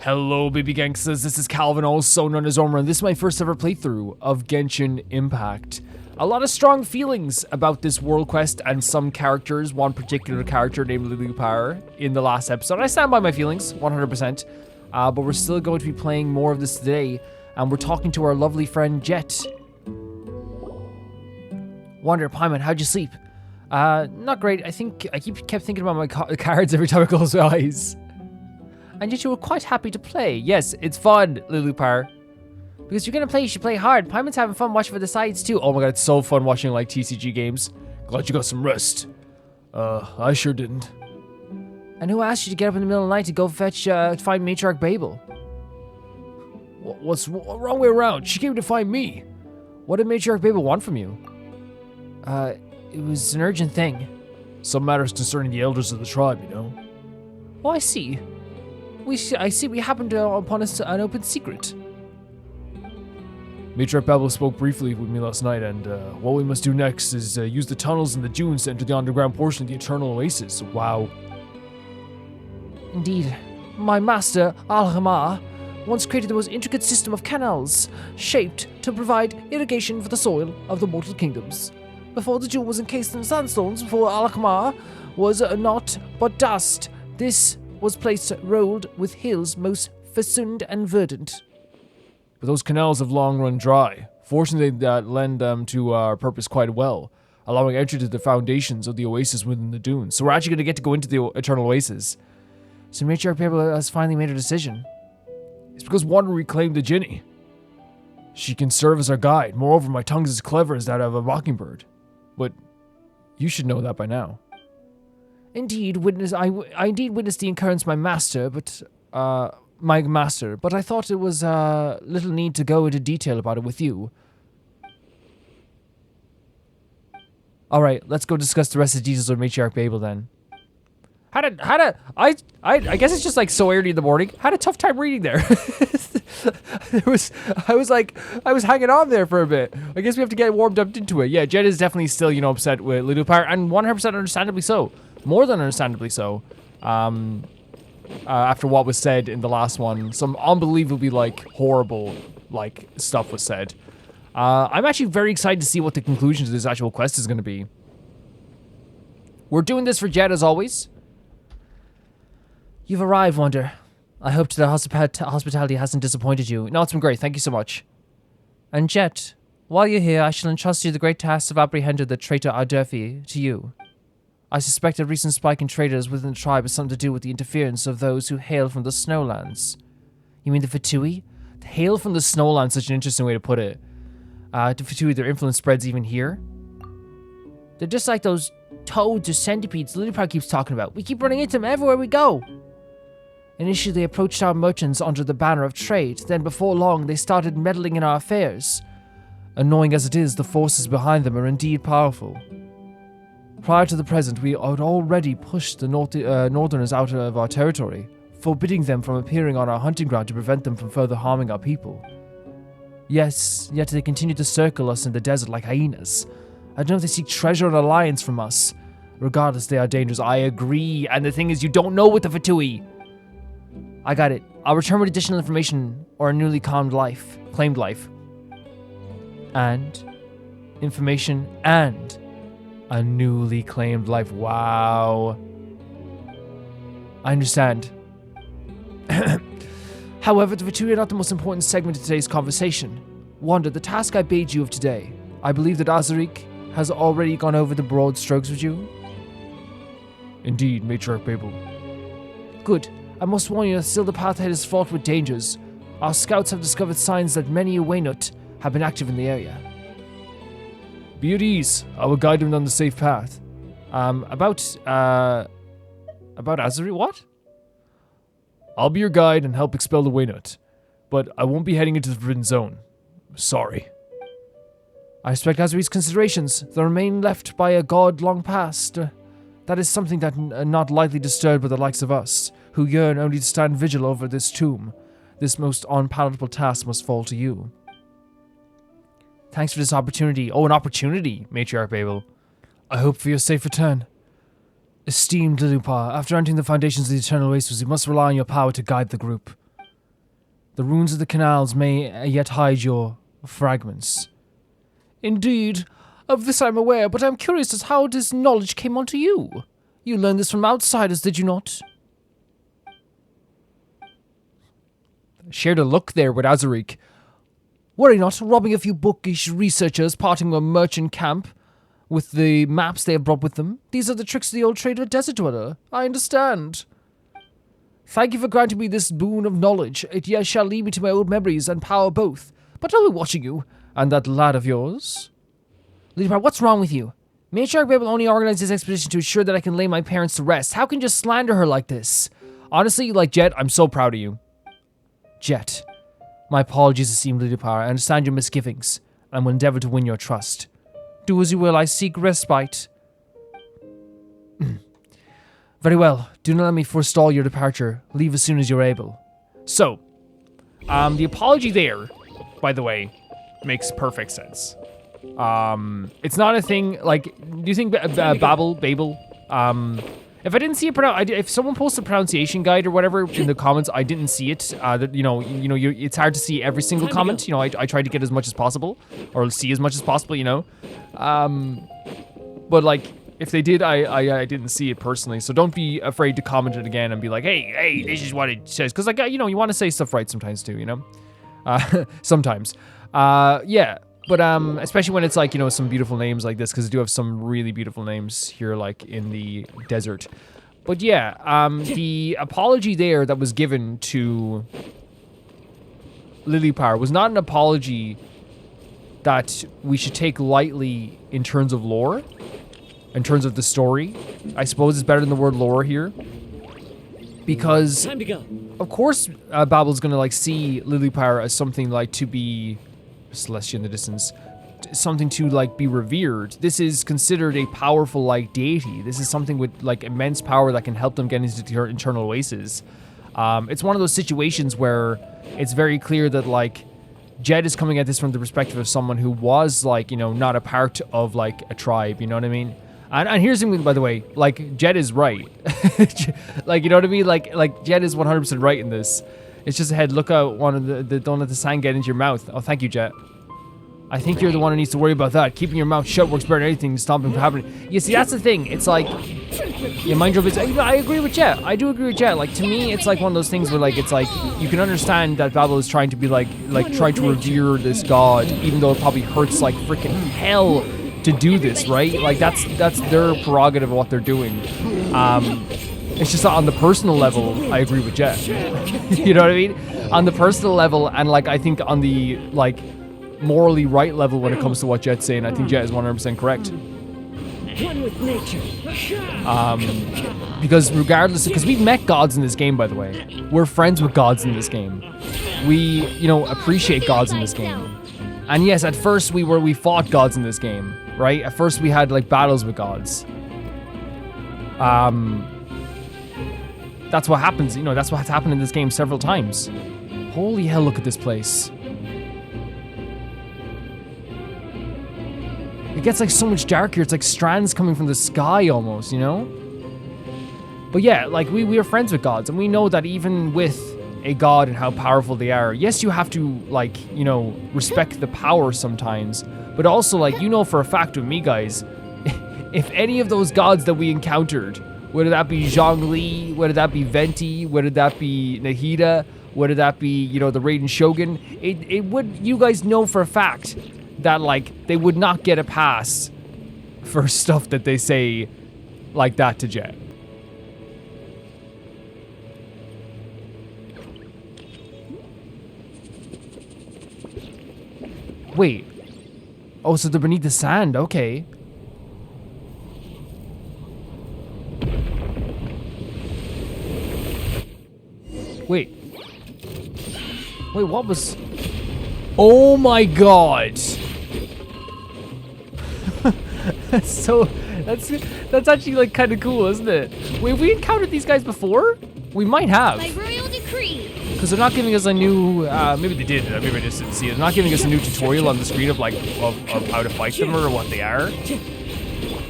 Hello baby gangsters, this is Calvin, also known as Ormer, and this is my first ever playthrough of Genshin Impact. A lot of strong feelings about this world quest and some characters, one particular character named Lilupar in the last episode. I stand by my feelings, 100%, but we're still going to be playing more of this today, and we're talking to our lovely friend Jet. Wonder, Paimon, how'd you sleep? Not great. I kept thinking about my cards every time I close my eyes. And yet you were quite happy to play. Yes, it's fun, Lilupar. Because you're gonna play, you should play hard. Paimon's having fun watching for the sides too. Oh my god, it's so fun watching like TCG games. Glad you got some rest. I sure didn't. And who asked you to get up in the middle of the night to go fetch, find Matriarch Babel? What's wrong way around? She came to find me. What did Matriarch Babel want from you? It was an urgent thing. Some matters concerning the elders of the tribe, you know. Oh, I see. I see we happened upon an open secret. Matriarch Babel spoke briefly with me last night, and what we must do next is use the tunnels and the dunes to enter the underground portion of the Eternal Oasis. Wow. Indeed. My master, Al-Hamar, once created the most intricate system of canals, shaped to provide irrigation for the soil of the mortal kingdoms. Before the jewel was encased in sandstones, before Al-Hamar was not but dust, this was placed rolled with hills most festooned and verdant. But those canals have long run dry. Fortunately, that lend them to our purpose quite well, allowing entry to the foundations of the oasis within the dunes. So we're actually going to get to go into the Eternal Oasis. So Matriarch Babel has finally made her decision. It's because one reclaimed the Jinni. She can serve as our guide. Moreover, my tongue's as clever as that of a mockingbird. But you should know that by now. Indeed, I indeed witnessed the occurrence of my master, but I thought it was little need to go into detail about it with you. All right, let's go discuss the rest of the details of Matriarch Babel then. I guess it's just like so early in the morning. Had a tough time reading there. I was hanging on there for a bit. I guess we have to get warmed up into it. Yeah, Jet is definitely still, upset with Lilupar, and 100% understandably so. More than understandably so. After what was said in the last one, some unbelievably, horrible, stuff was said. I'm actually very excited to see what the conclusion to this actual quest is going to be. We're doing this for Jet, as always. You've arrived, Wonder. I hope the hospitality hasn't disappointed you. No, it's been great. Thank you so much. And Jet, while you're here, I shall entrust you the great task of apprehending the traitor Ardurfi to you. I suspect a recent spike in traitors within the tribe has something to do with the interference of those who hail from the snowlands. You mean the Fatui? Hail from the snowlands, such an interesting way to put it. The Fatui, their influence spreads even here. They're just like those toads or centipedes Lilupar keeps talking about. We keep running into them everywhere we go. Initially, they approached our merchants under the banner of trade. Then, before long, they started meddling in our affairs. Annoying as it is, the forces behind them are indeed powerful. Prior to the present, we had already pushed the northerners out of our territory, forbidding them from appearing on our hunting ground to prevent them from further harming our people. Yes, yet they continue to circle us in the desert like hyenas. I don't know if they seek treasure and alliance from us. Regardless, they are dangerous. I agree, and the thing is, you don't know with the Fatui. I got it. I'll return with additional information or a newly claimed life. And information and a newly claimed life. Wow. I understand. However, the Fatui are not the most important segment of today's conversation. Wanda, the task I bade you of today, I believe that Azarik has already gone over the broad strokes with you? Indeed, Matriarch Babel. Good. I must warn you that still the path ahead is fraught with dangers. Our scouts have discovered signs that many a Waynut have been active in the area. Be at ease. I will guide them down the safe path. About Azarik, what? I'll be your guide and help expel the Waynut, but I won't be heading into the Forbidden Zone. Sorry. I respect Azarik's considerations. The remain left by a god long past. That is something that not lightly disturbed by the likes of us, who yearn only to stand vigil over this tomb. This most unpalatable task must fall to you. Thanks for this opportunity. Oh, an opportunity, Matriarch Babel. I hope for your safe return. Esteemed Lilupar, after entering the foundations of the Eternal Oasis, you must rely on your power to guide the group. The ruins of the canals may yet hide your fragments. Indeed, of this I'm aware, but I'm curious as how this knowledge came onto you. You learned this from outsiders, did you not? Shared a look there with Azarik. Worry not, robbing a few bookish researchers, parting a merchant camp with the maps they have brought with them. These are the tricks of the old trader desert dweller. I understand. Thank you for granting me this boon of knowledge. It yet shall lead me to my old memories and power both. But I'll be watching you. And that lad of yours? Lilipar, what's wrong with you? Matriarch Babel only organized this expedition to ensure that I can lay my parents to rest. How can you just slander her like this? Honestly, like Jet, I'm so proud of you. Jet, my apologies esteemed Lilipar. I understand your misgivings, and will endeavor to win your trust. Do as you will, I seek respite. Very well, do not let me forestall your departure. Leave as soon as you're able. So, the apology there, by the way, makes perfect sense. It's not a thing, like, do you think Babel, if I didn't see if someone posts a pronunciation guide or whatever in the comments, I didn't see it. It's hard to see every single comment. You know, I try to get as much as possible, or see as much as possible. You know, but like if they did, I didn't see it personally. So don't be afraid to comment it again and be like, hey, this is what it says, because like you know, you want to say stuff right sometimes too. You know, sometimes, yeah. But especially when it's like, you know, some beautiful names like this, because I do have some really beautiful names here, like in the desert. But yeah, the apology there that was given to Lilipar was not an apology that we should take lightly in terms of lore, in terms of the story. I suppose it's better than the word lore here. Because, time to go. Of course, Babel's gonna like see Lilipar as something like to be Celestia in the distance, something to like be revered. This is considered a powerful like deity. This is something with like immense power that can help them get into their internal oasis. It's one of those situations where it's very clear that like Jed is coming at this from the perspective of someone who was like, you know, not a part of like a tribe, you know what I mean? And here's something, by the way, like Jed is right. Like, you know what I mean? Like Jed is 100% right in this. It's just ahead. Look out! Don't let the sand get into your mouth. Oh, thank you, Jet. I think you're the one who needs to worry about that. Keeping your mouth shut works better than anything to stop it from happening. You see, that's the thing. It's like, yeah, mind your business. I agree with Jet. I do agree with Jet. Like, to me, it's like one of those things where, like, it's like, you can understand that Babel is trying to be like trying to revere this god, even though it probably hurts like freaking hell to do this, right? Like, that's their prerogative of what they're doing. It's just on the personal level, I agree with Jet. You know what I mean? On the personal level, and like I think on the like morally right level when it comes to what Jet's saying, I think Jet is 100% correct. One with nature. Because regardless, because we've met gods in this game, by the way. We're friends with gods in this game. We, you know, appreciate gods in this game. And yes, at first we fought gods in this game, right? At first we had like battles with gods. That's what happens, you know, that's what's happened in this game several times. Holy hell, look at this place. It gets like so much darker, it's like strands coming from the sky almost, you know? But yeah, like we are friends with gods, and we know that even with a god and how powerful they are, yes, you have to like, you know, respect the power sometimes, but also like, you know for a fact with me guys, if any of those gods that we encountered, whether that be Zhongli, whether that be Venti, whether that be Nahida, whether that be, you know, the Raiden Shogun, it would, you guys know for a fact that, like, they would not get a pass for stuff that they say like that to Jet. Wait. Oh, so they're beneath the sand, okay. Wait, what was... Oh my god! That's actually like kind of cool, isn't it? Wait, have we encountered these guys before? We might have. By royal decree. Because they're not giving us a new, maybe they did, maybe I just didn't see it. They're not giving us a new tutorial on the screen of like, of how to fight them or what they are.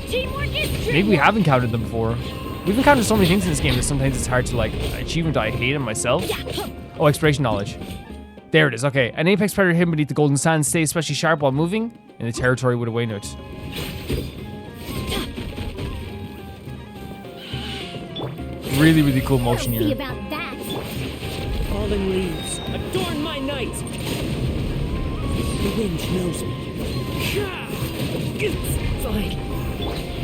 Maybe we have encountered them before. We've encountered so many things in this game that sometimes it's hard to like achievement. I hate them myself. Oh, exploration knowledge. There it is, okay. An apex predator hidden beneath the golden sand stays especially sharp while moving in the territory with a waynut. Really, really cool motion here. About that. Fallen leaves, adorn my night. The wind knows me. It's fine.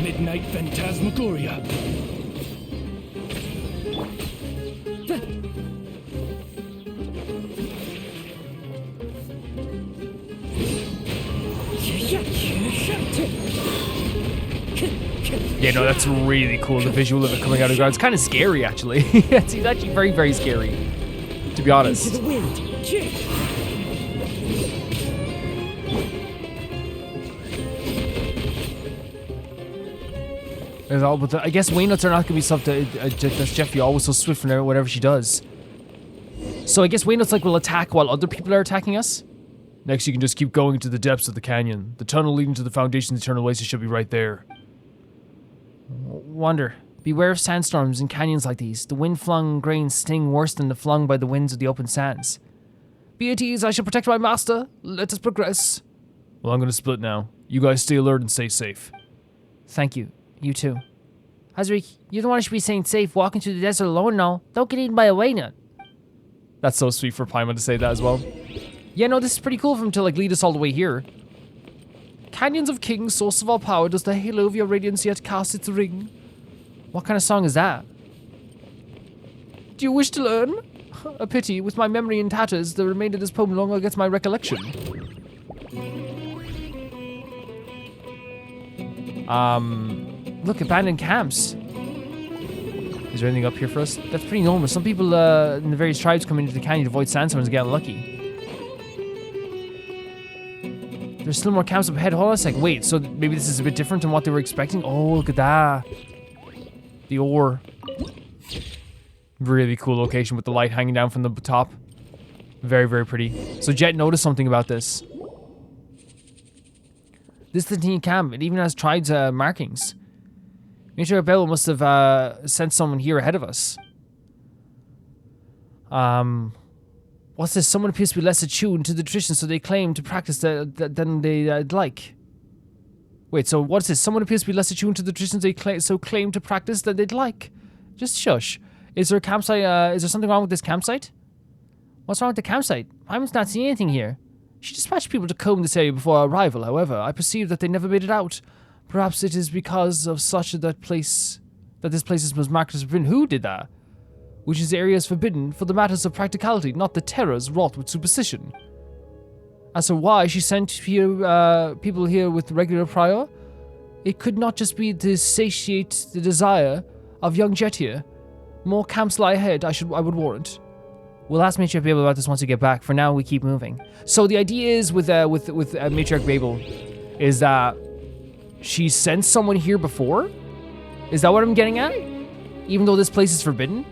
Midnight Phantasmagoria. Yeah, no, that's really cool. The visual of it coming out of the ground. It's kind of scary, actually. It's actually very, very scary, to be honest. Into the wind. But I guess waynuts are not going to be stuff that that's Jeffy always so swift in whatever she does. So I guess waynuts will attack while other people are attacking us. Next, you can just keep going into the depths of the canyon. The tunnel leading to the foundation's eternal oasis should be right there. Wonder. Beware of sandstorms in canyons like these. The wind-flung grains sting worse than the flung by the winds of the open sands. Be at ease, I shall protect my master. Let us progress. Well, I'm going to split now. You guys stay alert and stay safe. Thank you. You too. Hazrik, you're the one who should be staying safe, walking through the desert alone now. Don't get eaten by a waynut. That's so sweet for Paimon to say that as well. Yeah, no, this is pretty cool for him to lead us all the way here. Canyons of Kings, source of all power, does the halo of your radiance yet cast its ring? What kind of song is that? Do you wish to learn? A pity, with my memory in tatters, the remainder of this poem no longer gets my recollection. Look, abandoned camps. Is there anything up here for us? That's pretty normal. Some people in the various tribes come into the canyon to avoid sandstorms and get unlucky. There's still more camps up ahead. Hold on a second. Wait, so maybe this is a bit different than what they were expecting? Oh, look at that. The ore. Really cool location with the light hanging down from the top. Very, very pretty. So Jet noticed something about this. This is the team camp. It even has tribes markings. Major Babel must have sent someone here ahead of us. What's this? Someone appears to be less attuned to the tradition, so they claim to practice than they'd like. Wait, so what's this? Someone appears to be less attuned to the traditions they claim to practice than they'd like. Just shush. Is there a campsite? Is there something wrong with this campsite? What's wrong with the campsite? I'm not seeing anything here. She dispatched people to comb this area before our arrival. However, I perceive that they never made it out. Perhaps it is because of such that this place was marked as forbidden. Who did that? Which is areas forbidden for the matters of practicality, not the terrors wrought with superstition. As to why she sent here people here with regular prior, it could not just be to satiate the desire of young Jet here. More camps lie ahead, I would warrant. We'll ask Matriarch Babel about this once we get back. For now, we keep moving. So the idea is with Matriarch Babel is that she sent someone here before? Is that what I'm getting at? Even though this place is forbidden?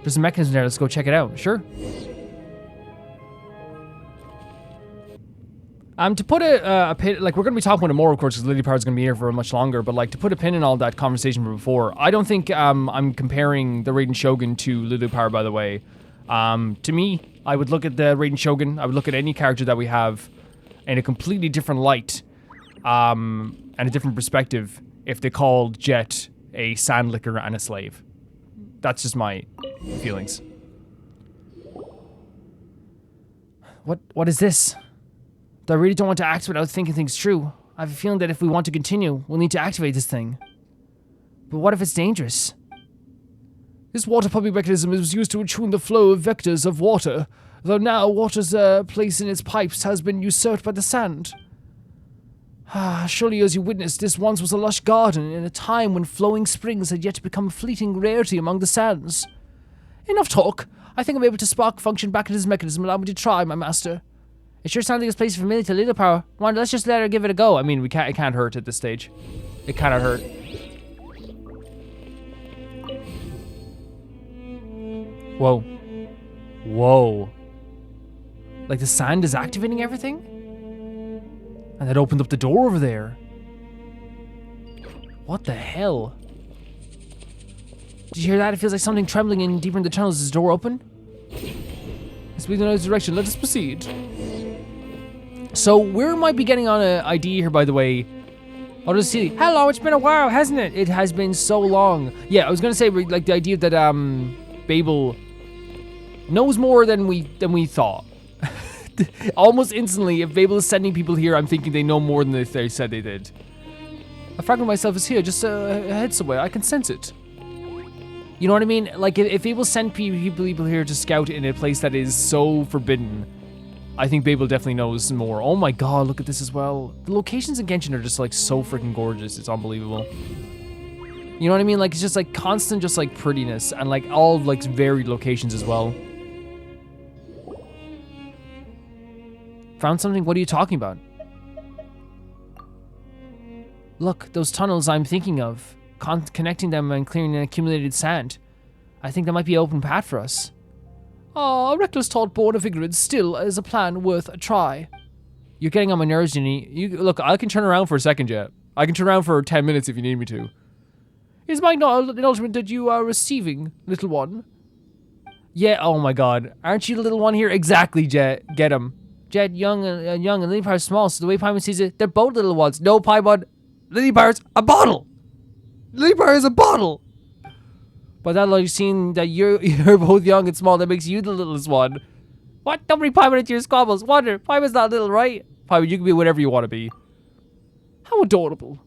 There's a mechanism there. Let's go check it out. Sure. To put a pin, we're going to be talking about it more, of course, because Lily Power's going to be here for much longer, but to put a pin in all that conversation from before, I don't think I'm comparing the Raiden Shogun to Lily Power, by the way. To me, I would look at the Raiden Shogun, I would look at any character that we have in a completely different light, and a different perspective if they called Jet a sandlicker and a slave. That's just my feelings. What is this? I really don't want to act without thinking things through. I have a feeling that if we want to continue, we'll need to activate this thing. But what if it's dangerous? This water pumping mechanism is used to attune the flow of vectors of water, though now water's place in its pipes has been usurped by the sand. Surely as you witnessed, this once was a lush garden in a time when flowing springs had yet to become a fleeting rarity among the sands. Enough talk. I think I'm able to spark function back into this mechanism. Allow me to try, my master. It sure sounds like this place is familiar to Little Power. Wanda, let's just let her give it a go. I mean, it can't hurt at this stage. It cannot hurt. Whoa. Whoa. Like the sand is activating everything? And that opened up the door over there. What the hell? Did you hear that? It feels like something trembling in deeper in the tunnels. Is the door open? Speak in another direction. Let us proceed. So we might be getting on an ID here, by the way. I'll just see. Hello, it's been a while, hasn't it? It has been so long. Yeah, I was gonna say like the idea that Babel knows more than we thought. Almost instantly, if Babel is sending people here, I'm thinking they know more than they said they did. A fragment of myself is here, just ahead somewhere. I can sense it. You know what I mean? Like if Babel sent people here to scout in a place that is so forbidden, I think Babel definitely knows more. Oh my god, look at this as well. The locations in Genshin are just like so freaking gorgeous. It's unbelievable. You know what I mean? Like it's just like constant just like prettiness and like all like varied locations as well. Found something? What are you talking about? Look, those tunnels I'm thinking of. Connecting them and clearing the accumulated sand. I think that might be an open path for us. Oh, a reckless thought born of ignorance still is a plan worth a try. You're getting on my nerves, Ginny. Look, I can turn around for a second, Jet. I can turn around for 10 minutes if you need me to. Is my acknowledgement that you are receiving, little one? Yeah, oh my god. Aren't you the little one here? Exactly, Jet. Get him. Jet, young and Lilypar's small, so the way Paimon sees it, they're both little ones. No, Paimon. Lilypar's a bottle! Lilypar is a bottle! By that logic, seeing that you're both young and small, that makes you the littlest one. What? Don't bring Paimon into your squabbles. Wonder, Paimon's not little, right? Paimon, you can be whatever you want to be. How adorable.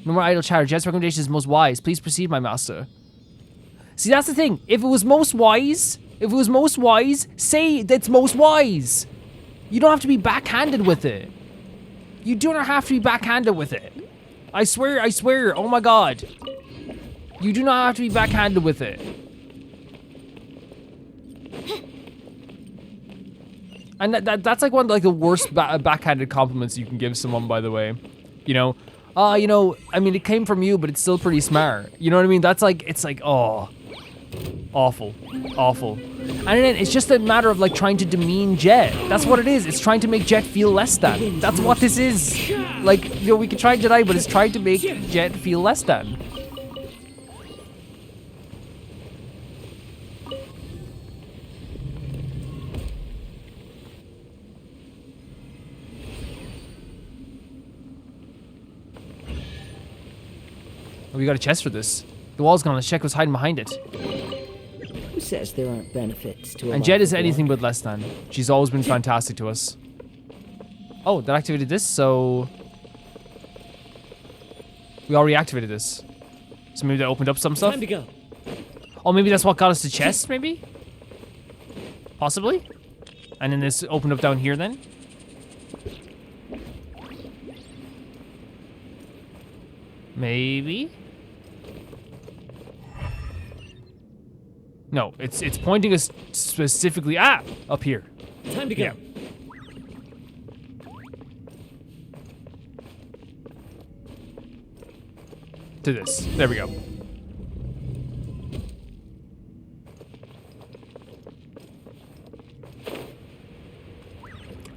No more idle chatter. Jet's recommendation is most wise. Please proceed, my master. See, that's the thing. If it was most wise, say that's most wise. You don't have to be backhanded with it. You do not have to be backhanded with it. I swear, oh my god. You do not have to be backhanded with it. And that's like one of like the worst backhanded compliments you can give someone, by the way. You know, I mean, it came from you, but it's still pretty smart. You know what I mean? That's like, it's like, oh, awful. And then it's just a matter of like trying to demean Jet. That's what it is. It's trying to make Jet feel less than. That's what this is. Like, you know, we can try and deny, but it's trying to make Jet feel less than. Oh, we got a chest for this. The wall's gone. Let's check what's hiding behind it. Who says there aren't benefits to a And Jet is life of anything war? but less than. She's always been fantastic to us. Oh, that activated this, so... We already activated this. So maybe that opened up some stuff? Time to go. Oh, maybe that's what got us to chest, maybe? Possibly? And then this opened up down here then? Maybe? No, it's pointing us specifically up here. Time to go. Yeah. To this. There we go.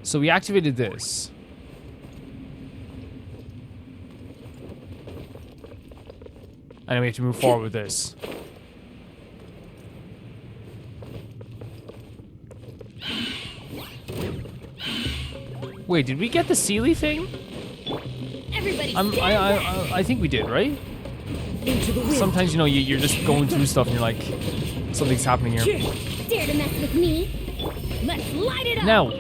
So we activated this. And then we have to move forward with this. Wait, did we get the Sealy thing? I think we did, right? Into the wind. Sometimes, you know, you're just going through stuff and you're like, something's happening here. Dare to mess with me? Let's light it up! Now,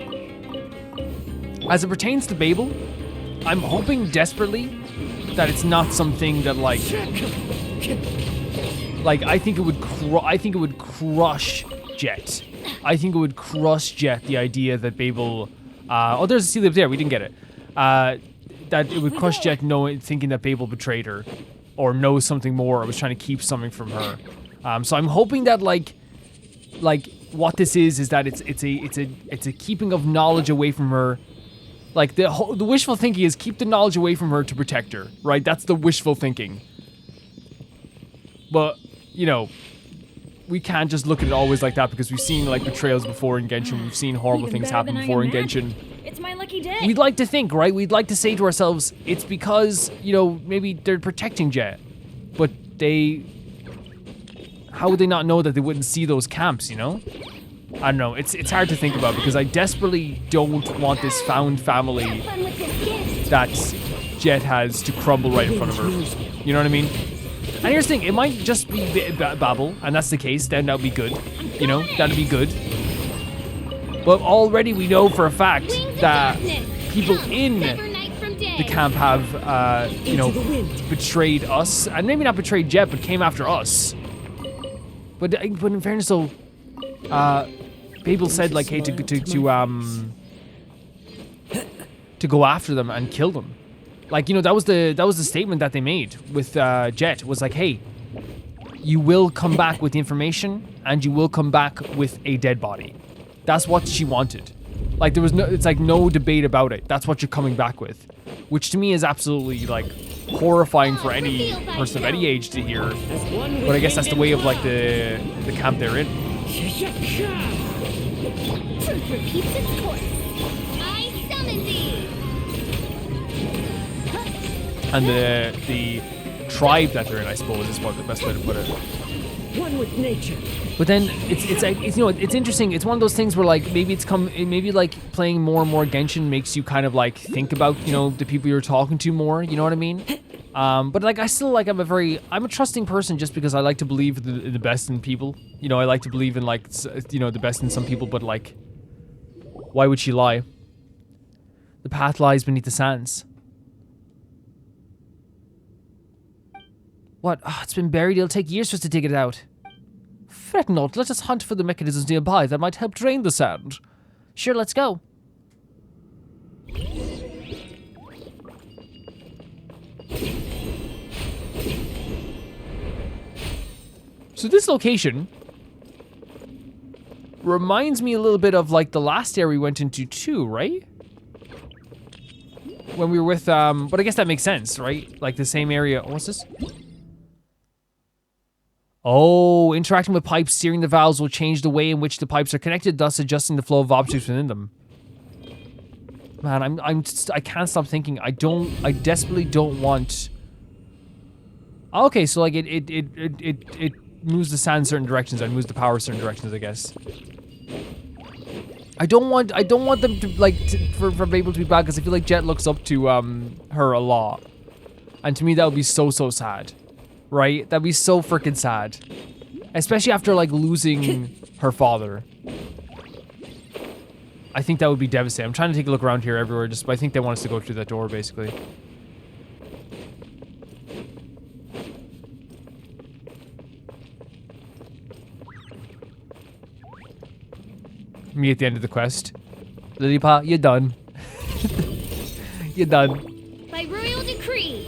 as it pertains to Babel, I'm hoping desperately that it's not something that like I think it would crush Jet. I think it would crush Jet, the idea that Babel, oh, there's a seal up there, we didn't get it. That it would crush Jet thinking that Babel betrayed her or knows something more or was trying to keep something from her. So I'm hoping that like what this is that it's a keeping of knowledge away from her. Like the wishful thinking is keep the knowledge away from her to protect her, right? That's the wishful thinking. But, you know, we can't just look at it always like that because we've seen like betrayals before in Genshin. We've seen horrible Even things better happen than I before in imagined. Genshin. It's my lucky day. We'd like to think, right? We'd like to say to ourselves, it's because, you know, maybe they're protecting Jet. But they how would they not know that they wouldn't see those camps, you know? I don't know, it's hard to think about because I desperately don't want this found family Fun with this gift. that Jet has to crumble right in front of her. You know what I mean? And here's the thing, it might just be Babel, and that's the case, then that would be good. You know, that'd be good. But already we know for a fact that people in the camp have, you know, betrayed us. And maybe not betrayed Jet, but came after us. But in fairness though, Babel said like, hey, to go after them and kill them. Like, you know, that was the statement that they made with Jet, was like, hey, you will come back with the information and you will come back with a dead body. That's what she wanted. Like, there was no, it's like no debate about it. That's what you're coming back with. Which to me is absolutely like horrifying for any person of any age to hear. But I guess that's the way of like the camp they're in. Truth repeats its course. I summon thee. And the tribe that they're in, I suppose, is what the best way to put it. One with nature. But then it's you know, it's interesting. It's one of those things where like maybe like playing more and more Genshin makes you kind of like think about, you know, the people you're talking to more. You know what I mean? But like I still like I'm a trusting person just because I like to believe the best in people. You know, I like to believe in like, you know, the best in some people. But like, why would she lie? The path lies beneath the sands. What? Oh, it's been buried. It'll take years for us to dig it out. Fret not. Let us hunt for the mechanisms nearby that might help drain the sand. Sure, let's go. So this location reminds me a little bit of like the last area we went into too, right? When we were with, but I guess that makes sense, right? Like the same area. What's this? Oh, interacting with pipes, steering the valves will change the way in which the pipes are connected, thus adjusting the flow of objects within them. Man, I can't stop thinking. I desperately don't want. Okay, so like it moves the sand in certain directions and moves the power in certain directions, I guess. I don't want them to like for Babel to be bad because I feel like Jet looks up to her a lot, and to me that would be so sad. Right? That'd be so freaking sad. Especially after, like, losing her father. I think that would be devastating. I'm trying to take a look around here everywhere, but I think they want us to go through that door, basically. Me at the end of the quest. Lillipa, you're done. You're done. By royal decree.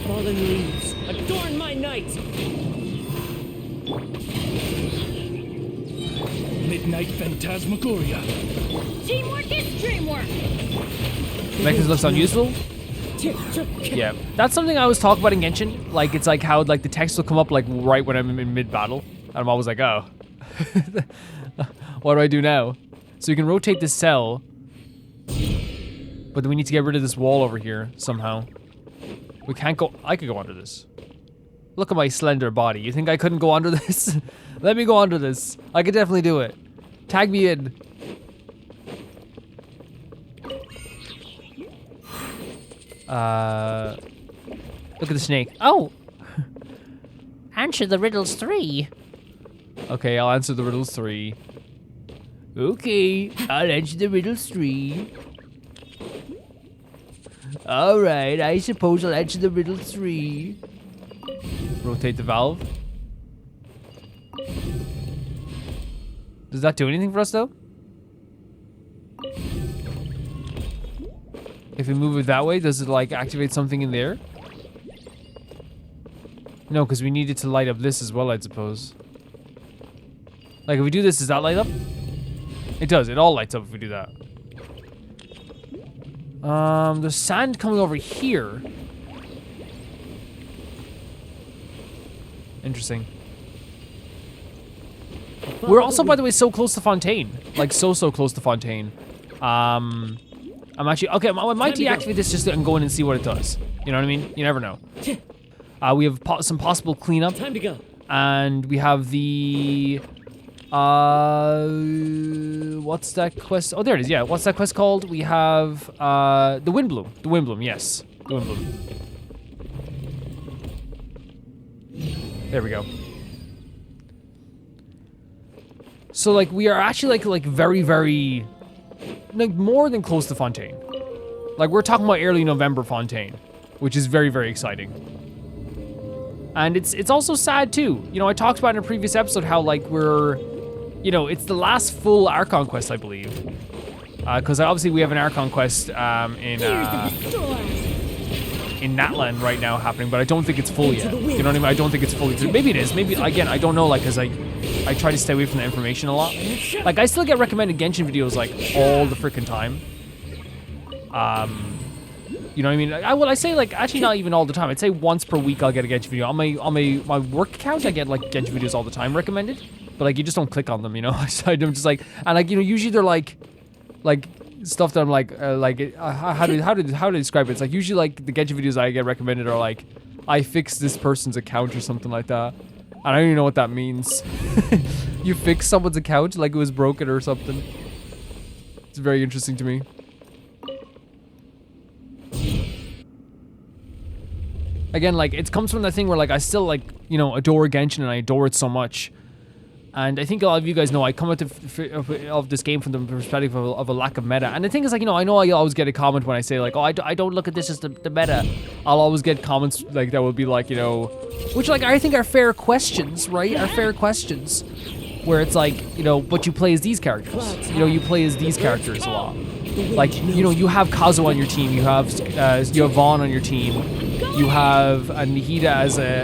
Fallen leaves, adorn my night. Midnight phantasmagoria. Teamwork is dreamwork. Mechanism looks unuseful? Yeah. That's something I always talk about in Genshin. Like, it's like how like the text will come up like right when I'm in mid-battle. And I'm always like, oh. What do I do now? So you can rotate this cell. But then we need to get rid of this wall over here somehow. We can't go. I could go under this. Look at my slender body. You think I couldn't go under this? Let me go under this. I could definitely do it. Tag me in. Look at the snake. Oh! Answer the riddles 3. Okay, I'll answer the riddles 3. Okay, I'll answer the riddles 3. Alright, I suppose I'll answer the riddle 3. Rotate the valve. Does that do anything for us, though? If we move it that way, does it, like, activate something in there? No, because we need it to light up this as well, I suppose. Like, if we do this, does that light up? It does. It all lights up if we do that. There's sand coming over here. Interesting. We're also, by the way, so close to Fontaine. Like, so close to Fontaine. I'm actually okay. I might deactivate this just to go in and see what it does. You know what I mean? You never know. We have some possible cleanup. Time to go. And we have the what's that quest? Oh, there it is. Yeah, what's that quest called? We have the Windbloom. The Windbloom, yes, the Windbloom. There we go. So like we are actually like very like more than close to Fontaine. Like we're talking about early November Fontaine, which is very exciting. And it's also sad too. You know, I talked about in a previous episode how like we're, you know, it's the last full Archon quest, I believe. Because obviously we have an Archon quest in Natlan right now happening, but I don't think it's full yet. You know what I mean? I don't think it's fully. Maybe it is. Maybe again, I don't know. Like, cause I try to stay away from the information a lot. Like, I still get recommended Genshin videos like all the freaking time. You know what I mean? I say like actually not even all the time. I'd say once per week I'll get a Genshin video. On my work account I get like Genshin videos all the time recommended, but like you just don't click on them, you know. So I'm just like, and like, you know, usually they're like stuff that I'm like how to describe it? It's like usually like the Genshin videos I get recommended are like I fixed this person's account or something like that. And I don't even know what that means. You fix someone's account like it was broken or something. It's very interesting to me. Again, like, it comes from that thing where, like, I still, like, you know, adore Genshin and I adore it so much. And I think a lot of you guys know I come at of this game from the perspective of a lack of meta. And the thing is, like, you know I always get a comment when I say, like, oh, I don't look at this as the meta. I'll always get comments, like, that will be, like, you know, which, like, I think are fair questions, right? Are fair questions. Where it's like, you know, but you play as these characters. You know, you play as these characters a lot. Like, you know, you have Kazuo on your team, you have Vaughn on your team. You have a Nihida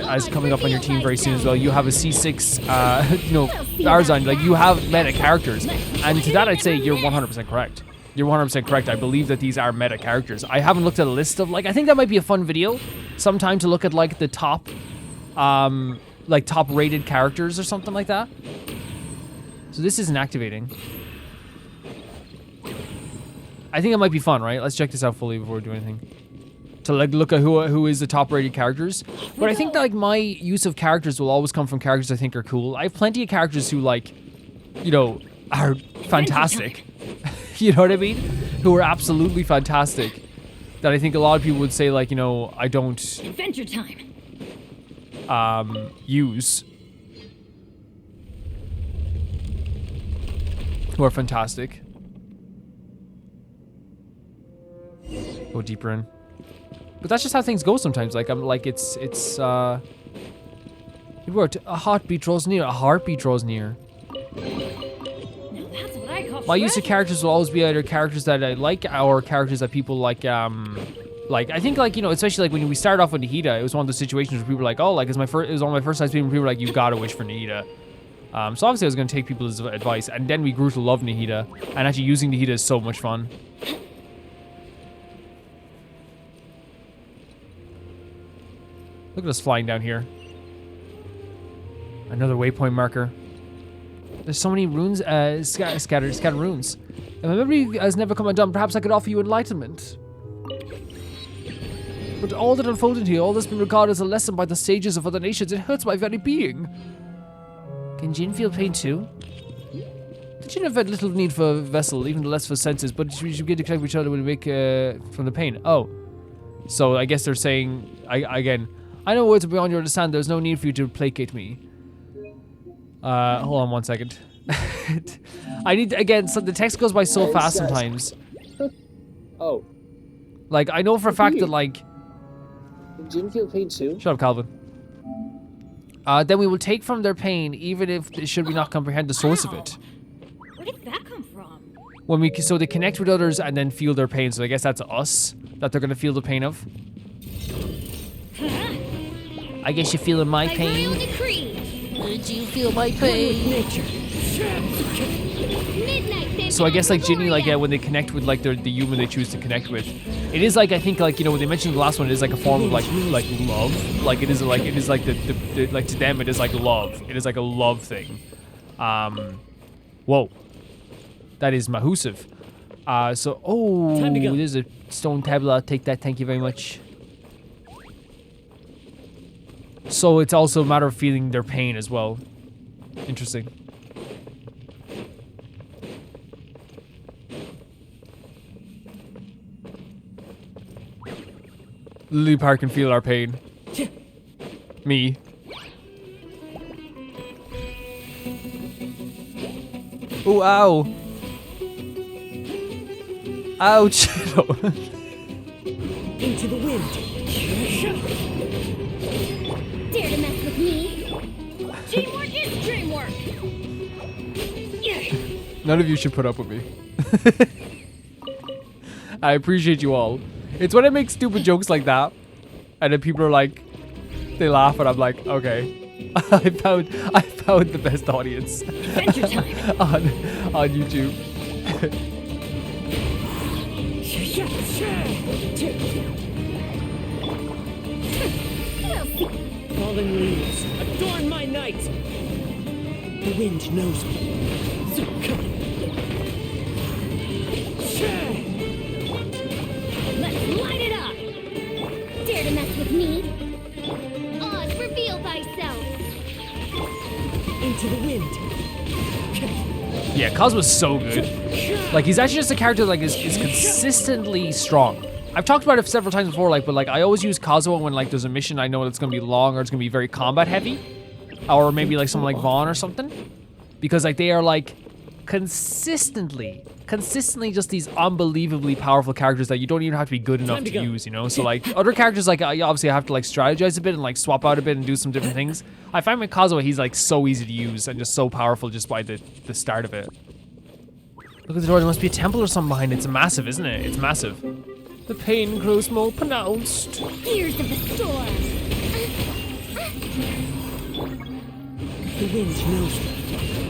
as coming up on your team very soon as well. You have a C6, you know, Arzon. Like, you have meta characters. And to that, I'd say you're 100% correct. You're 100% correct. I believe that these are meta characters. I haven't looked at a list of, like, I think that might be a fun video sometime to look at, like, the top, like, top-rated characters or something like that. So this isn't activating. I think it might be fun, right? Let's check this out fully before we do anything. To like look at who is the top-rated characters. But I think that like my use of characters will always come from characters I think are cool. I have plenty of characters who like, you know, are fantastic. You know what I mean? Who are absolutely fantastic. That I think a lot of people would say like, you know, I don't Adventure time. Use. Who are fantastic. Go deeper in. But that's just how things go sometimes. Like I'm like it's it worked. A heartbeat draws near. A heartbeat draws near. Now that's what I call My use of characters will always be either characters that I like or characters that people like I think like, you know, especially like when we started off with Nihida, it was one of those situations where people were like, oh, like it was one of my first times people were like, you gotta wish for Nihida. So obviously I was gonna take people's advice, and then we grew to love Nihida, and actually using Nihida is so much fun. Look at us flying down here. Another waypoint marker. There's so many runes, scattered runes. If my memory has never come undone, perhaps I could offer you enlightenment. But all that unfolded here, all that's been regarded as a lesson by the sages of other nations, it hurts my very being. Can Jin feel pain too? The Jin have had little need for a vessel, even less for senses, but we should begin to connect with each other when we make from the pain. Oh. So I guess they're saying, again, I know words are beyond your understanding. There's no need for you to placate me. Hold on one second. I need to, again, so the text goes by so fast sometimes. Oh. Like, I know for a fact that, like... Didn't feel pain too? Shut up, Calvin. Then we will take from their pain, even if should we not comprehend the source of it. Where did that come from? When we, so they connect with others and then feel their pain. So I guess that's us that they're gonna feel the pain of. I guess you're feeling my pain. Would you feel my pain? So I guess like Ginny, like, yeah, when they connect with like the human they choose to connect with, it is like, I think like, you know, when they mentioned the last one, it is like a form of like love. Like it is like the like to them it is like love. It is like a love thing. Whoa, that is Mahusiv. So, oh, Time to go. there's a stone tablet. I'll take that. Thank you very much. So it's also a matter of feeling their pain as well. Interesting. Lily Park can feel our pain. Me. Oh, ow. Ouch. Into the wind. Dare to mess with me? Teamwork is dreamwork. None of you should put up with me. I appreciate you all. It's when I make stupid jokes like that, and then people are like, they laugh, and I'm like, okay, I found the best audience Adventure time. on YouTube. Fallen leaves, adorn my night. The wind knows me. Let's light it up. Dare to mess with me? Oz, reveal thyself. Into the wind. Yeah, Cosmo's so good. Like, he's actually just a character like is consistently strong. I've talked about it several times before, like, but like I always use Kazuo when like there's a mission I know it's gonna be long or it's gonna be very combat heavy, or maybe like someone like Vaughn or something, because like they are like consistently just these unbelievably powerful characters that you don't even have to be good enough to use, you know. So like other characters, like obviously I have to like strategize a bit and like swap out a bit and do some different things. I find with Kazuo he's like so easy to use and just so powerful just by the start of it. Look at the door. There must be a temple or something behind it. It's massive, isn't it? It's massive. The pain grows more pronounced. Ears of the storm. The wind knows me.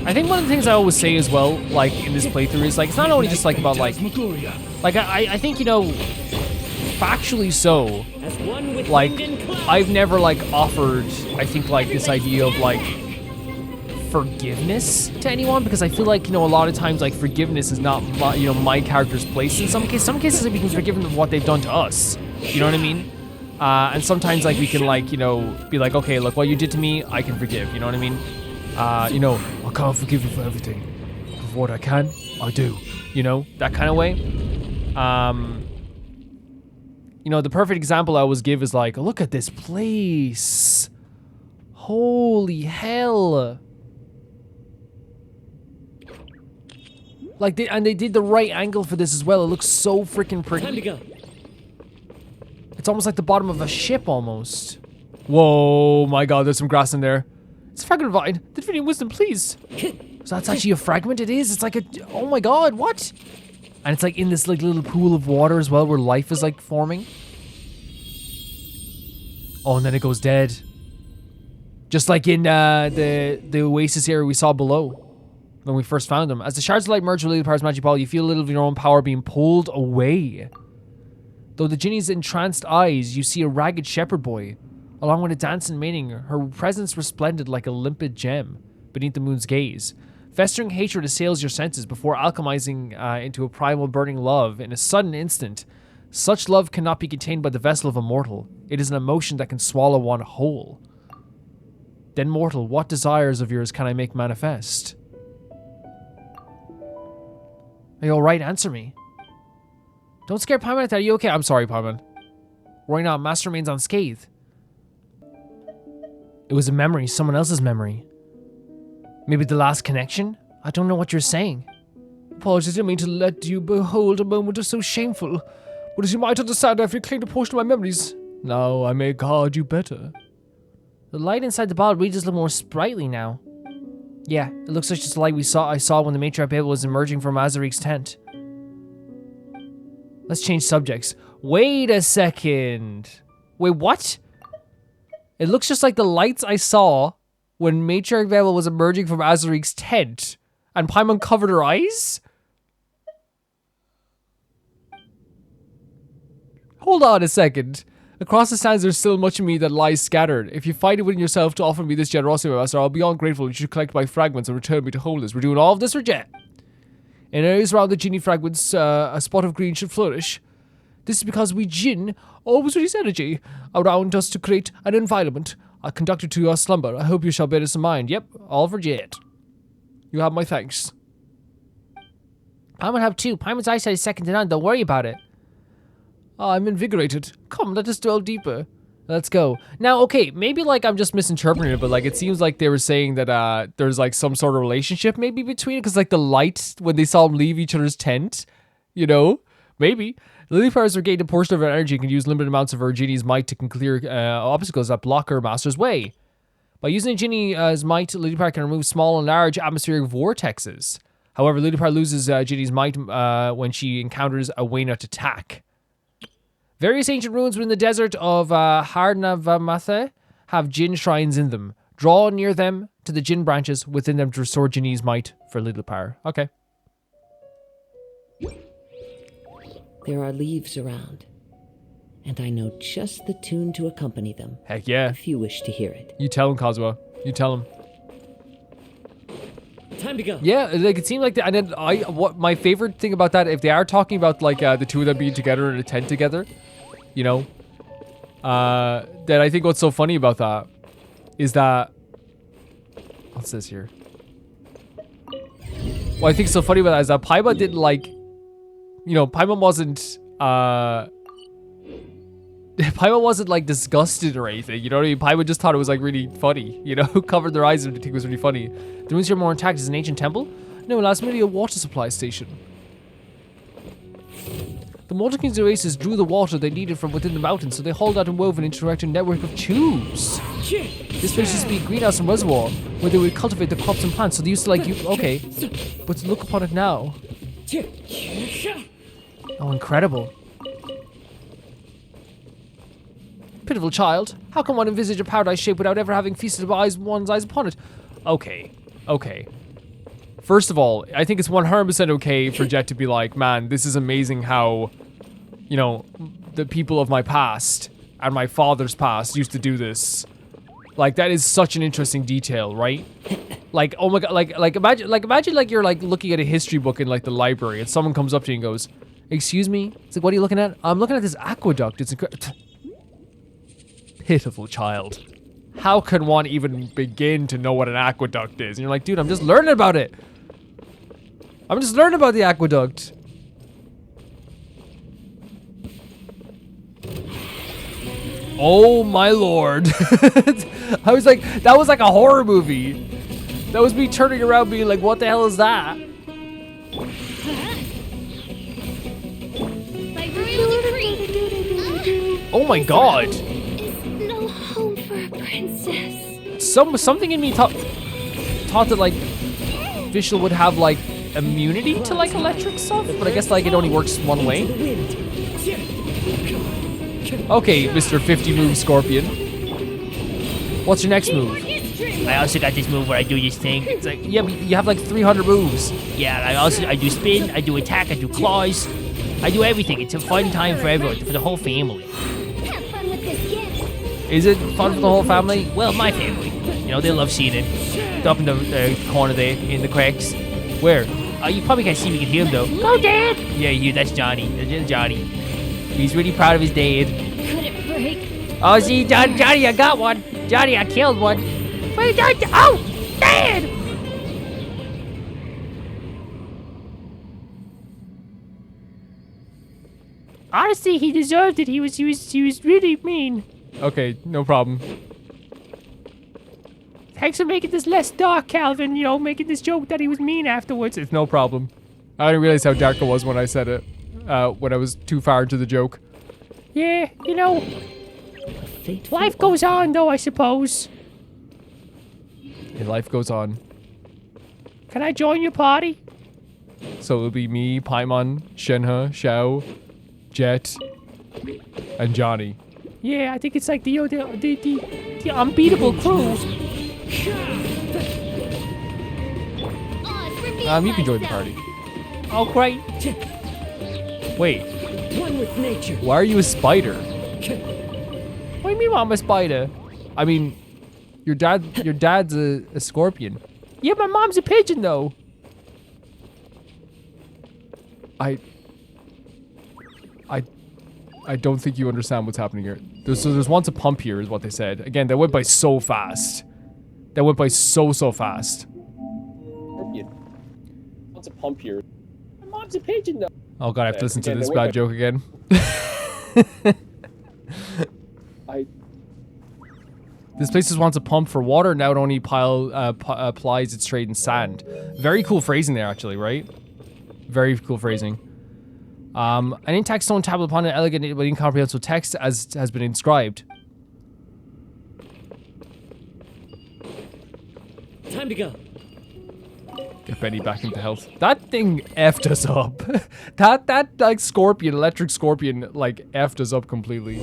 I think one of the things I always say as well, like in this playthrough, is like it's not only just like about like I think, you know, factually so, As one with like wind and cloud. I've never like offered, I think, like this idea of like forgiveness to anyone, because I feel like, you know, a lot of times like forgiveness is not my, you know, my character's place. In some cases we can forgive them for what they've done to us, you know what I mean? And sometimes like we can like, you know, be like, okay, look, what you did to me I can forgive, you know what I mean? You know, I can't forgive you for everything, but for what I can, I do, you know, that kind of way. You know, the perfect example I always give is like, look at this place, holy hell. Like, they did the right angle for this as well. It looks so freaking pretty. Time to go. It's almost like the bottom of a ship, almost. Whoa, my god, there's some grass in there. It's a fragment vine. Divinity wisdom, please. So that's actually a fragment? It is. It's like a... Oh my god, what? And it's like in this like little pool of water as well, where life is like forming. Oh, and then it goes dead. Just like in the Oasis area we saw below, when we first found them. As the shards of light merge with Lily Park's magic ball, you feel a little of your own power being pulled away. Though the Ginny's entranced eyes, you see a ragged shepherd boy, along with a dancing maiden, her presence resplendent like a limpid gem beneath the moon's gaze. Festering hatred assails your senses before alchemizing into a primal burning love in a sudden instant. Such love cannot be contained by the vessel of a mortal. It is an emotion that can swallow one whole. Then, mortal, what desires of yours can I make manifest? Are you alright? Answer me. Don't scare Paimon like that. Are you okay? I'm sorry, Paimon. Worry not. Master remains unscathed. It was a memory. Someone else's memory. Maybe the last connection? I don't know what you're saying. Apologies, I didn't mean to let you behold a moment of so shameful. But as you might understand, I've reclaimed a portion of my memories. Now I may guard you better. The light inside the bottle really does look more sprightly now. Yeah, it looks like just the light I saw when the matriarch Babel was emerging from Azarik's tent. Let's change subjects. Wait a second. Wait, what? It looks just like the lights I saw when matriarch Babel was emerging from Azarik's tent, and Paimon covered her eyes? Hold on a second. Across the sands there's still much of me that lies scattered. If you find it within yourself to offer me this generosity, my master, I'll be beyond grateful. You should collect my fragments and return me to wholeness. We're doing all of this or jet? In areas around the genie fragments, a spot of green should flourish. This is because we Jinn always release energy around us to create an environment conducive to your slumber. I hope you shall bear this in mind. Yep, all for Jet. You have my thanks. Paimon have too. Paimon's eyesight is second to none. Don't worry about it. Oh, I'm invigorated. Come, let us delve deeper. Let's go. Now, okay, maybe like I'm just misinterpreting it, but like it seems like they were saying that there's like some sort of relationship maybe between it, because like the light when they saw them leave each other's tent, you know, maybe. Lily Powers regained a portion of her energy and can use limited amounts of her genie's might to clear obstacles that block her master's way. By using a genie's might, Lily Power can remove small and large atmospheric vortexes. However, Lily Power loses genie's might when she encounters a Waynut attack. Various ancient ruins within the desert of Harnavamathe have Jinn shrines in them. Draw near them to the Jinn branches within them to restore Jinni's might for little power. Okay. There are leaves around, and I know just the tune to accompany them. Heck yeah. If you wish to hear it. You tell him, Kazuha. You tell him. Time to go. Yeah, like it seemed like that. And then what my favorite thing about that, if they are talking about like the two of them being together in a tent together, you know, then I think what's so funny about that is that, what's this here? What I think is so funny about that is that Paimon didn't like, you know, Paimon wasn't like disgusted or anything, you know what I mean? Paimon just thought it was like really funny, you know, covered their eyes and think it was really funny. The ruins here are more intact. Is an ancient temple? No, last merely a water supply station. The Mortal King's Oasis drew the water they needed from within the mountains, so they hauled out and wove an interconnected network of tubes. This place used to be a greenhouse and reservoir, where they would cultivate the crops and plants, so they used to like, okay, but look upon it now. Oh, incredible. Pitiful child, how can one envisage a paradise shape without ever having feasted one's eyes upon it? Okay. First of all, I think it's 100% okay for Jet to be like, man, this is amazing how, you know, the people of my past and my father's past used to do this. Like, that is such an interesting detail, right? Like, oh my god, like imagine like you're like looking at a history book in like the library and someone comes up to you and goes, excuse me? It's like, what are you looking at? I'm looking at this aqueduct. It's incredible. Pitiful child. How can one even begin to know what an aqueduct is? And you're like, dude, I'm just learning about it. I'm just learning about the aqueduct. Oh my lord. I was like, that was like a horror movie. That was me turning around being like, what the hell is that? By royal decree. Oh my god. Is no home for a princess. Something in me thought that like Vishal would have like immunity to like electric stuff, but I guess like it only works one way. Okay, Mr. 50 move Scorpion. What's your next move? I also got this move where I do this thing. It's like, yeah, but you have like 300 moves. Yeah, I do spin, I do attack, I do claws. I do everything. It's a fun time for everyone, for the whole family. Have fun with this gift. Is it fun for the whole family? Well, my family. You know, they love seeing it. Up in the corner there, in the cracks. Where? You probably can't see me, you can hear him though. Go, Dad! Yeah, that's Johnny. That's Johnny. He's really proud of his dad. Could it break? Oh, see, Johnny, I got one. Johnny, I killed one. Wait, oh, Dad! Honestly, he deserved it. He was really mean. Okay, no problem. Thanks for making this less dark, Calvin. You know, making this joke that he was mean afterwards. It's no problem. I didn't realize how dark it was when I said it. When I was too far into the joke. Yeah, you know, life goes on, though, I suppose. Yeah, life goes on. Can I join your party? So it'll be me, Paimon, Shenhe, Xiao, Jet, and Johnny. Yeah, I think it's like the unbeatable crew. You can join the party. Oh, great. Wait, One with nature. why are you a spider? What do you mean I'm a spider? I mean, your dad's a scorpion. Yeah, my mom's a pigeon, though. I don't think you understand what's happening here. There's once a pump here, is what they said. Again, that went by so fast. That went by so fast. What's a pump here? My mom's a pigeon, though. Oh god, I have to listen to this bad joke again. This place was once a pump for water, now it only applies its trade in sand. Very cool phrasing there, actually, right? Very cool phrasing. An intact stone tablet upon an elegant but incomprehensible text has been inscribed. Time to go. Get Benny back into health. That thing effed us up. that like scorpion, electric scorpion, like effed us up completely.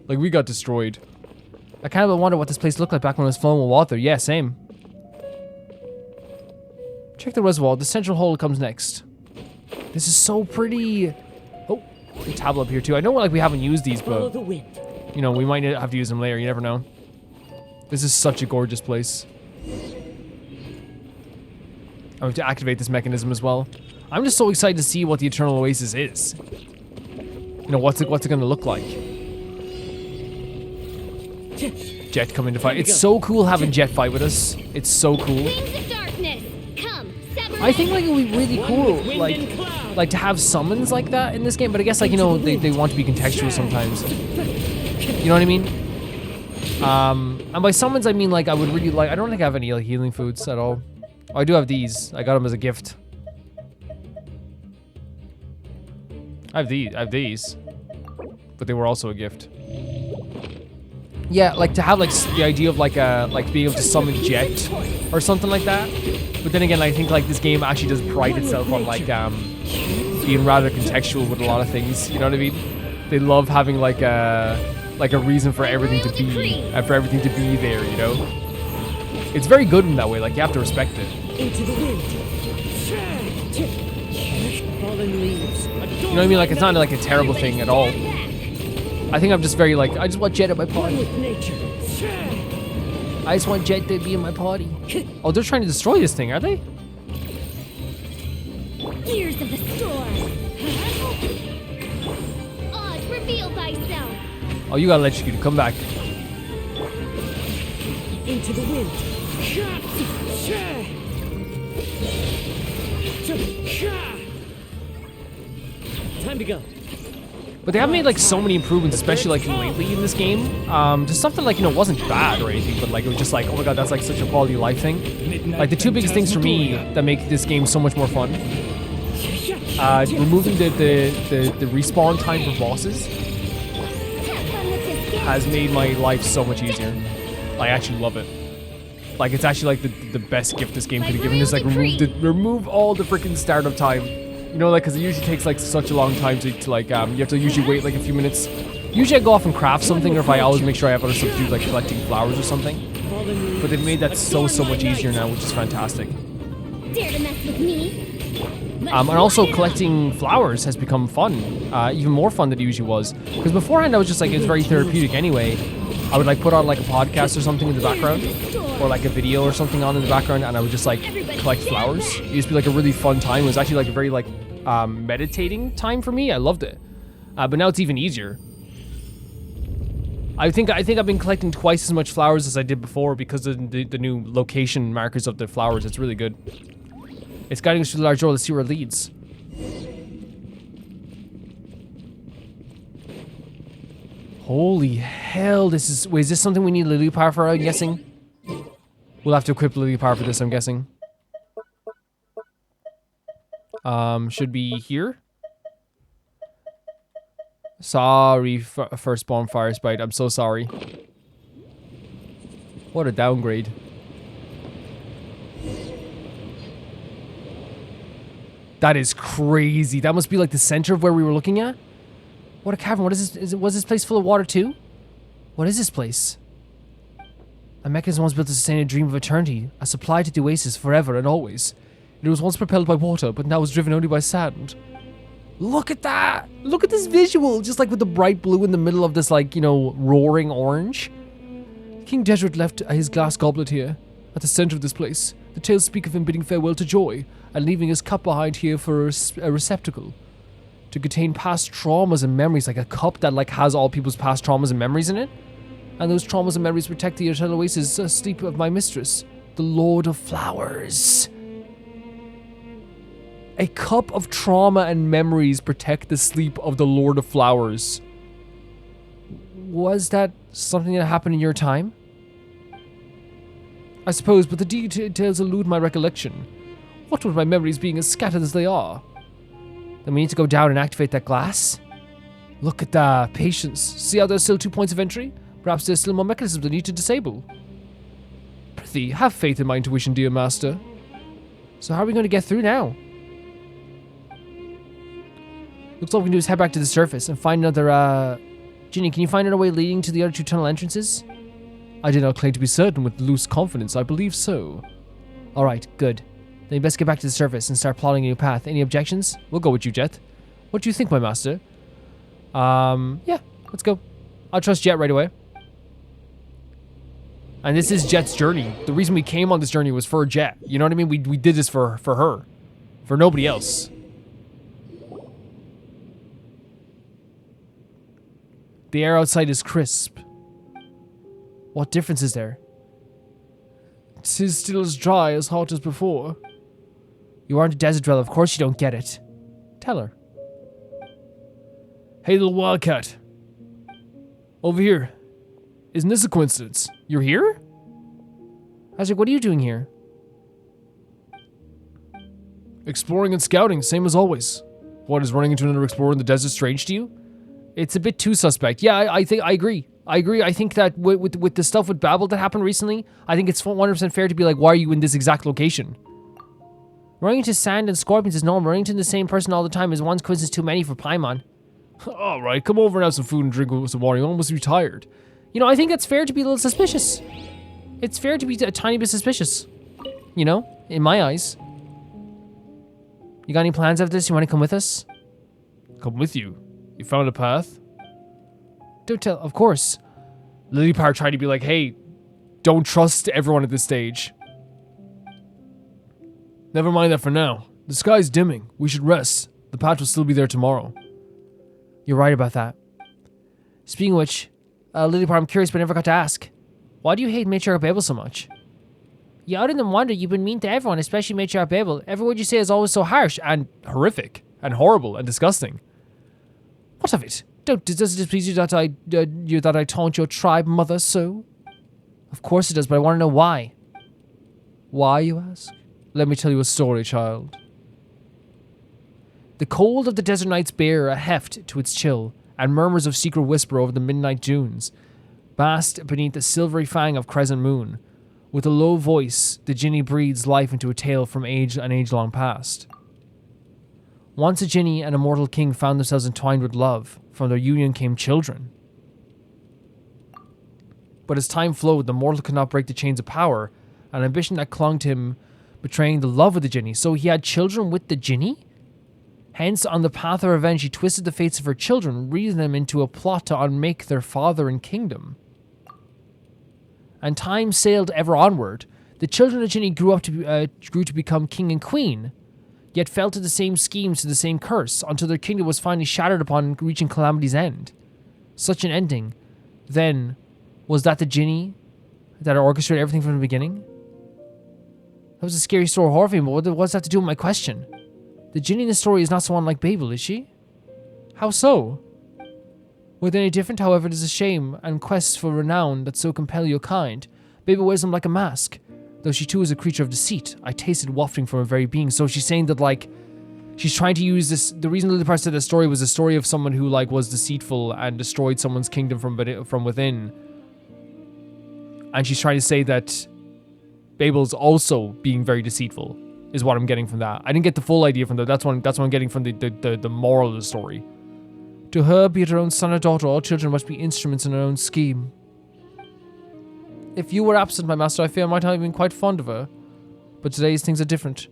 Like we got destroyed. I kind of wonder what this place looked like back when it was flowing with water. Yeah, same. Check the reservoir. The central hole comes next. This is so pretty. Oh, a tablet up here too. I know like we haven't used these, but you know we might have to use them later. You never know. This is such a gorgeous place. I have to activate this mechanism as well. I'm just so excited to see what the Eternal Oasis is. You know, what's it gonna look like? Jet coming to fight. It's so cool having Jet fight with us. It's so cool. Wings of darkness, come, I think like it would be really cool, like to have summons like that in this game. But I guess like you know they want to be contextual sometimes. You know what I mean? And by summons I mean like I would really like. I don't think I have any like healing foods at all. Oh, I do have these. I got them as a gift. I have these, but they were also a gift. Yeah, like to have like the idea of like being able to summon Jet or something like that. But then again, I think like this game actually does pride itself on like being rather contextual with a lot of things. You know what I mean? They love having like a reason for everything to be and for everything to be there. You know? It's very good in that way. Like you have to respect it. Into the wind. Fallen leaves. You know what I mean? Like it's not like a terrible thing at all. I think I'm just very like I just want Jet at my party. I just want Jet to be in my party. Oh, they're trying to destroy this thing, are they? Gears of the storm. Oz, reveal thyself. Oh, you gotta let you come back. Into the wind. Time to go. But they have made like so many improvements, especially like lately in this game. Just stuff that like, you know, wasn't bad or anything, but like it was just like, oh my god, that's like such a quality of life thing. Like the two biggest things for me that make this game so much more fun. Removing the respawn time for bosses has made my life so much easier. I actually love it. Like it's actually like the best gift this game could have given is like remove all the freaking startup time. You know, like, because it usually takes, like, such a long time to like, you have to usually wait, like, a few minutes. Usually I go off and craft something, or if I always make sure I have other stuff to do, like collecting flowers or something. But they've made that so much easier now, which is fantastic. Dare to mess with me? And also collecting flowers has become fun. Even more fun than it usually was. Because beforehand I was just, like, it was very therapeutic anyway. I would, like, put on, like, a podcast or something in the background. Or, like, a video or something on in the background, and I would just, like, collect flowers. It used to be, like, a really fun time. It was actually, like, a very, like, meditating time for me. I loved it. But now it's even easier. I think I've been collecting twice as much flowers as I did before because of the new location markers of the flowers. It's really good. It's guiding us through the large door. Let's see where it leads. Holy hell, this is... Wait, is this something we need Lily Power for, I'm guessing? We'll have to equip Lily Power for this, I'm guessing. Should be here. Sorry, first bonfire sprite. I'm so sorry. What a downgrade. That is crazy. That must be like the center of where we were looking at. What a cavern. What is this? Was this place full of water too? What is this place? A mechanism was built to sustain a dream of eternity, a supply to the Oasis forever and always. It was once propelled by water, but now is driven only by sand. Look at that! Look at this visual! Just like with the bright blue in the middle of this, like, you know, roaring orange. King Desert left his glass goblet here, at the center of this place. The tales speak of him bidding farewell to joy and leaving his cup behind here for a receptacle to contain past traumas and memories, like a cup that like has all people's past traumas and memories in it. And those traumas and memories protect the eternal oasis sleep of my mistress, the Lord of Flowers. A cup of trauma and memories protect the sleep of the Lord of Flowers. Was that something that happened in your time? I suppose, but the details elude my recollection. What with my memories being as scattered as they are? Then we need to go down and activate that glass? Look at the patience. See how there's still 2 points of entry? Perhaps there's still more mechanisms that need to disable. Prithee, have faith in my intuition, dear master. So how are we going to get through now? Looks like we can do is head back to the surface and find another, Ginny, can you find another way leading to the other 2 tunnel entrances? I did not claim to be certain with loose confidence. I believe so. Alright, good. Then you best get back to the surface and start plotting a new path. Any objections? We'll go with you, Jet. What do you think, my master? Yeah, let's go. I'll trust Jet right away. And this is Jet's journey. The reason we came on this journey was for Jet. You know what I mean? We did this for her. For nobody else. The air outside is crisp. What difference is there? 'Tis still as dry, as hot as before. You aren't a desert dweller, of course you don't get it. Tell her. Hey, little wildcat. Over here. Isn't this a coincidence? You're here? Isaac, what are you doing here? Exploring and scouting, same as always. What, is running into another explorer in the desert strange to you? It's a bit too suspect. Yeah, I agree. I think that with the stuff with Babel that happened recently, I think it's 100% fair to be like, why are you in this exact location? Running into sand and scorpions is normal. Running into the same person all the time is one coincidence too many for Paimon. Alright, come over and have some food and drink with some water. You almost retired. You know, I think it's fair to be a little suspicious. It's fair to be a tiny bit suspicious. You know, in my eyes. You got any plans after this? You want to come with us? Come with you? You found a path? Don't tell, of course. Lilypar tried to be like, hey, don't trust everyone at this stage. Never mind that for now. The sky's dimming. We should rest. The path will still be there tomorrow. You're right about that. Speaking of which, Lilypar, I'm curious but I never got to ask. Why do you hate Matriarch Babel so much? You out in the wonder, you've been mean to everyone, especially Matriarch Babel. Every word you say is always so harsh and horrific and horrible and disgusting. What of it? Does it displease you that I taunt your tribe mother so? Of course it does, but I want to know why. Why, you ask? Let me tell you a story, child. The cold of the desert nights bear a heft to its chill, and murmurs of secret whisper over the midnight dunes, basked beneath the silvery fang of crescent moon. With a low voice, the Jinni breathes life into a tale from an age-long past. Once a Jinni and a mortal king found themselves entwined with love. From their union came children. But as time flowed, the mortal could not break the chains of power, an ambition that clung to him, betraying the love of the Jinni. So he had children with the Jinni? Hence, on the path of revenge, he twisted the fates of her children, reasoning them into a plot to unmake their father and kingdom. And time sailed ever onward. The children of Jinni grew to become king and queen, yet fell to the same schemes, to the same curse, until their kingdom was finally shattered upon reaching calamity's end. Such an ending, then, was that the Jinni that orchestrated everything from the beginning? That was a scary story, horror film, but what does that have to do with my question? The Jinni in the story is not so unlike Babel, is she? How so? Were they any different? However, it is a shame and quest for renown that so compel your kind. Babel wears them like a mask. Though she too is a creature of deceit, I tasted wafting from her very being. So she's saying that, like, she's trying to use this. The reason Lilypar said the story was a story of someone who, like, was deceitful and destroyed someone's kingdom from within. And she's trying to say that Babel's also being very deceitful, is what I'm getting from that. I didn't get the full idea from that. That's what I'm getting from the moral of the story. To her, be it her own son or daughter, all children must be instruments in her own scheme. If you were absent, my master, I fear I might not have been quite fond of her. But today's things are different.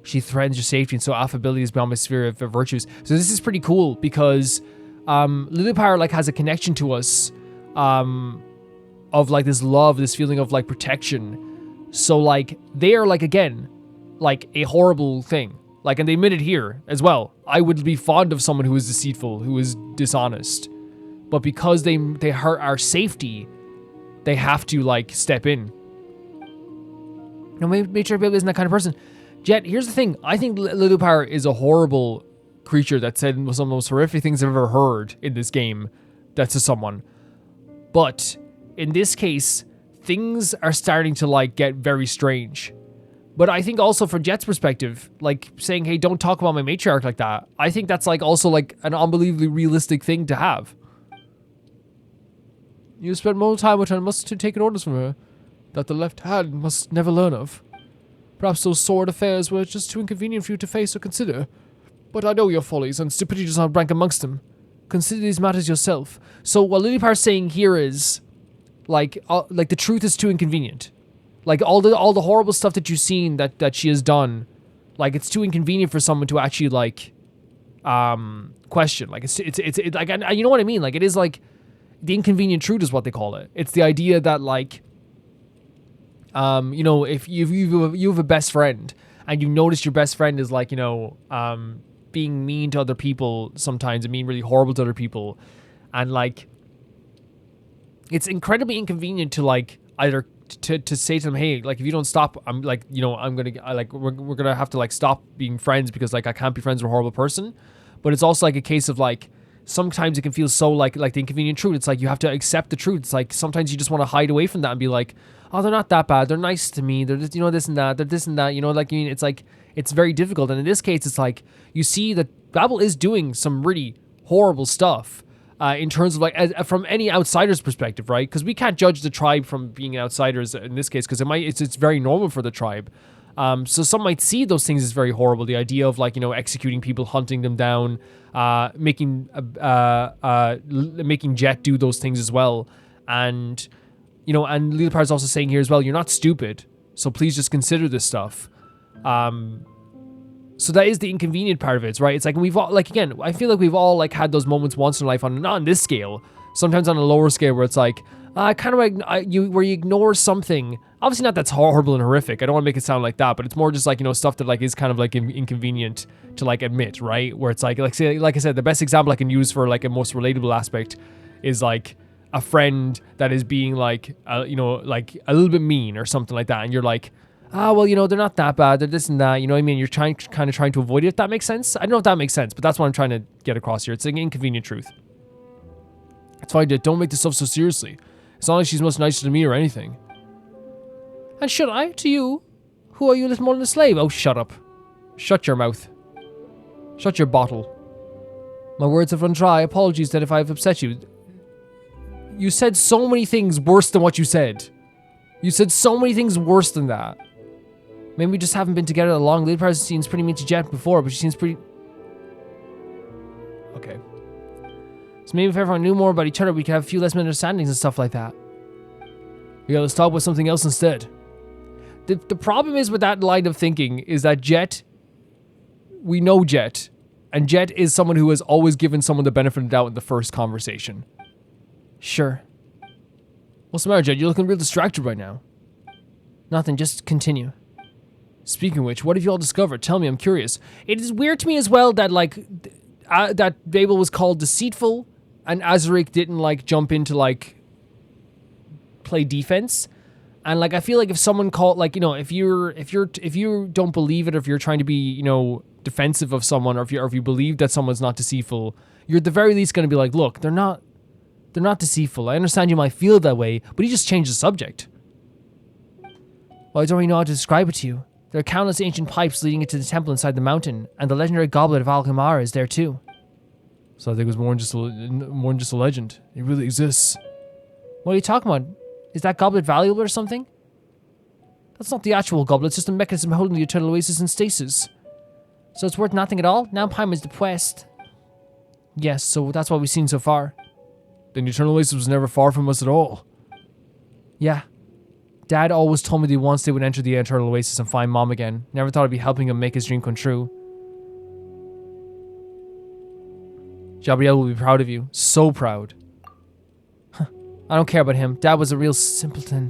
She threatens your safety, and so affability is beyond my sphere of virtues. So this is pretty cool, because Lilypar, like, has a connection to us of, like, this love, this feeling of, like, protection. So, like, they are, like, again, like, a horrible thing. Like, and they admit it here as well. I would be fond of someone who is deceitful, who is dishonest. But because they hurt our safety, they have to, like, step in. No, make sure Babel isn't that kind of person. Jet, here's the thing. I think Lilupar is a horrible creature that said some of the most horrific things I've ever heard in this game. That's to someone. But in this case, things are starting to, like, get very strange. But I think also from Jet's perspective, like, saying, hey, don't talk about my matriarch like that, I think that's, like, also, like, an unbelievably realistic thing to have. You spent more time with her and must have taken orders from her that the left hand must never learn of. Perhaps those sordid affairs were just too inconvenient for you to face or consider. But I know your follies, and stupidity does not rank amongst them. Consider these matters yourself. So what Lilipar's saying here is, like the truth is too inconvenient. Like all the horrible stuff that you've seen that she has done, like it's too inconvenient for someone to actually like question. Like it's like, you know what I mean? Like it is like the inconvenient truth is what they call it. It's the idea that like you know, if you have a best friend and you notice your best friend is like, you know, being mean to other people sometimes and being really horrible to other people, and like it's incredibly inconvenient to like either to say to them, hey, like if you don't stop, I'm like, you know, I'm gonna like we're gonna have to like stop being friends because like I can't be friends with a horrible person. But it's also like a case of like sometimes it can feel so like the inconvenient truth. It's like you have to accept the truth. It's like sometimes you just want to hide away from that and be like, oh, they're not that bad. They're nice to me. They're just, you know, this and that. They're this and that. You know, like I mean, it's like it's very difficult. And in this case, it's like you see that Babel is doing some really horrible stuff. In terms of like from any outsider's perspective, right? Because we can't judge the tribe from being outsiders in this case, because it's very normal for the tribe. So some might see those things as very horrible. The idea of like, you know, executing people, hunting them down, making Jet do those things as well, and you know, and Lilipar is also saying here as well, you're not stupid, so please just consider this stuff. So that is the inconvenient part of it, right? It's like we've all, like, again, I feel like we've all like had those moments once in life, on not on this scale, sometimes on a lower scale, where it's like kind of like where you ignore something. Obviously not that's horrible and horrific. I don't want to make it sound like that, but it's more just like, you know, stuff that like is kind of like inconvenient to like admit, right? Where it's like say, like I said, the best example I can use for like a most relatable aspect is like a friend that is being like you know, like a little bit mean or something like that, and you're like, well, you know, they're not that bad, they're this and that, you know what I mean? You're kind of trying to avoid it, if that makes sense. I don't know if that makes sense, but that's what I'm trying to get across here. It's an inconvenient truth. It's fine, don't make this stuff so seriously. It's not like she's much nicer to me or anything. And should I, to you, who are you little more than a slave? Oh, shut up. Shut your mouth. Shut your bottle. My words have run dry. Apologies that if I have upset you. You said so many things worse than what you said. You said so many things worse than that. Maybe we just haven't been together that long. Lilipar seems pretty mean to Jet before, but she seems pretty... Okay. So maybe if everyone knew more about each other, we could have a few less misunderstandings and stuff like that. Yeah, let's talk about something else instead. The problem is with that line of thinking is that Jet... We know Jet. And Jet is someone who has always given someone the benefit of the doubt in the first conversation. Sure. What's the matter, Jet? You're looking real distracted right now. Nothing, just continue. Speaking of which, what have you all discovered? Tell me, I'm curious. It is weird to me as well that, like, that Babel was called deceitful, and Azarik didn't, like, jump into, like, play defense. And, like, I feel like if someone called, like, you know, if you don't believe it, or if you're trying to be, you know, defensive of someone, or if you believe that someone's not deceitful, you're at the very least going to be like, look, they're not deceitful. I understand you might feel that way, but he just changed the subject. Well, I don't really know how to describe it to you. There are countless ancient pipes leading into the temple inside the mountain, and the legendary goblet of Alchemara is there too. So I think it was more than just a legend. It really exists. What are you talking about? Is that goblet valuable or something? That's not the actual goblet, it's just a mechanism holding the eternal oasis in stasis. So it's worth nothing at all? Now Paimon is depressed. Yes, so that's what we've seen so far. Then the eternal oasis was never far from us at all. Yeah. Dad always told me that once they would enter the eternal oasis and find Mom again. Never thought I'd be helping him make his dream come true. Gabrielle will be proud of you. So proud. Huh. I don't care about him. Dad was a real simpleton.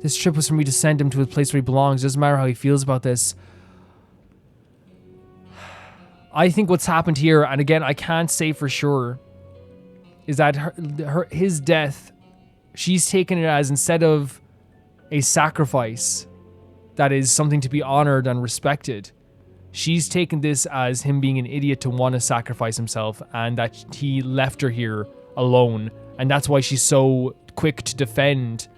This trip was for me to send him to a place where he belongs. Doesn't matter how he feels about this. I think what's happened here, and again, I can't say for sure, is that his death, she's taken it as, instead of a sacrifice that is something to be honored and respected, she's taken this as him being an idiot to want to sacrifice himself, and that he left her here alone, and that's why she's so quick to defend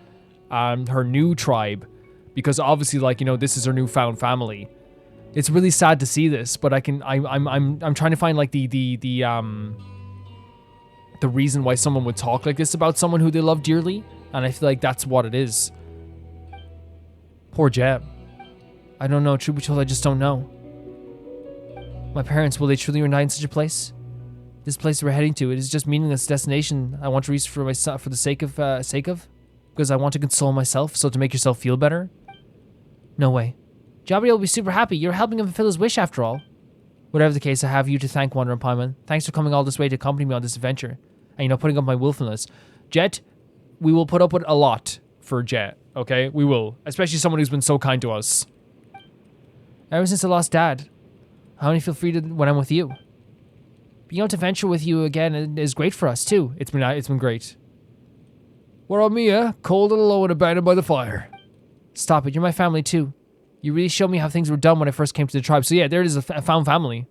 her new tribe, because obviously, like, you know, this is her newfound family. It's really sad to see this, but I'm trying to find like the reason why someone would talk like this about someone who they love dearly, and I feel like that's what it is. Poor Jeb. I don't know. Truth be told, I just don't know. My parents, will they truly unite in such a place? This place we're heading to, it is just meaningless destination I want to reach for myself, for the sake of, because I want to console myself, so to make yourself feel better? No way. Jabriel will be super happy. You're helping him fulfill his wish after all. Whatever the case, I have you to thank, Wanderer Paimon. Thanks for coming all this way to accompany me on this adventure. And, you know, putting up my willfulness. Jet, we will put up with a lot for Jet, okay? We will. Especially someone who's been so kind to us. Ever since I lost Dad, I only feel free to when I'm with you. Being able to venture with you again is great for us, too. It's been great. What about me, eh? Cold and alone, abandoned by the fire. Stop it. You're my family, too. You really showed me how things were done when I first came to the tribe. So yeah, there it is, a found family.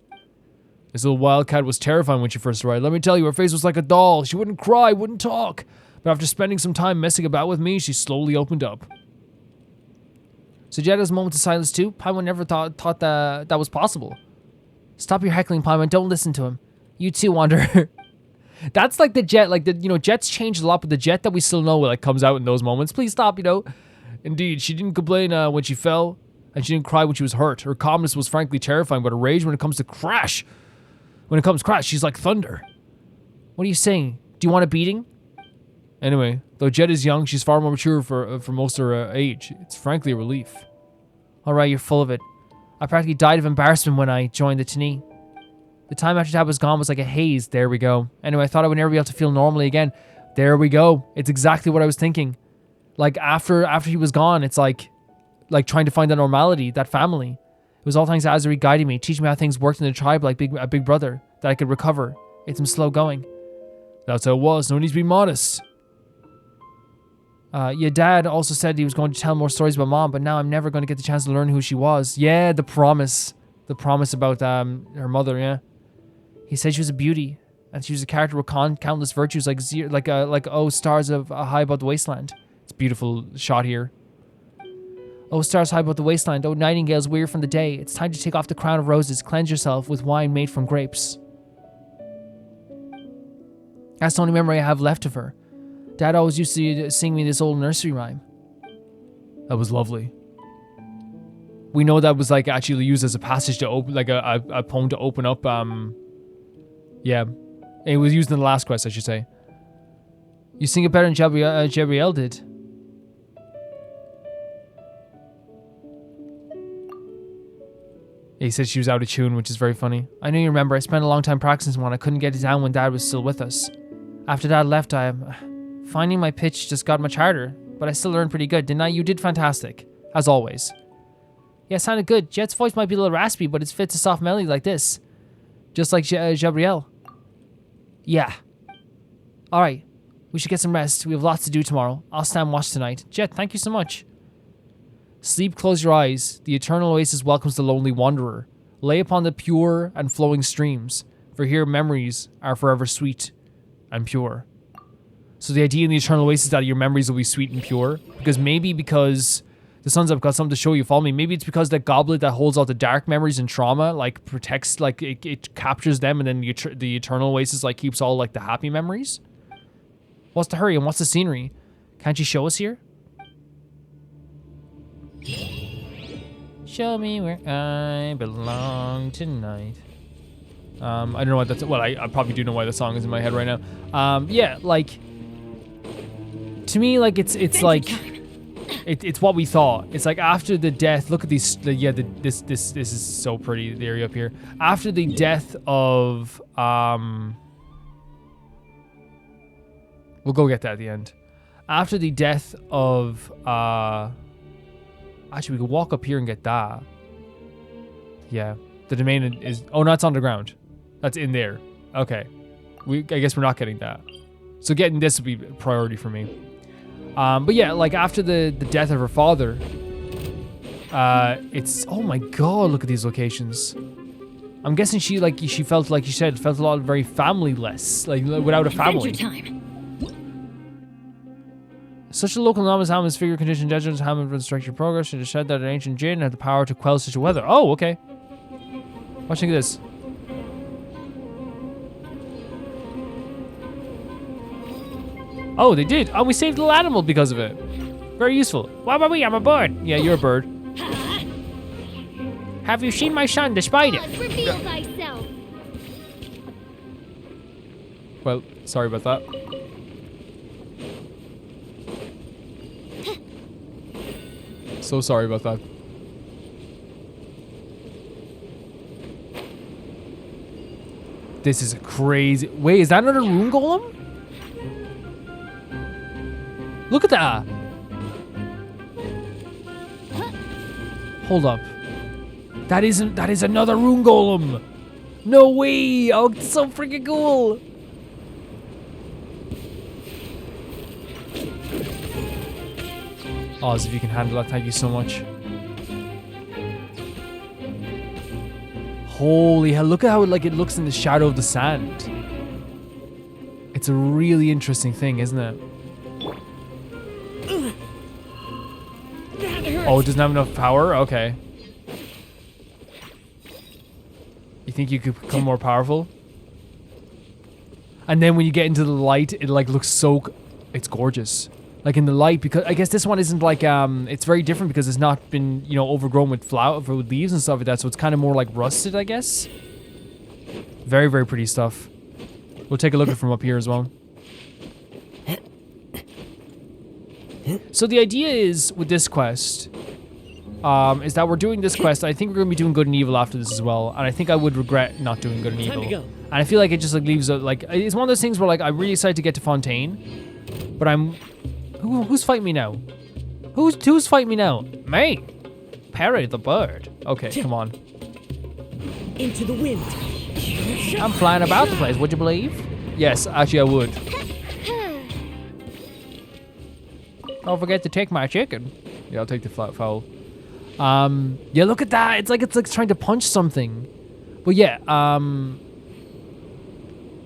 This little wildcat was terrifying when she first arrived. Let me tell you, her face was like a doll. She wouldn't cry, wouldn't talk. But after spending some time messing about with me, she slowly opened up. So Jet has a moment of silence too. Paimon never thought that was possible. Stop your heckling, Paimon. Don't listen to him. You too, Wanderer. That's like the Jet, like the, you know, Jet's changed a lot, but the Jet that we still know, like, comes out in those moments. Please stop, you know. Indeed, she didn't complain when she fell. And she didn't cry when she was hurt. Her calmness was frankly terrifying, but her rage when it comes to crash. When it comes to crash, she's like thunder. What are you saying? Do you want a beating? Anyway, though Jet is young, she's far more mature for most of her age. It's frankly a relief. Alright, you're full of it. I practically died of embarrassment when I joined the Tanit. The time after Dad was gone was like a haze. There we go. Anyway, I thought I would never be able to feel normally again. There we go. It's exactly what I was thinking. Like, after he was gone, it's like trying to find that normality, that family. It was all thanks to Azuri guiding me, teaching me how things worked in the tribe like a big brother, that I could recover. It's him slow going. That's how it was. No need to be modest. Your dad also said he was going to tell more stories about Mom, but now I'm never going to get the chance to learn who she was. Yeah, the promise. The promise about her mother, yeah. He said she was a beauty, and she was a character with countless virtues, like stars of high above the wasteland. It's a beautiful shot here. Oh, stars high above the wasteland. Oh, nightingales weary from the day. It's time to take off the crown of roses. Cleanse yourself with wine made from grapes. That's the only memory I have left of her. Dad always used to sing me this old nursery rhyme. That was lovely. We know that was like actually used as a passage to open, like a poem to open up. Yeah, it was used in the last quest, I should say. You sing it better than Jabriel did. He said she was out of tune, which is very funny. I know you remember, I spent a long time practicing one. I couldn't get it down when Dad was still with us. After Dad left, finding my pitch just got much harder, but I still learned pretty good, didn't I? You did fantastic, as always. Yeah, it sounded good. Jet's voice might be a little raspy, but it's fit to soft melody like this. Just like Jabriel. Yeah. Alright, we should get some rest. We have lots to do tomorrow. I'll stand watch tonight. Jet, thank you so much. Sleep, close your eyes. The eternal oasis welcomes the lonely wanderer. Lay upon the pure and flowing streams, for here memories are forever sweet and pure. So the idea in the eternal oasis is that your memories will be sweet and pure, because the suns have got something to show you, follow me. Maybe it's because that goblet that holds all the dark memories and trauma, like, protects, like, it captures them, and then the eternal oasis, like, keeps all, like, the happy memories. What's the hurry and what's the scenery? Can't you show us here? Show me where I belong tonight. I don't know what that's. Well, I probably do know why the song is in my head right now. Yeah, like, to me, like, it's like, it's what we thought. It's like after the death. Look at these. This is so pretty. The area up here. After the death of we'll go get that at the end. after the death of actually we could walk up here and get that. Yeah, the domain is, oh no, it's underground. That's in there. Okay, I guess we're not getting that, so getting this would be a priority for me. But yeah, like after the death of her father, it's, oh my god, look at these locations. I'm guessing she felt, like you said, felt a lot very family-less, like without a family. Time. Such a local anomalous Hammond's figure condition determines Hammond will restrict your progress. It is said that an ancient jinn had the power to quell such a weather. Oh, okay. Watching this. Oh, they did. Oh, we saved a little animal because of it. Very useful. What about me? I'm a bird. Yeah, you're a bird. Have you seen my son, the spider? Oz, reveal thyself. Well, sorry about that. So sorry about that. This is crazy. Wait, is that another rune golem? Look at that. Hold up. That is another rune golem. No way. Oh, it's so freaking cool. Oz, if you can handle that, thank you so much. Holy hell, look at how it looks in the shadow of the sand. It's a really interesting thing, isn't it? Oh, it doesn't have enough power? Okay. You think you could become more powerful? And then when you get into the light, it like looks so... It's gorgeous. Like in the light, because I guess this one isn't like, it's very different because it's not been, you know, overgrown with with leaves and stuff like that. So it's kind of more like rusted, I guess. Very, very pretty stuff. We'll take a look at it from up here as well. So the idea is with this quest, is that we're doing this quest. I think we're going to be doing good and evil after this as well. And I think I would regret not doing good and evil. Time to go. And I feel like it just like leaves a, like, it's one of those things where like I'm really excited to get to Fontaine, but I'm, who's fighting me now? Who's fighting me now? Me, Perry the bird. Okay, come on. Into the wind. I'm flying about the place. Would you believe? Yes, actually I would. Don't forget to take my chicken. Yeah, I'll take the flat fowl. Yeah, look at that. It's like trying to punch something. But yeah,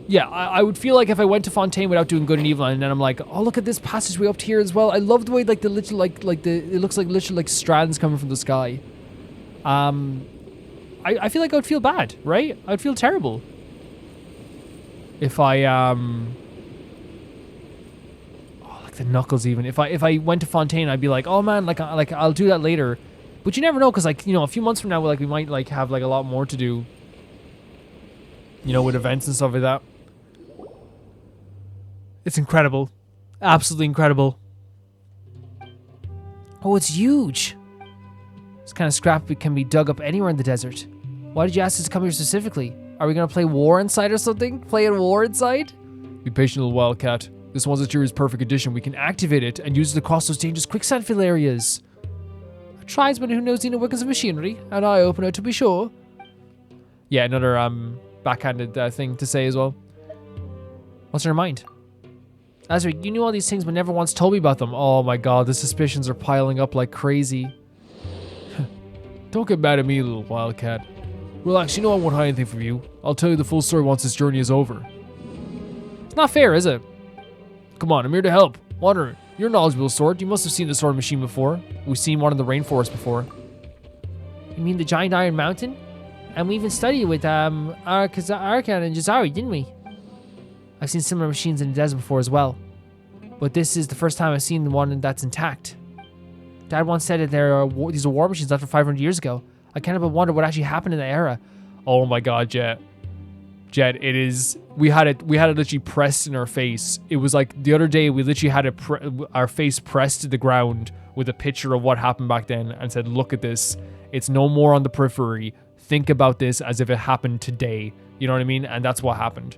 yeah, I would feel like if I went to Fontaine without doing good and evil, and then I'm like, oh, look at this passageway up here as well. I love the way like the little it looks like literally like strands coming from the sky. I feel like I would feel bad, right? I'd feel terrible if I the knuckles even. If I went to Fontaine, I'd be like, oh man, like I'll do that later. But you never know, because like, you know, a few months from now, like we might like have like a lot more to do, you know, with events and stuff like that. It's incredible, absolutely incredible. Oh, it's huge. This kind of scrap can be dug up anywhere in the desert. Why did you ask us to come here specifically? Are we gonna play war inside or something? Playing war inside? Be patient, little wildcat. This one's a Jury's perfect addition. We can activate it and use it across those dangerous quicksand fill areas. A tribesman who knows the inner workings of machinery. An eye-opener, to be sure. Yeah, another backhanded thing to say as well. What's in your mind? Azri, you knew all these things but never once told me about them. Oh my god, the suspicions are piling up like crazy. Don't get mad at me, little wildcat. Relax, you know I won't hide anything from you. I'll tell you the full story once this journey is over. It's not fair, is it? Come on, I'm here to help. Wanderer, you're a knowledgeable sword. You must have seen the sword machine before. We've seen one in the rainforest before. You mean the giant iron mountain? And we even studied with Arkan and Jazari, didn't we? I've seen similar machines in the desert before as well. But this is the first time I've seen the one that's intact. Dad once said that these are war machines left from 500 years ago. I can't help but wonder what actually happened in that era. Oh my god, Jet, it is. We had it literally pressed in our face. It was like the other day we literally had our face pressed to the ground with a picture of what happened back then and said, "Look at this. It's no more on the periphery. Think about this as if it happened today." You know what I mean? And that's what happened.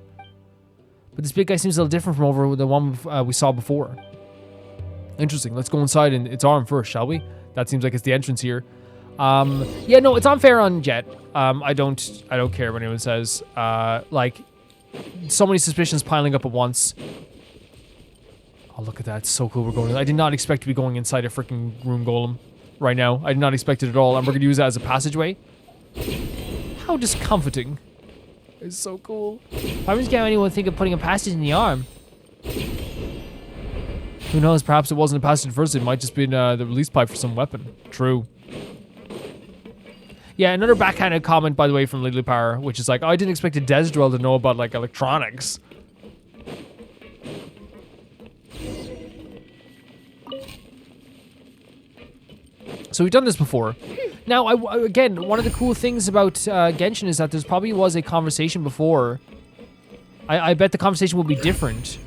But this big guy seems a little different from over the one we saw before. Interesting. Let's go inside in its arm first, shall we? That seems like it's the entrance here. Yeah, no, it's unfair on Jet. I don't care what anyone says. Like, so many suspicions piling up at once. Oh, look at that. It's so cool we're going. I did not expect to be going inside a freaking room golem right now. I did not expect it at all. And we're going to use that as a passageway. How discomforting. It's so cool. Why would anyone think of putting a passage in the arm? Who knows? Perhaps it wasn't a passage at first. It might just be the release pipe for some weapon. True. Yeah, another backhanded comment, by the way, from Lily Power, which is like, oh, I didn't expect a Desdrel to know about, like, electronics. So we've done this before. Now, again, one of the cool things about Genshin is that there's probably was a conversation before. I bet the conversation will be different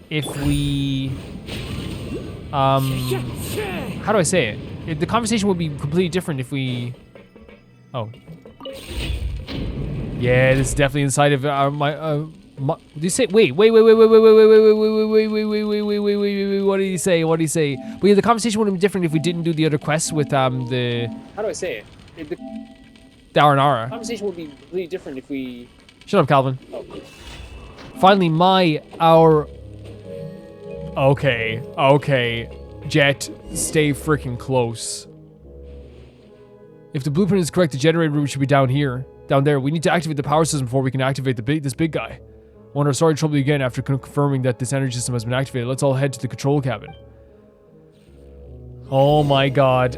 if we... how do I say it? The conversation would be completely different if we... Oh. Yeah, this is definitely inside of my... Did you say? Wait. What did he say? What did he say? But yeah, the conversation would have been different if we didn't do the other quests with the... How do I say it? The Aranara. Conversation would be completely different if we... Shut up, Calvin. Finally, our... Okay. Jet, stay freaking close. If the blueprint is correct, the generator room should be down here. Down there. We need to activate the power system before we can activate this big guy. Wonder, sorry to trouble you again after confirming that this energy system has been activated. Let's all head to the control cabin. Oh my god.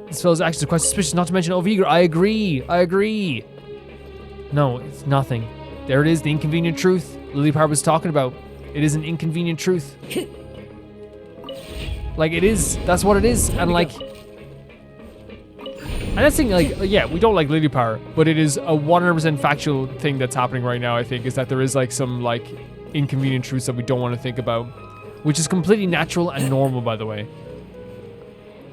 This fellow's actions are quite suspicious, not to mention overeager. I agree. No, it's nothing. There it is, the inconvenient truth Lily Power was talking about. It is an inconvenient truth. Like, it is. That's what it is. And like... And that's the thing, like, yeah, we don't like Lily Power, but it is a 100% factual thing that's happening right now, I think, is that there is, like, some, like, inconvenient truths that we don't want to think about, which is completely natural and normal, by the way,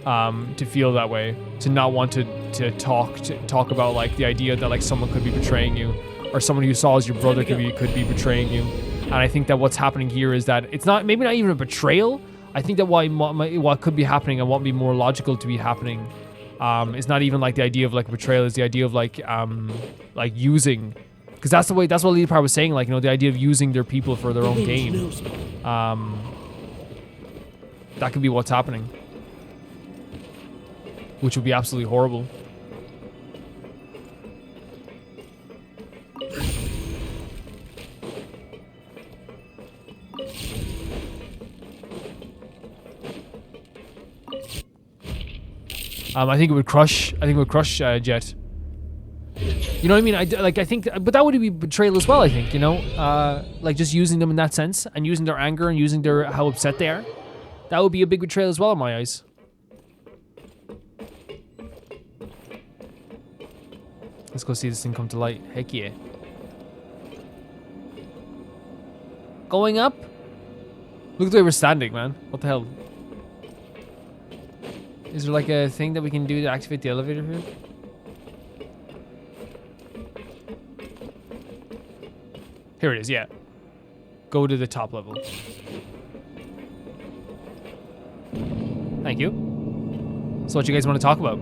to feel that way, to not want to talk about, like, the idea that, like, someone could be betraying you, or someone who you saw as your brother could be betraying you. And I think that what's happening here is that it's not, maybe not even a betrayal. I think that what could be happening and what would be more logical to be happening is not even like the idea of like betrayal, is the idea of like using, because that's what Lily Power was saying, like, you know, the idea of using their people for their own gain. That could be what's happening, which would be absolutely horrible. I think it would crush. Jet. You know what I mean? I think, but that would be betrayal as well. I think, you know, like just using them in that sense and using their anger and using their how upset they are. That would be a big betrayal as well in my eyes. Let's go see this thing come to light. Heck yeah. Going up. Look at the way we're standing, man. What the hell? Is there like a thing that we can do to activate the elevator here? Here it is, yeah. Go to the top level. Thank you. So what you guys want to talk about?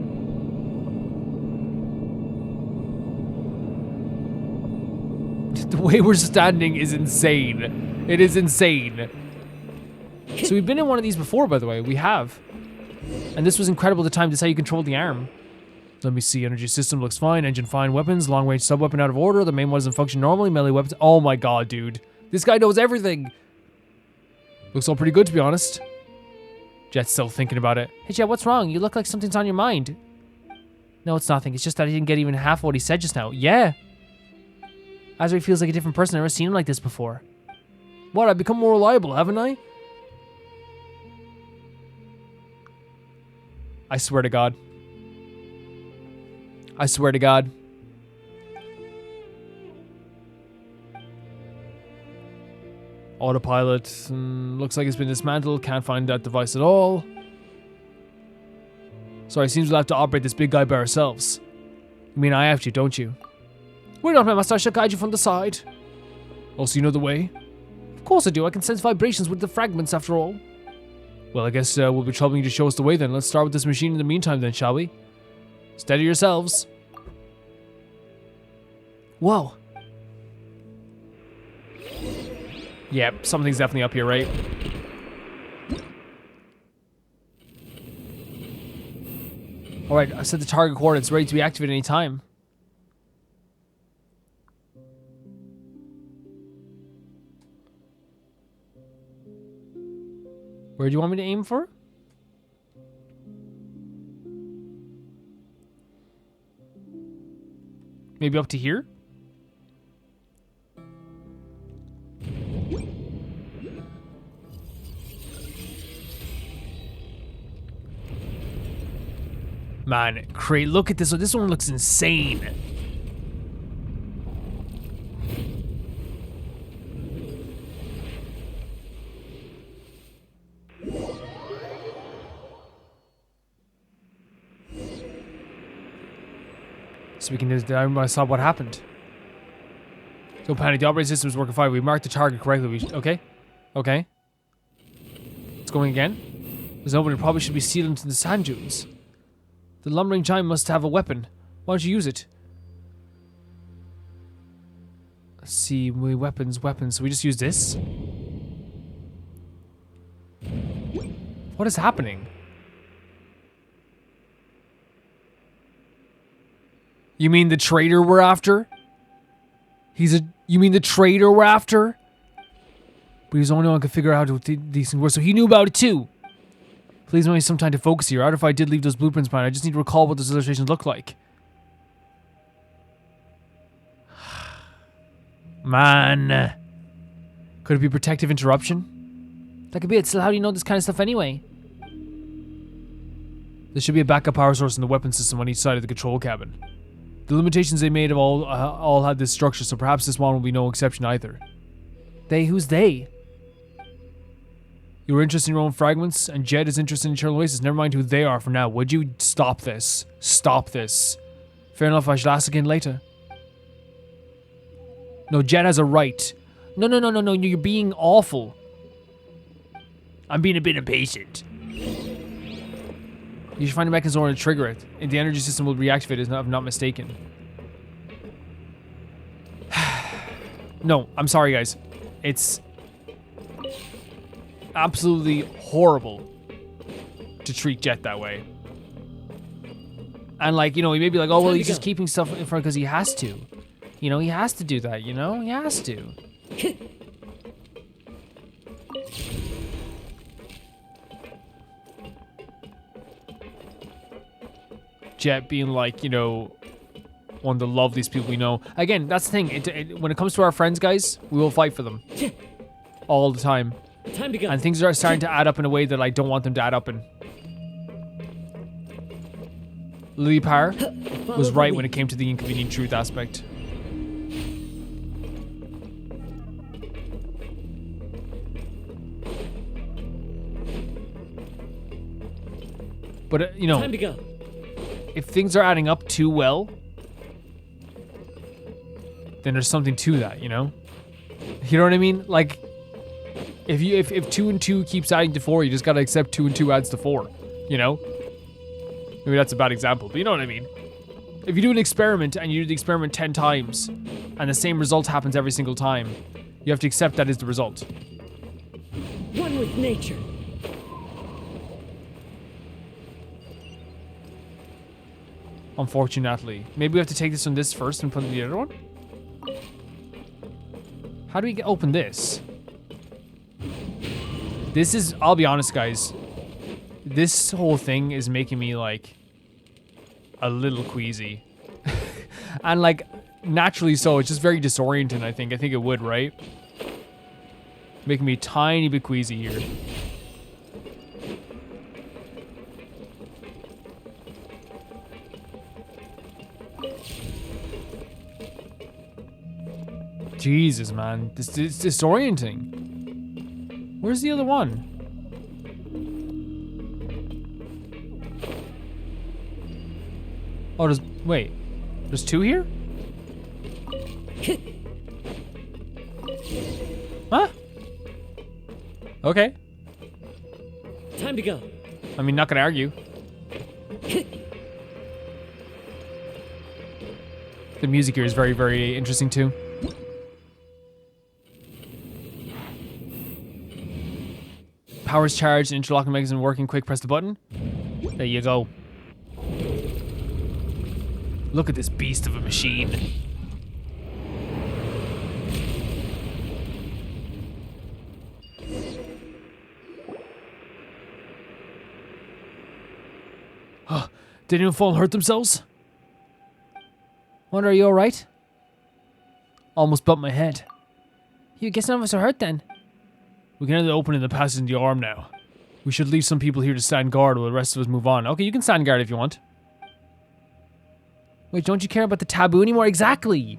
The way we're standing is insane. It is insane. So we've been in one of these before, by the way. We have. And this was incredible. The time to say you control the arm. Let me see. Energy system looks fine. Engine fine. Weapons. Long range sub weapon out of order. The main one doesn't function normally. Melee weapons. Oh my god, dude. This guy knows everything. Looks all pretty good, to be honest. Jet's still thinking about it. Hey, Jet, what's wrong? You look like something's on your mind. No, it's nothing. It's just that I didn't get even half of what he said just now. Yeah. Azri feels like a different person. I've never seen him like this before. What? I've become more reliable, haven't I? I swear to God. I swear to God. Autopilot. Looks like it's been dismantled. Can't find that device at all. Sorry, seems we'll have to operate this big guy by ourselves. I mean, I have to, don't you? We're not, my master. I shall guide you from the side. Also, you know the way? Of course I do. I can sense vibrations with the fragments after all. Well, I guess we'll be troubling you to show us the way then. Let's start with this machine in the meantime then, shall we? Steady yourselves. Whoa. Yep, something's definitely up here, right? Alright, I set the target coordinates ready to be activated any time. Where do you want me to aim for? Maybe up to here? Man, great. Look at this one. This one looks insane. So we can just, I saw what happened. So panic, the operating system is working fine. We marked the target correctly. Okay. Okay. It's going again. There's nobody, probably should be sealed into the sand dunes. The lumbering giant must have a weapon. Why don't you use it? Let's see, weapons. So we just use this? What is happening? You mean the traitor we're after? You mean the traitor we're after? But he's the only one who could figure out how these things work, so he knew about it too. Please give me some time to focus here. Out if I did leave those blueprints behind, I just need to recall what those illustrations look like. Man. Could it be protective interruption? That could be it. Still, how do you know this kind of stuff anyway? There should be a backup power source in the weapon system on each side of the control cabin. The limitations they made have all had this structure, so perhaps this one will be no exception either. They? Who's they? You were interested in your own fragments, and Jed is interested in Eternal Oasis. Never mind who they are for now. Would you stop this? Stop this. Fair enough, I shall ask again later. No, Jed has a right. No, you're being awful. I'm being a bit impatient. You should find a mechanism to trigger it. And the energy system will reactivate if I'm not mistaken. No, I'm sorry guys. It's absolutely horrible to treat Jet that way. And like, you know, he may be like, oh well, he's just keeping stuff in front because he has to. You know, he has to do that, you know? He has to. Jet being like, you know, one of the loveliest people we know. Again, that's the thing. When it comes to our friends, guys, we will fight for them. All the time. Time to go. And things are starting to add up in a way that I don't want them to add up in. Lily Parr was right when it came to the inconvenient truth aspect. But, you know, Time to go. if things are adding up too well, then there's something to that, you know? You know what I mean? Like, if 2 and 2 keeps adding to 4, you just gotta accept 2 and 2 adds to 4, you know? Maybe that's a bad example, but you know what I mean. If you do an experiment and you do the experiment 10 times and the same result happens every single time, you have to accept that is the result. One with nature. Unfortunately. Maybe we have to take this one this first and put it in the other one? How do we open this? This is, I'll be honest guys, this whole thing is making me like a little queasy. And like, naturally so, it's just very disorienting, I think. I think it would, right? Making me a tiny bit queasy here. Jesus, man. This is disorienting. Where's the other one? Oh, wait. There's 2 here? Huh? Okay. Time Time to go. I mean, not gonna argue. The music here is very, very interesting too. Power's charged, interlocking mechanism working. Quick, press the button. There you go. Look at this beast of a machine. Did anyone fall and hurt themselves? Wonder, are you alright? Almost bumped my head. You guess none of us are hurt then. We can enter opening the passage in the arm now. We should leave some people here to stand guard while the rest of us move on. Okay, you can stand guard if you want. Wait, don't you care about the taboo anymore? Exactly.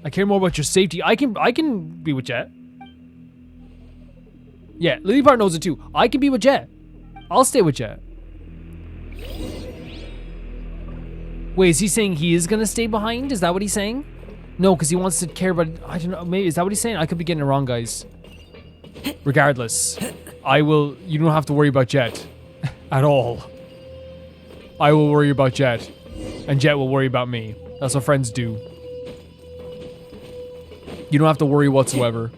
I care more about your safety. I can be with Jet. Yeah, Lilypart knows it too. I can be with Jet. I'll stay with Jet. Wait, is he saying he is gonna stay behind? Is that what he's saying? No, because he wants to care about, I don't know, maybe, is that what he's saying? I could be getting it wrong, guys. Regardless, you don't have to worry about Jet. At all. I will worry about Jet. And Jet will worry about me. That's what friends do. You don't have to worry whatsoever.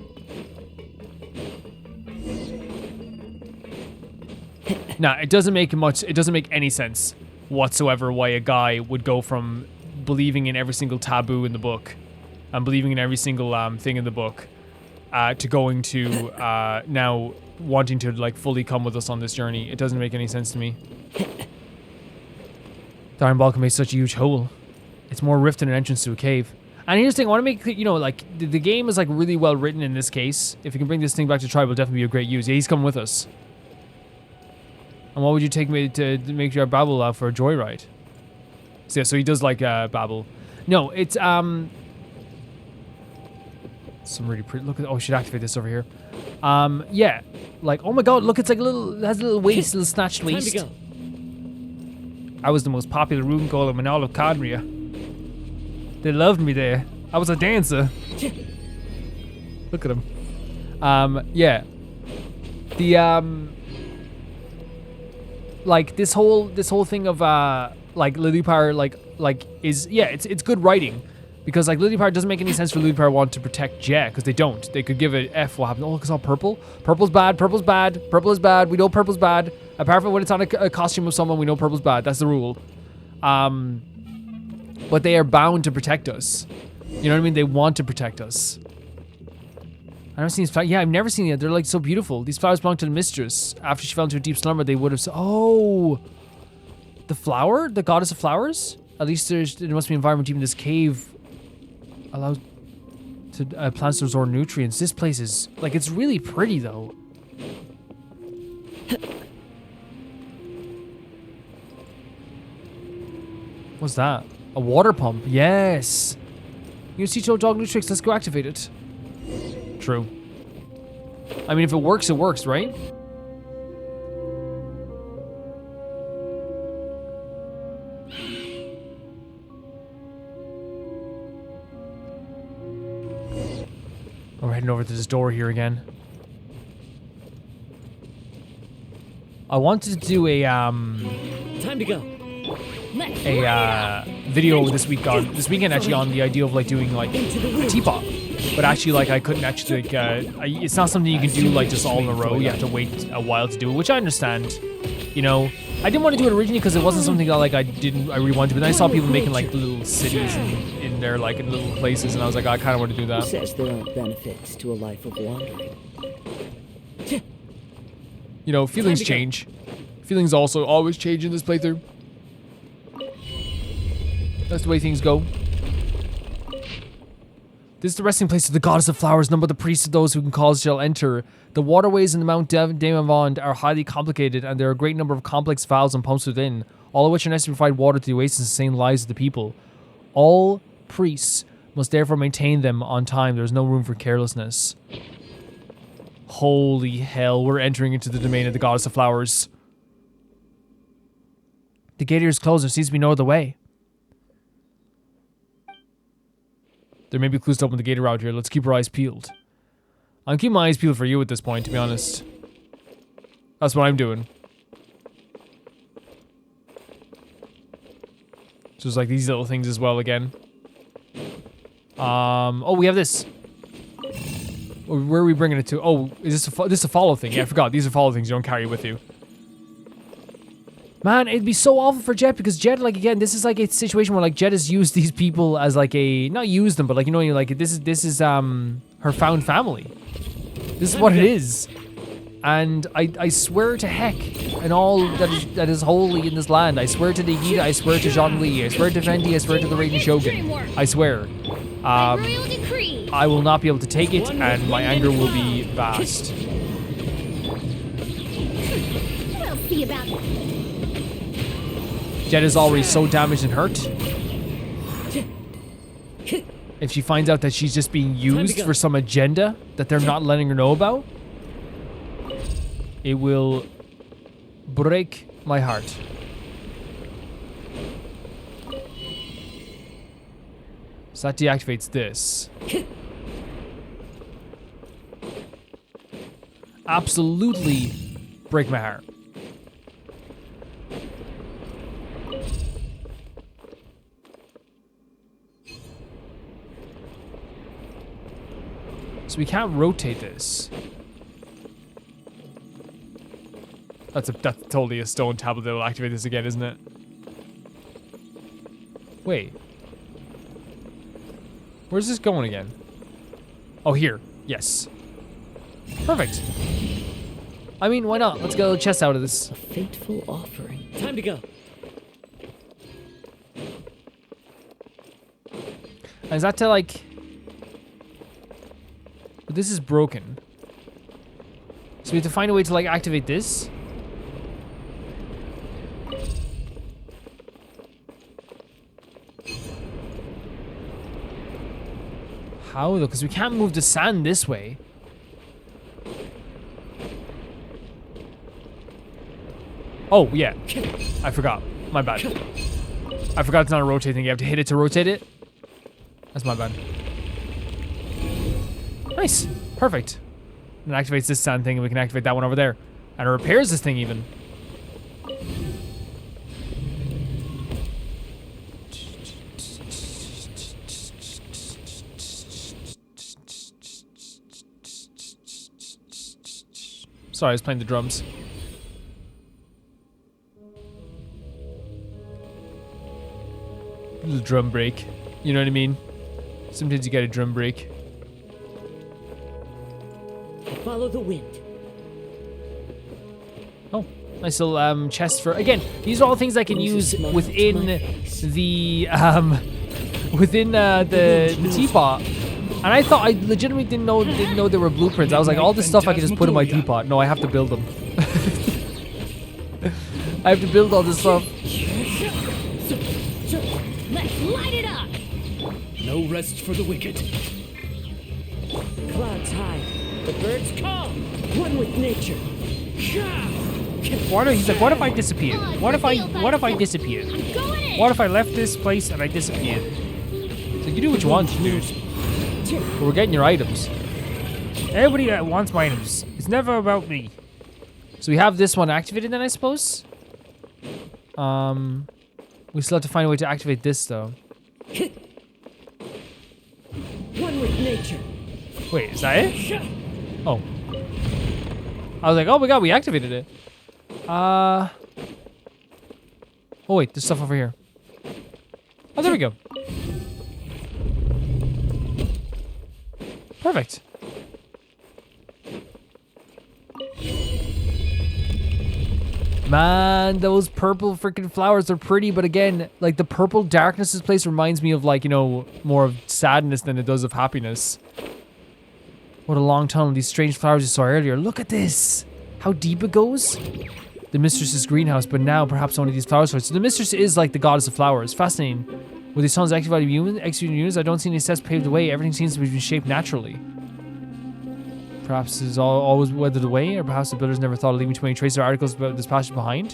Nah, it doesn't make any sense whatsoever why a guy would go from believing in every single taboo in the book and believing in every single thing in the book to going to now wanting to like fully come with us on this journey. It doesn't make any sense to me. The iron balcony made such a huge hole. It's more rift than an entrance to a cave. And here's the thing, I want to make, you know, like, the game is like really well written in this case. If you can bring this thing back to tribe, it'll definitely be of great use. Yeah, he's coming with us. And what would you take me to make your Babel out for a joyride? So yeah, so he does like Babel. No, it's some really pretty. Look at, oh, we should activate this over here. Yeah, like, oh my god, look, it's like a little, it has a little waist, little snatched waist. Time to go. I was the most popular rune golem in all of Cadria. They loved me there. I was a dancer. Look at him. Yeah. The like this whole thing of like Lilypar like is, yeah, it's good writing, because like Lilypar doesn't make any sense for Lilypar want to protect Jet, because they don't. They could give it F. What happened? Oh, look, it's all purple. Purple's bad. Purple's bad. Purple is bad. We know purple's bad. Apart from when it's on a costume of someone, we know purple's bad. That's the rule. But they are bound to protect us. You know what I mean? They want to protect us. I've never seen these flowers. Yeah, I've never seen it. They're like so beautiful. These flowers belong to the mistress. After she fell into a deep slumber, they would have said, oh, the flower? The goddess of flowers? At least there must be an environment even this cave allows to plants to absorb nutrients. This place is, like, it's really pretty though. What's that? A water pump. Yes. You can teach old dog new tricks. Let's go activate it. True. I mean, if it works, right? We're heading over to this door here again. I wanted to do a Time to go. video this weekend actually on the idea of like doing like a teapot, but actually like I couldn't actually like it's not something you can do like just all in a row. You have to wait a while to do it, which I understand. You know, I didn't want to do it originally because it wasn't something that like I really wanted to, but then I saw people making like little cities in their like in little places, and I was like, I kind of want to do Who that. says there aren't benefits to a life of wandering? You know, feelings change. Feelings also always change in this playthrough. That's the way things go. This is the resting place of the goddess of flowers. None but the priests of those who can cause shall enter. The waterways in the Mount Demavond are highly complicated, and there are a great number of complex valves and pumps within, all of which are necessary to provide water to the oasis and sustain the lives of the people. All priests must therefore maintain them on time. There is no room for carelessness. Holy hell, we're entering into the domain of the goddess of flowers. The gate here is closed. There seems to be no other way. There may be clues to open the gate around here. Let's keep our eyes peeled. I'm keeping my eyes peeled for you at this point, to be honest. That's what I'm doing. So there's like these little things as well again. Oh, we have this. Where are we bringing it to? Oh, is this a follow thing? Yeah, I forgot. These are follow things you don't carry with you. Man, it'd be so awful for Jet because Jet, like, again, this is like a situation where like Jet has used these people as like a, not used them, but like, you know, like this is her found family. This is what it is. And I swear to heck and all that is holy in this land. I swear to Nagita, I swear to Zhongli, I swear to Fendi, I swear to the Raiden Shogun. I swear. Royal decree. I will not be able to take it and my anger will be vast. We'll see about that. Jet is already so damaged and hurt. If she finds out that she's just being used for some agenda that they're not letting her know about, it will break my heart. So that deactivates this. Absolutely break my heart. So we can't rotate this. That's totally a stone tablet that will activate this again, isn't it? Wait. Where's this going again? Oh, here. Yes. Perfect. I mean, why not? Let's get a little chest out of this. A fateful offering. Time to go. And is that to like... But this is broken. So we have to find a way to like activate this. How though? Because we can't move the sand this way. Oh, yeah. I forgot. My bad. I forgot it's not a rotate thing. You have to hit it to rotate it. That's my bad. Nice. Perfect. And it activates this sand thing and we can activate that one over there. And it repairs this thing even. Sorry, I was playing the drums. Little drum break. You know what I mean? Sometimes you get a drum break. Follow the wind. Oh, nice little chest for... Again, these are all things I can use within the teapot. And I thought, I legitimately didn't know there were blueprints. I was like, all this stuff I can just put in my teapot. No, I have to build them. I have to build all this stuff. Let's light it up. No rest for the wicked. Clouds high. The birds come. One with nature. He's like, what if I disappeared? What if I disappeared? I'm going in. What if I left this place and I disappeared? So you do what you want, dude. But we're getting your items. Everybody that wants my items. It's never about me. So we have this one activated then, I suppose? We still have to find a way to activate this, though. One with nature. Wait, is that it? Oh. I was like, oh my god, we activated it. Oh wait, there's stuff over here. Oh, there we go. Perfect. Man, those purple freaking flowers are pretty, but again, like the purple darkness of this place reminds me of like, you know, more of sadness than it does of happiness. What a long tunnel, these strange flowers you saw earlier. Look at this. How deep it goes. The mistress's greenhouse, but now perhaps only these flowers. So the mistress is like the goddess of flowers. Fascinating. With these tunnels executing humans, I don't see any steps paved the way. Everything seems to be shaped naturally. Perhaps it's always weathered away, or perhaps the builders never thought of leaving too many traces or articles about this passage behind.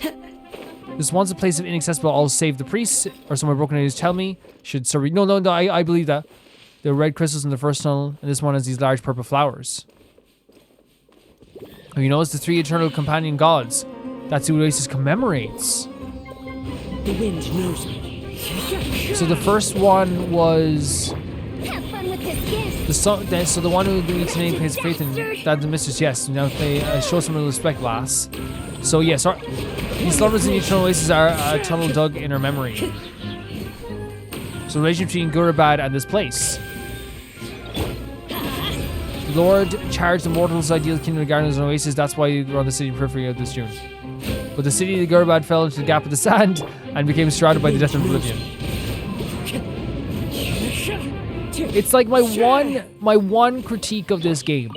This once a place of inaccessible, all save the priests, or somewhere broken news. Tell me, should Sir... No, I believe that. There were red crystals in the first tunnel, and this one has these large purple flowers. Oh, you know, it's the three eternal companion gods. That's who Oasis commemorates. The wind knows me. So the first one was Have fun with this gift. so the one who needs to name his faith in that the mistress. Yes, now they show some respect, lass. So yes, these slumbers in the eternal oasis are eternal dug in her memory. So the relation between Gurabad and this place. The Lord charged the mortals ideal kingdom of gardens and oasis. That's why we're on the city periphery of this June. But the city of Gurabad fell into the gap of the sand and became shrouded by the death of oblivion. It's like my one critique of this game.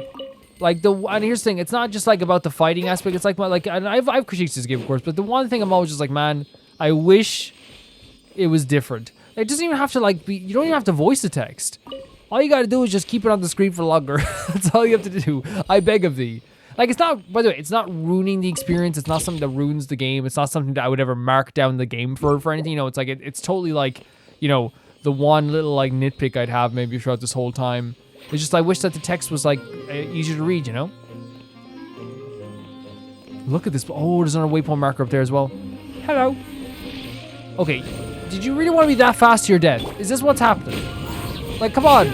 Like and here's the thing, it's not just like about the fighting aspect. It's like and I've critiqued this game, of course, but the one thing I'm always just like, man, I wish it was different. It doesn't even have to like be. You don't even have to voice the text. All you gotta do is just keep it on the screen for longer. That's all you have to do. I beg of thee. Like, it's not, by the way, it's not ruining the experience. It's not something that ruins the game. It's not something that I would ever mark down the game for anything. You know, it's like, it's totally like, you know, the one little like nitpick I'd have maybe throughout this whole time. It's just I wish that the text was like easier to read, you know? Look at this. Oh, there's another waypoint marker up there as well. Hello. Okay, did you really want to be that fast to your death? Is this what's happening? Like, come on.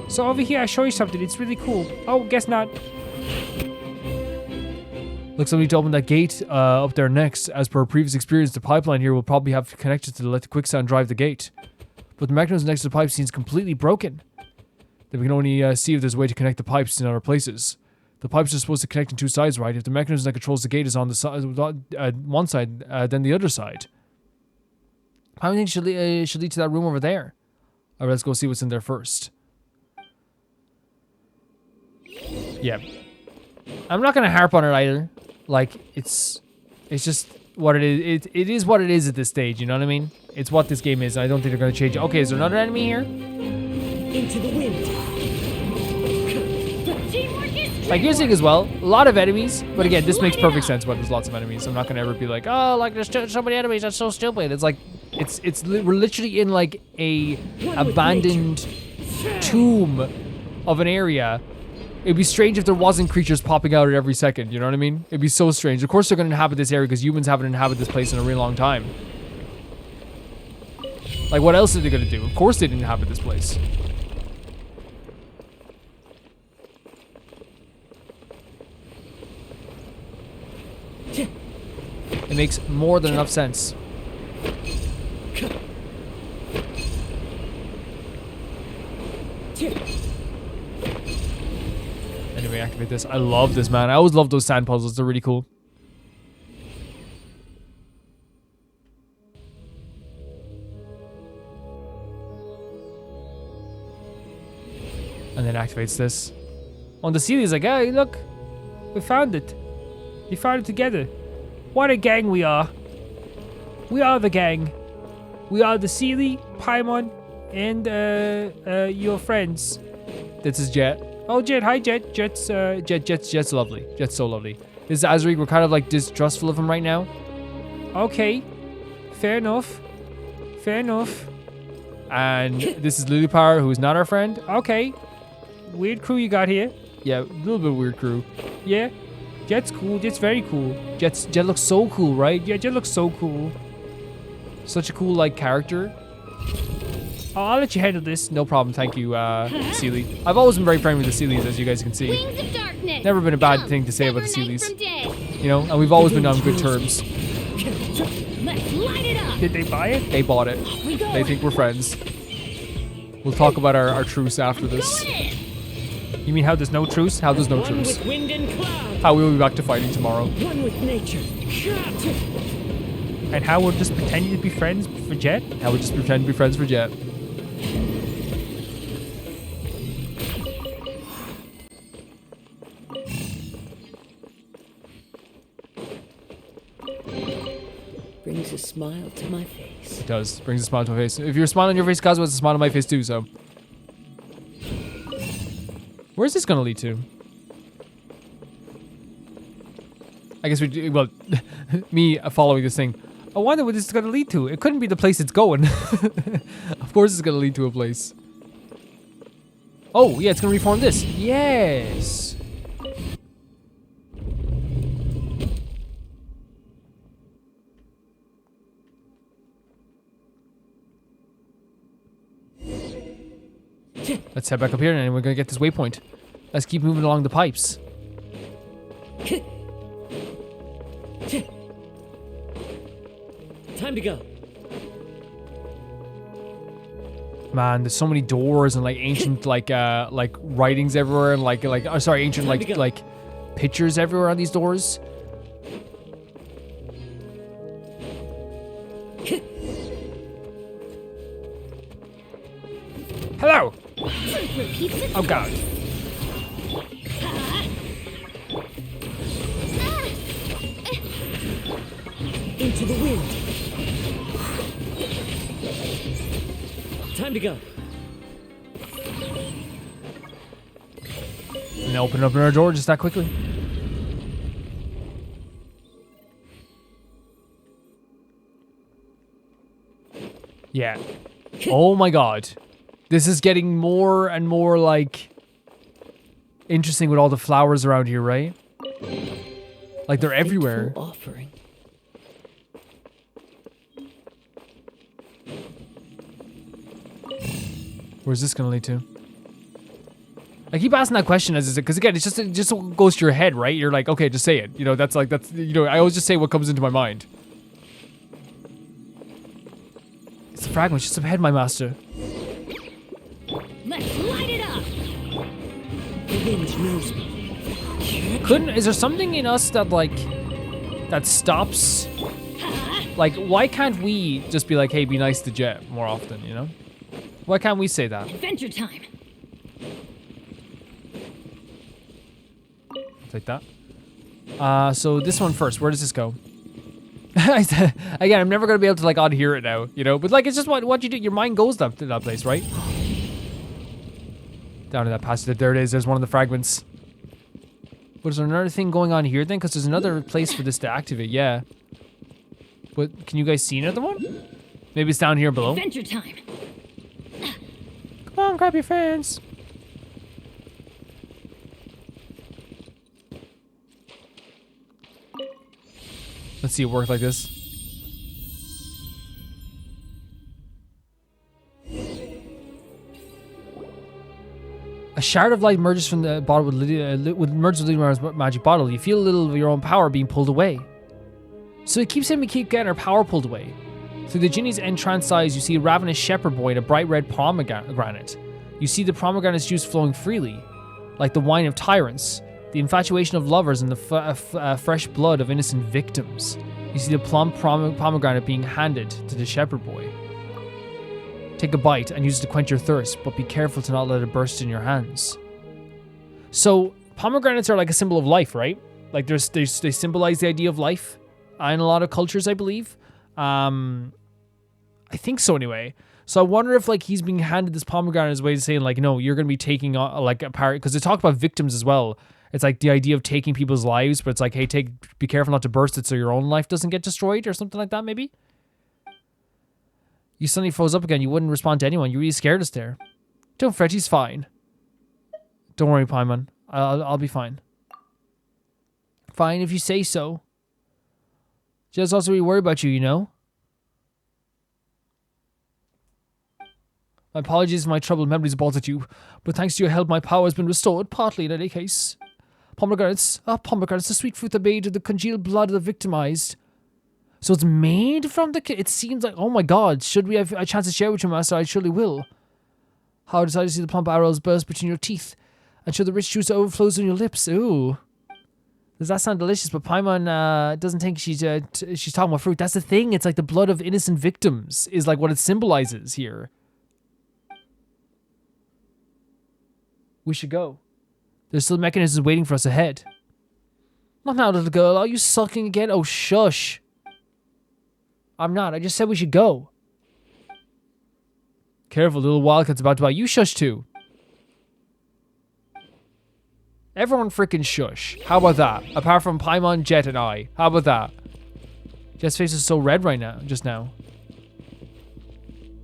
So over here, I'll show you something. It's really cool. Oh, guess not. Looks like we need to open that gate up there next. As per previous experience, the pipeline here will probably have connected to let the quicksand drive the gate. But the mechanism next to the pipe seems completely broken. Then we can only see if there's a way to connect the pipes in other places. The pipes are supposed to connect on two sides, right? If the mechanism that controls the gate is on the side, one side, then the other side. How do you think should lead to that room over there? Alright, let's go see what's in there first. Yeah. I'm not gonna harp on it either. Like, it's just what it is. It is what it is at this stage, you know what I mean? It's what this game is, and I don't think they're gonna change it. Okay, is there another enemy here? Into the wind. Like, here's the thing as well. A lot of enemies, but again, this makes perfect sense when there's lots of enemies. I'm not gonna ever be like, oh, like there's so many enemies, that's so stupid. It's like, we're literally in like a abandoned tomb of an area. It'd be strange if there wasn't creatures popping out at every second, you know what I mean? It'd be so strange. Of course they're gonna inhabit this area because humans haven't inhabited this place in a really long time. Like, what else are they gonna do? Of course they didn't inhabit this place. It makes more than enough sense. Anyway, activate this. I love this, man. I always love those sand puzzles. They're really cool. And then activates this. On the seal, he's like, hey, look. We found it. We found it together. What a gang we are. We are the gang. We are the Sealy, Paimon, and your friends. This is Jet. Oh, Jet. Hi, Jet. Jet's lovely. Jet's so lovely. This is Azric. We're kind of like distrustful of him right now. Okay. Fair enough. Fair enough. And this is Lilipar, who is not our friend. Okay. Weird crew you got here. Yeah, a little bit weird crew. Yeah. Jet's cool. Jet's very cool. Jet looks so cool, right? Yeah, Jet looks so cool. Such a cool, like, character. Oh, I'll let you handle this. No problem. Thank you, Sealy. I've always been very friendly with the Sealies, as you guys can see. Wings of darkness. Never been a bad thing to say about the Sealies. You know, and we've always been on good terms. Let's light it up. Did they buy it? They bought it. They think we're friends. We'll talk about our truce after this. You mean how there's no truce? How there's no One truce. with wind and cloud. How we will be back to fighting tomorrow. One with nature. And how we're just pretending to be friends for Jet? How we just pretend to be friends for Jet. Brings a smile to my face. It does. Brings a smile to my face. If you're smiling on your face, Cosmo, it's a smile on my face too, so. Where's this gonna lead to? I guess well, me following this thing. I wonder what this is going to lead to. It couldn't be the place it's going. Of course it's gonna lead to a place. Oh, yeah, it's gonna reform this. Yes. Let's head back up here and we're gonna get this waypoint. Let's keep moving along the pipes. Time to go. Man, there's so many doors and like ancient like writings everywhere and ancient like pictures everywhere on these doors. Hello. Oh god. Into the wind. Time to go. And open up our door just that quickly. Yeah. Oh my god. This is getting more and more like interesting with all the flowers around here, right? Like they're everywhere. Fateful offering. Where's this gonna lead to? I keep asking that question as because again, it just goes to your head, right? You're like, okay, just say it. You know, that's I always just say what comes into my mind. It's a fragment just up ahead, my master. Let's light it up. The wind knows me. Is there something in us that that stops? Like, why can't we just be like, hey, be nice to Jet more often, you know? Why can't we say that? Adventure time. Take that. So this one first. Where does this go? Again, I'm never gonna be able to like unhear it now, you know. But like, it's just what you do. Your mind goes to that place, right? Down to that passage. There it is. There's one of the fragments. But is there another thing going on here then? Because there's another place for this to activate. Yeah. But can you guys see another one? Maybe it's down here below. Adventure time. Come on, grab your friends. Let's see it work like this. A shard of light emerges from the bottle with Lydimar's magic bottle. You feel a little of your own power being pulled away. So it keeps saying we keep getting our power pulled away. Through the genie's entranced eyes, you see a ravenous shepherd boy and a bright red pomegranate. You see the pomegranate's juice flowing freely, like the wine of tyrants, the infatuation of lovers, and the fresh blood of innocent victims. You see the plump pomegranate being handed to the shepherd boy. Take a bite and use it to quench your thirst, but be careful to not let it burst in your hands. So, pomegranates are like a symbol of life, right? Like they symbolize the idea of life in a lot of cultures, I believe. I think so anyway. So I wonder if like he's being handed this pomegranate as a way of saying like, no, you're going to be taking like a part, because they talk about victims as well. It's like the idea of taking people's lives, but it's like, hey, be careful not to burst it so your own life doesn't get destroyed or something like that, maybe? You suddenly froze up again. You wouldn't respond to anyone. You really scared us there. Don't fret, he's fine. Don't worry, Paimon. I'll be fine. Fine if you say so. Just also really worried about you, you know? My apologies for my troubled memories about you, but thanks to your help, my power has been restored, partly in any case. Pomegranates, pomegranates, the sweet fruit that made of the congealed blood of the victimized. So it's made from it seems like, oh my god, should we have a chance to share with you, Master? I surely will. How I decided to see the plump arrows burst between your teeth, and show the rich juice that overflows on your lips. Ooh. Does that sound delicious? But Paimon doesn't think she's talking about fruit. That's the thing, it's like the blood of innocent victims is like what it symbolizes here. We should go. There's still mechanisms waiting for us ahead. Not now, little girl. Are you sulking again? Oh, shush. I'm not. I just said we should go. Careful, little wildcat's about to bite. You shush too. Everyone freaking shush. How about that? Apart from Paimon, Jet, and I. How about that? Jet's face is so red right now. Just now.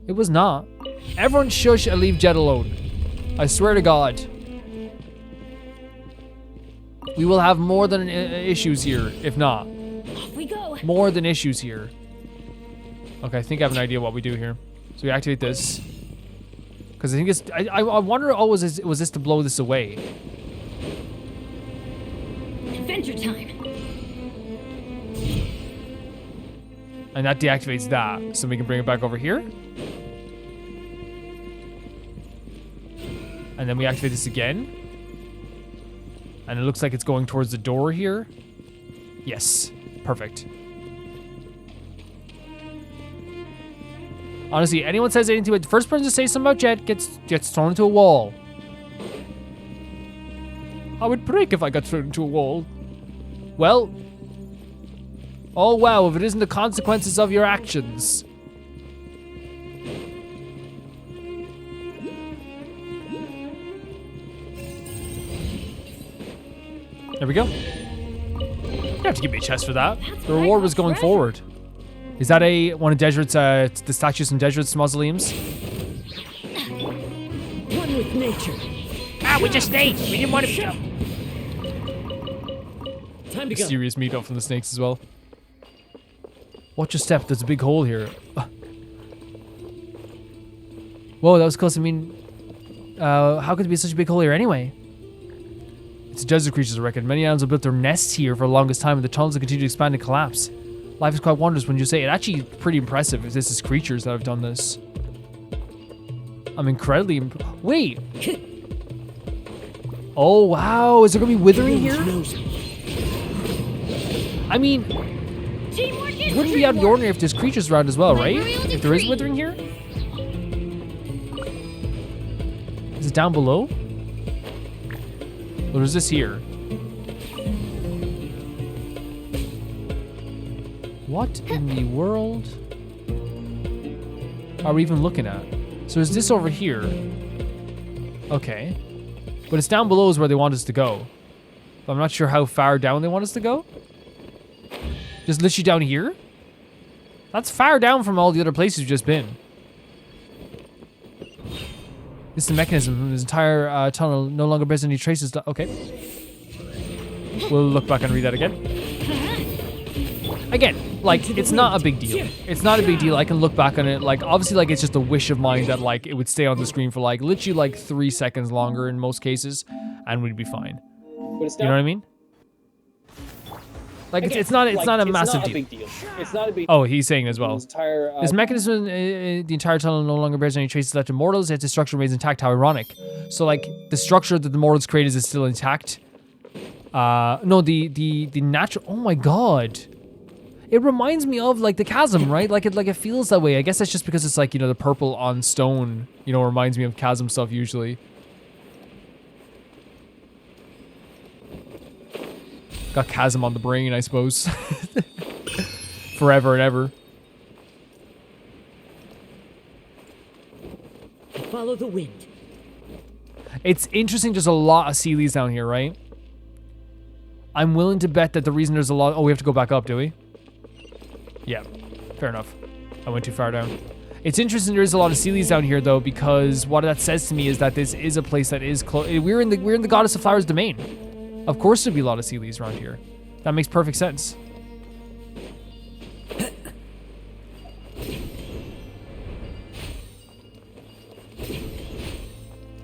It was not. Everyone shush and leave Jet alone. I swear to God. We will have more than issues here, if not. Off we go. More than issues here. Okay, I think I have an idea what we do here. So we activate this. Because I think it's. I wonder. Oh, was this to blow this away? Adventure time. And that deactivates that, so we can bring it back over here. And then we activate this again. And it looks like it's going towards the door here. Yes, perfect. Honestly, anyone says anything about the first person to say something about Jet gets thrown into a wall. I would break if I got thrown into a wall. Well, oh wow, if it isn't the consequences of your actions. There we go. You have to give me a chest for that. The reward was going forward. Is that one of Desret's, the statues from Desret's mausoleums? One with nature. Ah, we just snakes. We didn't want to go. Time to go. Serious meat from the snakes as well. Watch your step, there's a big hole here. Whoa, that was close. I mean, how could there be such a big hole here anyway? It's desert creatures, I reckon. Many animals have built their nests here for the longest time, and the tunnels will continue to expand and collapse. Life is quite wondrous when you say it. Actually, pretty impressive if this is creatures that have done this. I'm incredibly wait! Oh, wow. Is there going to be withering here? I mean, Teamwork is it wouldn't be out of the ordinary if there's creatures around as well, right? Real If there is decree. withering here? Is it down below? Or is this here? What in the world are we even looking at? So is this over here? Okay. But it's down below is where they want us to go. But I'm not sure how far down they want us to go. Just literally down here? That's far down from all the other places we've just been. This is the mechanism. This entire tunnel no longer bears any traces. Okay. We'll look back and read that again. Again, like, it's not a big deal. It's not a big deal. I can look back on it. Like, obviously, like, it's just a wish of mine that, like, it would stay on the screen for, like, literally, like, 3 seconds longer in most cases, and we'd be fine. But it's You know what I mean? Like, Again, it's not a massive It's not a deal. big deal. It's not a big Oh, he's saying as well. This entire, This mechanism, the entire tunnel no longer bears any traces left to mortals, yet the structure remains intact. How ironic. So, like, the structure that the mortals created is still intact. No, the natural... Oh my god. It reminds me of, like, the chasm, right? Like, it feels that way. I guess that's just because it's, like, you know, the purple on stone, you know, reminds me of chasm stuff usually. Got chasm on the brain, I suppose. Forever and ever. Follow the wind. It's interesting, there's a lot of Sealies down here, right? I'm willing to bet that the reason there's a lot... Oh, we have to go back up, do we? Yeah, fair enough. I went too far down. It's interesting there is a lot of Sealies down here, though, because what that says to me is that this is a place that is close... We're in the Goddess of Flowers domain. Of course there'd be a lot of Sealies around here. That makes perfect sense.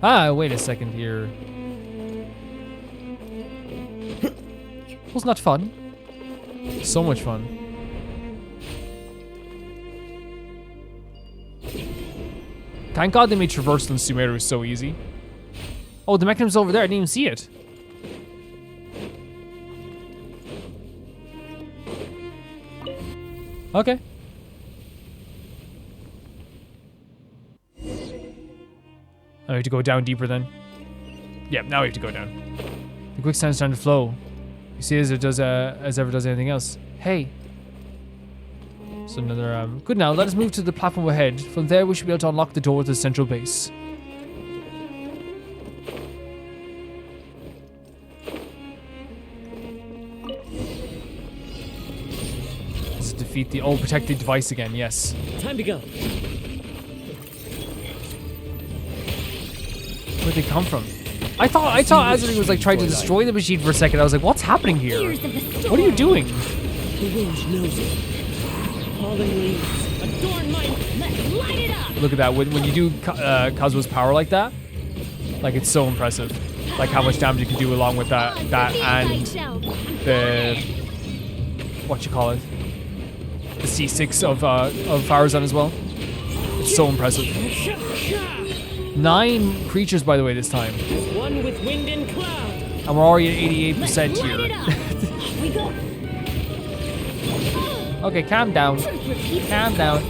Ah, wait a second here. Was not fun. So much fun. Thank God they made traversal in Sumeru so easy. Oh, the mechanism's over there. I didn't even see it. Okay. I have to go down deeper then. Yeah, now we have to go down. The quicksand's starting to flow. You see as it does, as ever does anything else. Hey. So another, good now, let us move to the platform ahead. From there we should be able to unlock the door to the central base. Let's defeat the, oh, protect the device again, yes. Time to go. Where'd they come from? I thought Azuri was like trying to destroy the machine for a second. I was like, what's happening here? Ears of the storm. What are you doing? The wind knows it. Falling leaves. Adorn my. Let's light it up. Look at that. When you do Kazuha's power like that, like it's so impressive. Like how much damage you can do along with that and the what you call it, the C6 of Farazan as well. It's so impressive. 9 creatures, by the way, this time. One with wind and cloud. And we're already at 88% here. We go. Okay, calm down. Calm down.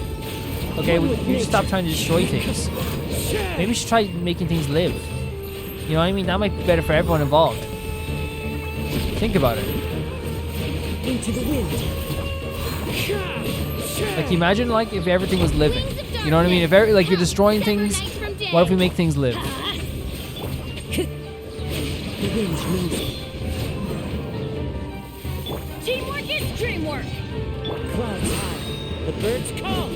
Okay, we should stop trying to destroy things. Maybe we should try making things live. You know what I mean? That might be better for everyone involved. Think about it. Into the wind. Like, imagine like if everything was living. You know what I mean? If like you're destroying things, what if we make things live? The wind's moving. Teamwork is dreamwork. Clouds high. The birds call.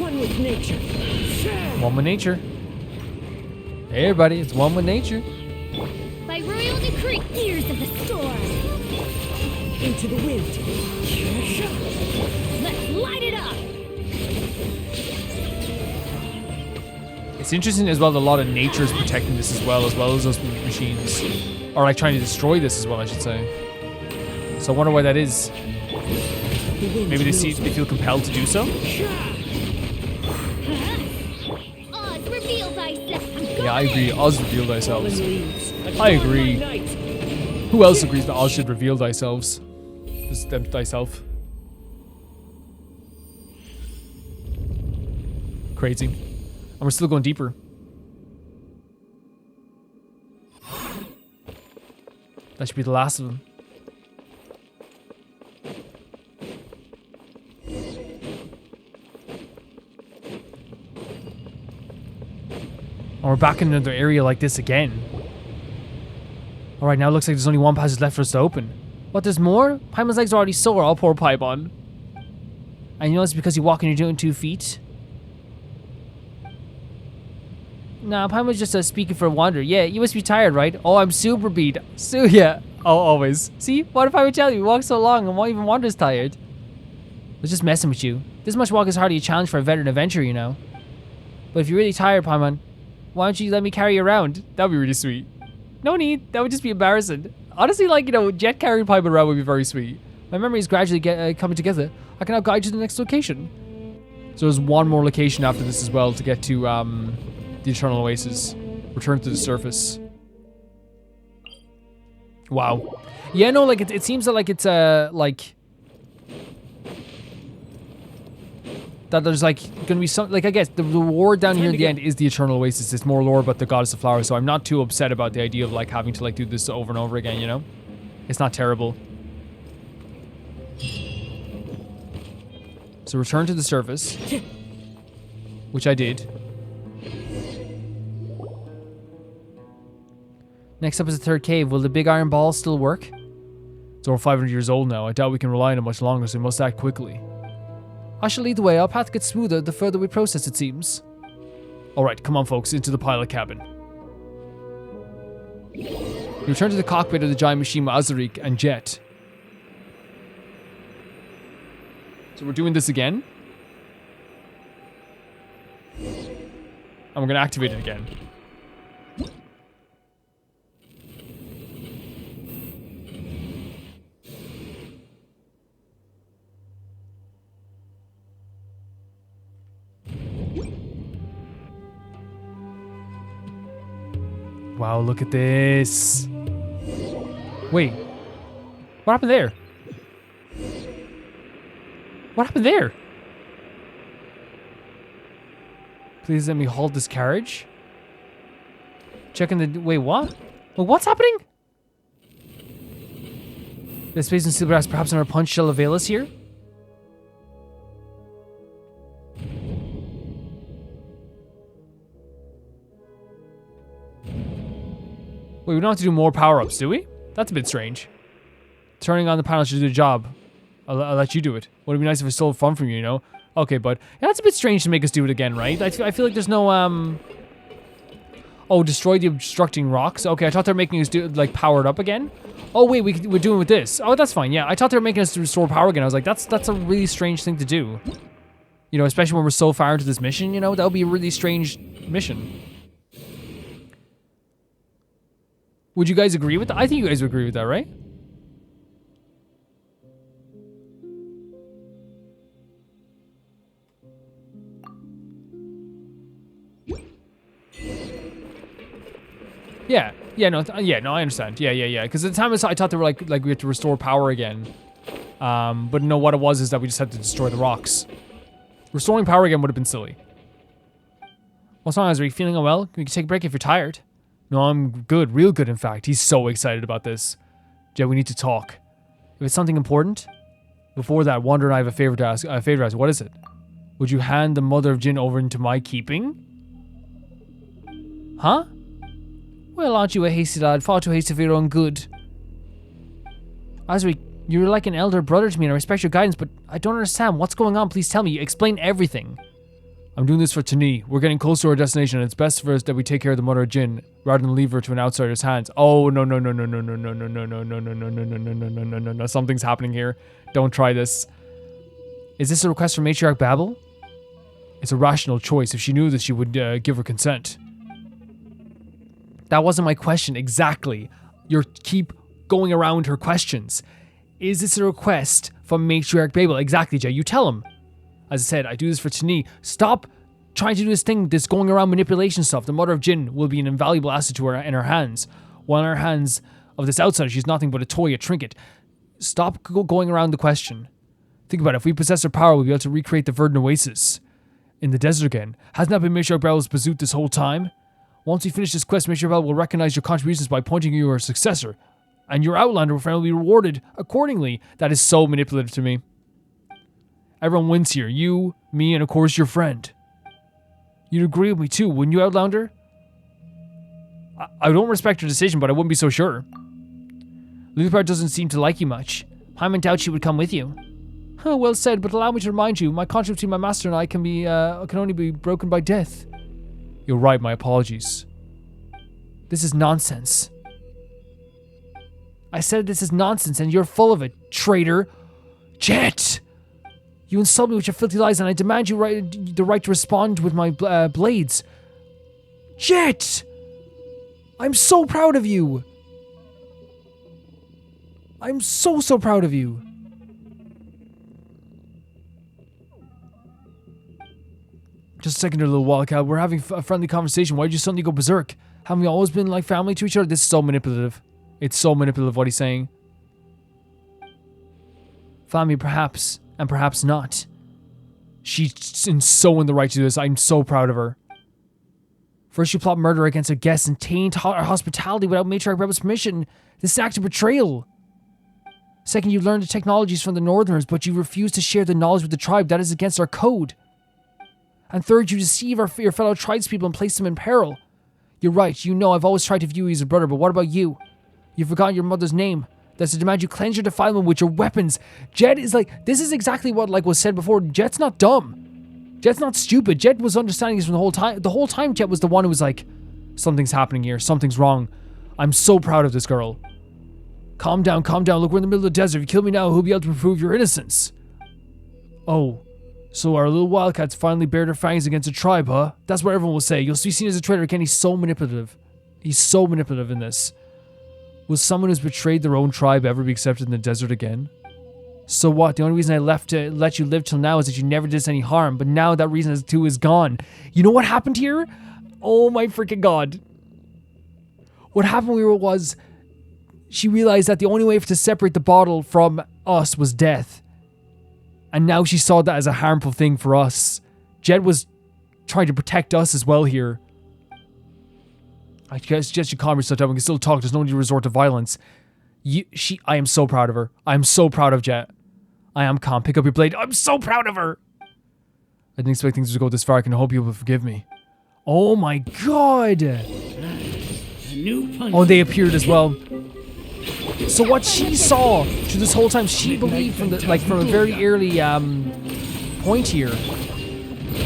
One with nature. One with nature. Hey everybody, it's one with nature. By royal decree, ears of the storm. Into the wind. Let's light it up. It's interesting as well that a lot of nature is protecting this as well as those machines. Or like trying to destroy this as well, I should say. So I wonder why that is. Maybe they feel compelled to do so? Oz, reveal thyself. Yeah, I agree. Oz, reveal thyself. I agree. Who else agrees that Oz should reveal thyself? Just thyself. Crazy. And we're still going deeper. That should be the last of them. And we're back in another area like this again. Alright, now it looks like there's only one passage left for us to open. What, there's more? Paimon's legs are already sore. I'll pour Paimon. And you know it's because you walk and you're doing 2 feet? Nah, Paimon's just speaking for a wander. Yeah, you must be tired, right? Oh, I'm super beat. Yeah. Oh, always. See? What if I would tell you? We walk so long and even Wander's tired. I was just messing with you. This much walk is hardly a challenge for a veteran adventurer, you know. But if you're really tired, Paimon, why don't you let me carry you around? That would be really sweet. No need. That would just be embarrassing. Honestly, like, you know, Jet carrying Paimon around would be very sweet. My memory is gradually coming together. I can now guide you to the next location. So there's one more location after this as well to get to the Eternal Oasis. Return to the surface. Wow. Yeah, no, like, it seems that, like, it's, like... that there's, like, gonna be some... Like, I guess the reward down here at the end is the Eternal Oasis. It's more lore about the Goddess of Flowers, so I'm not too upset about the idea of, like, having to, like, do this over and over again, you know? It's not terrible. So return to the surface. Which I did. Next up is the 3rd cave. Will the big iron ball still work? It's over 500 years old now. I doubt we can rely on it much longer, so we must act quickly. I shall lead the way. Our path gets smoother the further we process, it seems. Alright, come on folks, into the pilot cabin. We return to the cockpit of the giant machine with Azarik and Jet. So we're doing this again. And we're going to activate it again. Wow, look at this. Wait. What happened there? What happened there? Please let me hold this carriage. Checking the... Wait, what? Well, what's happening? The space and steel brass, perhaps another punch shall avail us here? Wait, we don't have to do more power-ups, do we? That's a bit strange. Turning on the panel should do the job. I'll let you do it. Would it be nice if I stole fun from you, you know? Okay, but yeah, that's a bit strange to make us do it again, right? I feel like there's no, Oh, destroy the obstructing rocks? Okay, I thought they were making us do, like, power it up again. Oh, wait, we're doing it with this. Oh, that's fine, yeah. I thought they were making us restore power again. I was like, that's a really strange thing to do. You know, especially when we're so far into this mission, you know, that would be a really strange mission. Would you guys agree with that? I think you guys would agree with that, right? Yeah, no, I understand. Yeah. Because at the time I thought they were like we had to restore power again. But no, what it was is that we just had to destroy the rocks. Restoring power again would have been silly. What's wrong, Ezra? Are you feeling unwell? We can take a break if you're tired. No, I'm good, real good in fact. He's so excited about this. Jet, we need to talk. If it's something important. Before that, Wander and I have a favor to ask. What is it? Would you hand the Mother of Jinn over into my keeping? Huh? Well, aren't you a hasty lad? Far too hasty for your own good. Azri, you're like an elder brother to me and I respect your guidance, but I don't understand. What's going on? Please tell me. Explain everything. I'm doing this for Tanit. We're getting close to our destination and it's best for us that we take care of the Mother of Jinn rather than leave her to an outsider's hands. Oh, no. Something's happening here. Don't try this. Is this a request from Matriarch Babel? It's a rational choice. If she knew this, she would give her consent. That wasn't my question exactly. You keep going around her questions. Is this a request from Matriarch Babel? Exactly, Jay. You tell him. As I said, I do this for Tanit. Stop trying to do this thing, this going around manipulation stuff. The Mother of Jinn will be an invaluable asset to her in her hands. While in her hands of this outsider, she's nothing but a toy, a trinket. Stop going around the question. Think about it. If we possess her power, we'll be able to recreate the verdant oasis in the desert again. Hasn't that been Matriarch Babel's pursuit this whole time? Once we finish this quest, Matriarch Babel will recognize your contributions by appointing you her successor. And your Outlander friend will be rewarded accordingly. That is so manipulative to me. Everyone wins here. You, me, and of course your friend. You'd agree with me too, wouldn't you, Outlander? I don't respect your decision, but I wouldn't be so sure. Luther doesn't seem to like you much. Hyman doubts she would come with you. Huh, well said, but allow me to remind you, my contract between my master and I can only be broken by death. You're right, my apologies. This is nonsense. I said this is nonsense and you're full of it, traitor. Jet! You insult me with your filthy lies and I demand the right to respond with my blades. Jet! I'm so proud of you. I'm so proud of you. Just a second there, little wildcat. We're having a friendly conversation. Why did you suddenly go berserk? Haven't we always been like family to each other? This is so manipulative. It's so manipulative what he's saying. Family perhaps, and perhaps not. She's so in the right to do this. I'm so proud of her. First you plot murder against her guests and taint our hospitality without Matriarch Babel's permission. This is an act of betrayal. Second, you learned the technologies from the Northerners, but you refuse to share the knowledge with the tribe. That is against our code. And third, you deceive your fellow tribespeople and place them in peril. You're right. You know I've always tried to view you as a brother, but what about you? You've forgotten your mother's name. That's to demand you cleanse your defilement with your weapons. Jet is like, this is exactly what was said before. Jet's not dumb. Jet's not stupid. Jet was understanding this from the whole time. The whole time Jet was the one who was like, something's happening here. Something's wrong. I'm so proud of this girl. Calm down, calm down. Look, we're in the middle of the desert. If you kill me now, who'll be able to prove your innocence? Oh, so our little wildcats finally bared their fangs against a tribe, huh? That's what everyone will say. You'll be seen as a traitor again. He's so manipulative. He's so manipulative in this. Will someone who's betrayed their own tribe ever be accepted in the desert again? So what? The only reason I left to let you live till now is that you never did us any harm, but now that reason too is gone. You know what happened here? Oh my freaking god. What happened was she realized that the only way to separate the bottle from us was death. And now she saw that as a harmful thing for us. Jet was trying to protect us as well here. I suggest you calm yourself down. We can still talk. There's no need to resort to violence. I am so proud of her. I am so proud of Jet. I am calm. Pick up your blade. I'm so proud of her. I didn't expect things to go this far. I can hope you will forgive me. Oh my god. Oh, they appeared as well. So what she saw through this whole time, she believed from a very early point here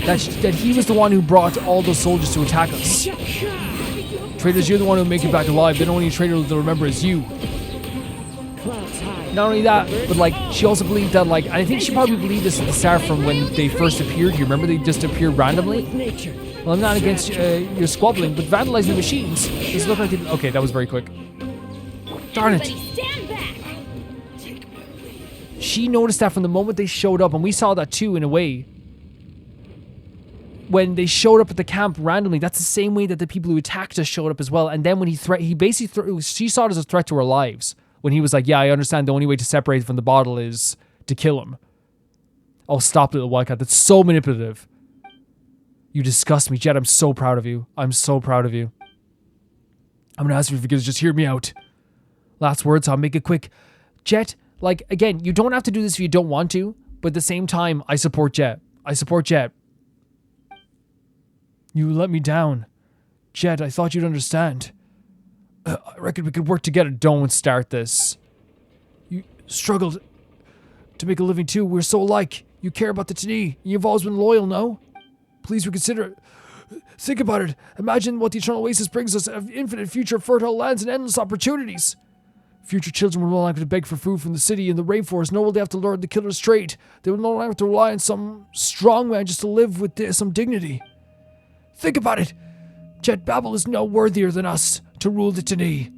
that he was the one who brought all those soldiers to attack us. Traitors, you're the one who'll make it back alive. The only traitor they'll remember is you. not only that, but like she also believed that like, and I think she probably believed this at the start from when they first appeared. You remember they just appeared randomly? Nature. Well, I'm not against your squabbling, but vandalizing machines. Does it look like they, okay, that was very quick. Darn it. Everybody stand back. She noticed that from the moment they showed up, and we saw that too in a way. When they showed up at the camp randomly, that's the same way that the people who attacked us showed up as well. And then when he basically, she saw it as a threat to our lives. When he was like, yeah, I understand the only way to separate from the bottle is to kill him. Oh, stop, little wildcat. That's so manipulative. You disgust me, Jet. I'm so proud of you. I'm so proud of you. I'm gonna ask you for forgiveness. Just hear me out. Last words, I'll make it quick. Jet, like, again, you don't have to do this if you don't want to, but at the same time, I support Jet. I support Jet. You let me down. Jet, I thought you'd understand. I reckon we could work together. Don't start this. You struggled to make a living too. We're so alike. You care about the Tanit. You've always been loyal, no? Please reconsider it. Think about it. Imagine what the eternal Oasis brings us. Of infinite future fertile lands and endless opportunities. Future children will no longer have to beg for food from the city and the rainforest, nor will they have to learn the killer's trade. They will no longer have to rely on some strong man just to live with some dignity. Think about it. Jet, Babel is no worthier than us to rule the Tanit.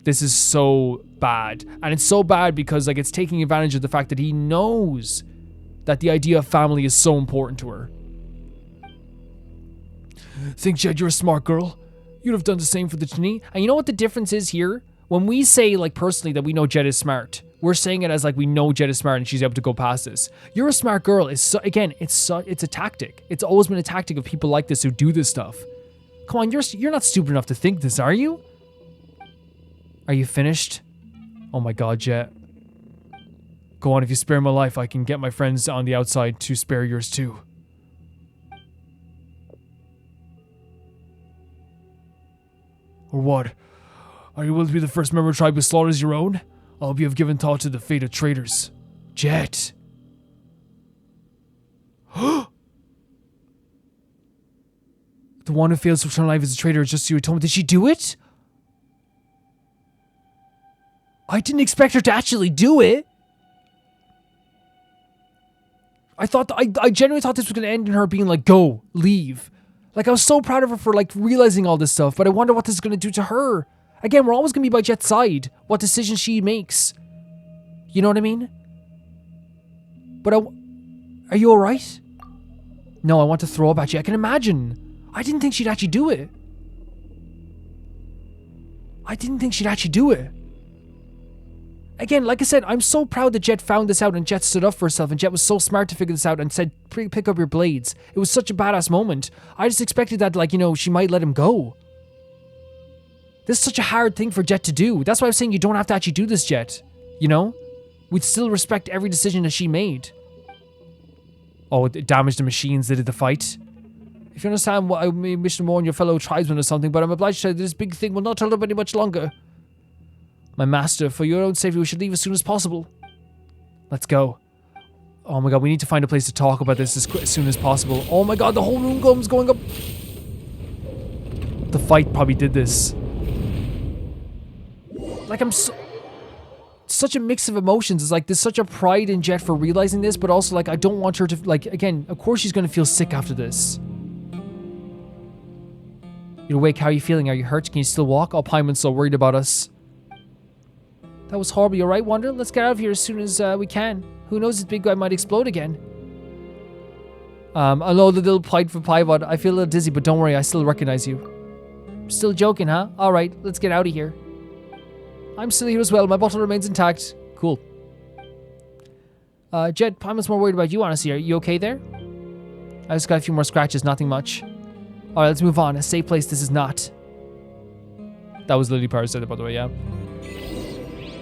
This is so bad. And it's so bad because like it's taking advantage of the fact that he knows that the idea of family is so important to her. Think, Jet, you're a smart girl. You'd have done the same for the Tanit. And you know what the difference is here? When we say, like, personally that we know Jet is smart, we're saying it as, like, we know Jet is smart and she's able to go past this. You're a smart girl. Again, it's a tactic. It's always been a tactic of people like this who do this stuff. Come on, you're not stupid enough to think this, are you? Are you finished? Oh my god, Jet. Go on, if you spare my life, I can get my friends on the outside to spare yours too. Or what? Are you willing to be the first member of the tribe who slaughters your own? I hope you have given thought to the fate of traitors. Jet. The one who fails to return life as a traitor is just you who told me. Did she do it? I didn't expect her to actually do it. I genuinely thought this was going to end in her being like, go, leave. Like, I was so proud of her for, like, realizing all this stuff, but I wonder what this is going to do to her. Again, we're always going to be by Jet's side, what decision she makes. You know what I mean? But are you alright? No, I want to throw up at you. I can imagine. I didn't think she'd actually do it. Again, like I said, I'm so proud that Jet found this out and Jet stood up for herself and Jet was so smart to figure this out and said, pick up your blades. It was such a badass moment. I just expected that, like, you know, she might let him go. This is such a hard thing for Jet to do. That's why I'm saying you don't have to actually do this, Jet. You know? We'd still respect every decision that she made. Oh, it damaged the machines that did the fight. If you understand what I may wish to warn your fellow tribesmen or something, but I'm obliged to say that this big thing will not hold up any much longer. My master, for your own safety, we should leave as soon as possible. Let's go. Oh my god, we need to find a place to talk about this as soon as possible. Oh my god, the whole room comes going up. The fight probably did this. Like, such a mix of emotions. It's like, there's such a pride in Jet for realizing this, but also, like, I don't want her to, like, again, of course she's gonna feel sick after this. You're awake, how are you feeling? Are you hurt? Can you still walk? Oh, Paimon's so worried about us. That was horrible. You alright, Wander? Let's get out of here as soon as we can. Who knows, this big guy might explode again. I know the little plight for Paimon. I feel a little dizzy, but don't worry, I still recognize you. Still joking, huh? Alright, let's get out of here. I'm still here as well. My bottle remains intact. Cool. Jet, Paimon's more worried about you, honestly. Are you okay there? I just got a few more scratches, nothing much. Alright, let's move on. A safe place this is not. That was Lily Power said it, by the way, yeah.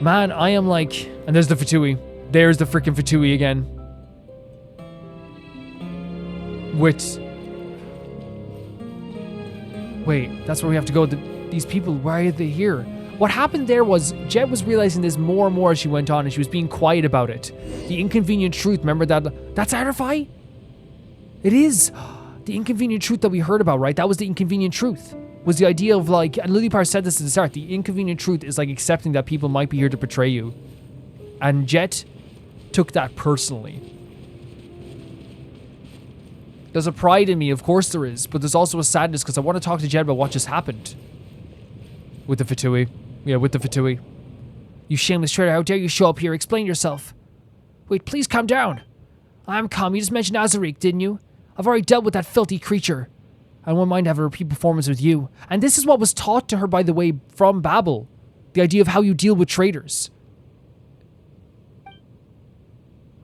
Man, I am like... And there's the Fatui. There's the freaking Fatui again. Wait, that's where we have to go. These people, why are they here? What happened there was Jet was realizing this more and more as she went on, and she was being quiet about it. The inconvenient truth, remember that? That's Artify? It is. The inconvenient truth that we heard about, right? That was the inconvenient truth. Was the idea of, like, and Lilypar said this at the start, the inconvenient truth is like accepting that people might be here to betray you. And Jet took that personally. There's a pride in me, of course there is, but there's also a sadness because I want to talk to Jet about what just happened. With the Fatui. Yeah, with the Fatui. You shameless traitor, how dare you show up here? Explain yourself. Wait, please calm down. I'm calm. You just mentioned Azarik, didn't you? I've already dealt with that filthy creature. I won't mind having a repeat performance with you. And this is what was taught to her, by the way, from Babel. The idea of how you deal with traitors. I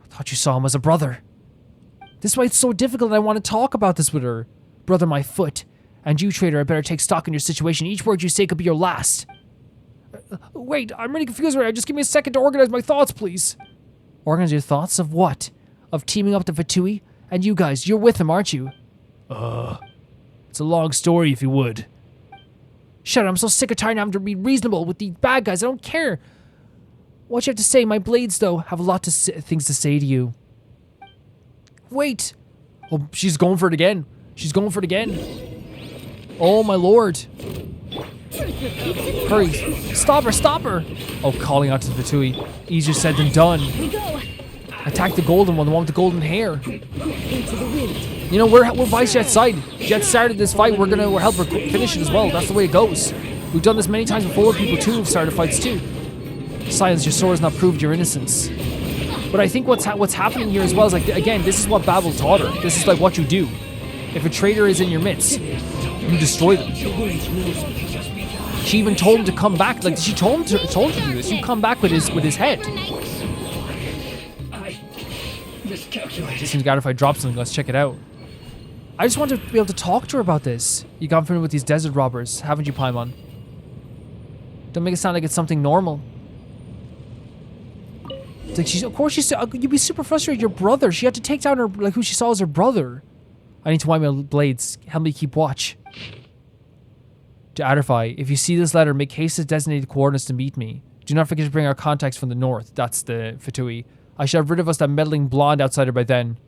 thought you saw him as a brother. This is why it's so difficult and I want to talk about this with her. Brother, my foot. And you, traitor, I better take stock in your situation. Each word you say could be your last. Wait, I'm really confused right now. Just give me a second to organize my thoughts, please. Organize your thoughts? Of what? Of teaming up the Fatui? And you guys, you're with him, aren't you? It's a long story, if you would. Shut up, I'm so sick of trying to have to be reasonable with these bad guys. I don't care. What you have to say, my blades, though, have a lot of things to say to you. Wait. Oh, she's going for it again. She's going for it again. Oh, my lord. Hurry. Stop her, stop her. Oh, calling out to the Fatui. Easier said than done. Attack the golden one, the one with the golden hair. You know, we're Vice Jet's side. Jet started this fight, we're help her finish it as well. That's the way it goes. We've done this many times before, people too have started fights too. Silence, your sword has not proved your innocence. But I think what's happening here as well is, like, again, this is what Babel taught her. This is like what you do. If a traitor is in your midst, you destroy them. She even told him to come back. Like, she told him to do this. You come back with his head. This seems bad if I drop something. Let's check it out. I just want to be able to talk to her about this. You got familiar with these desert robbers, haven't you, Paimon? Don't make it sound like it's something normal. It's like of course you'd be super frustrated. Your brother. She had to take down her, like, who she saw as her brother. I need to wind my blades. Help me keep watch. To Adderfy, if you see this letter, make haste to designated coordinates to meet me. Do not forget to bring our contacts from the north. That's the Fatui. I should have rid of us that meddling blonde outsider by then.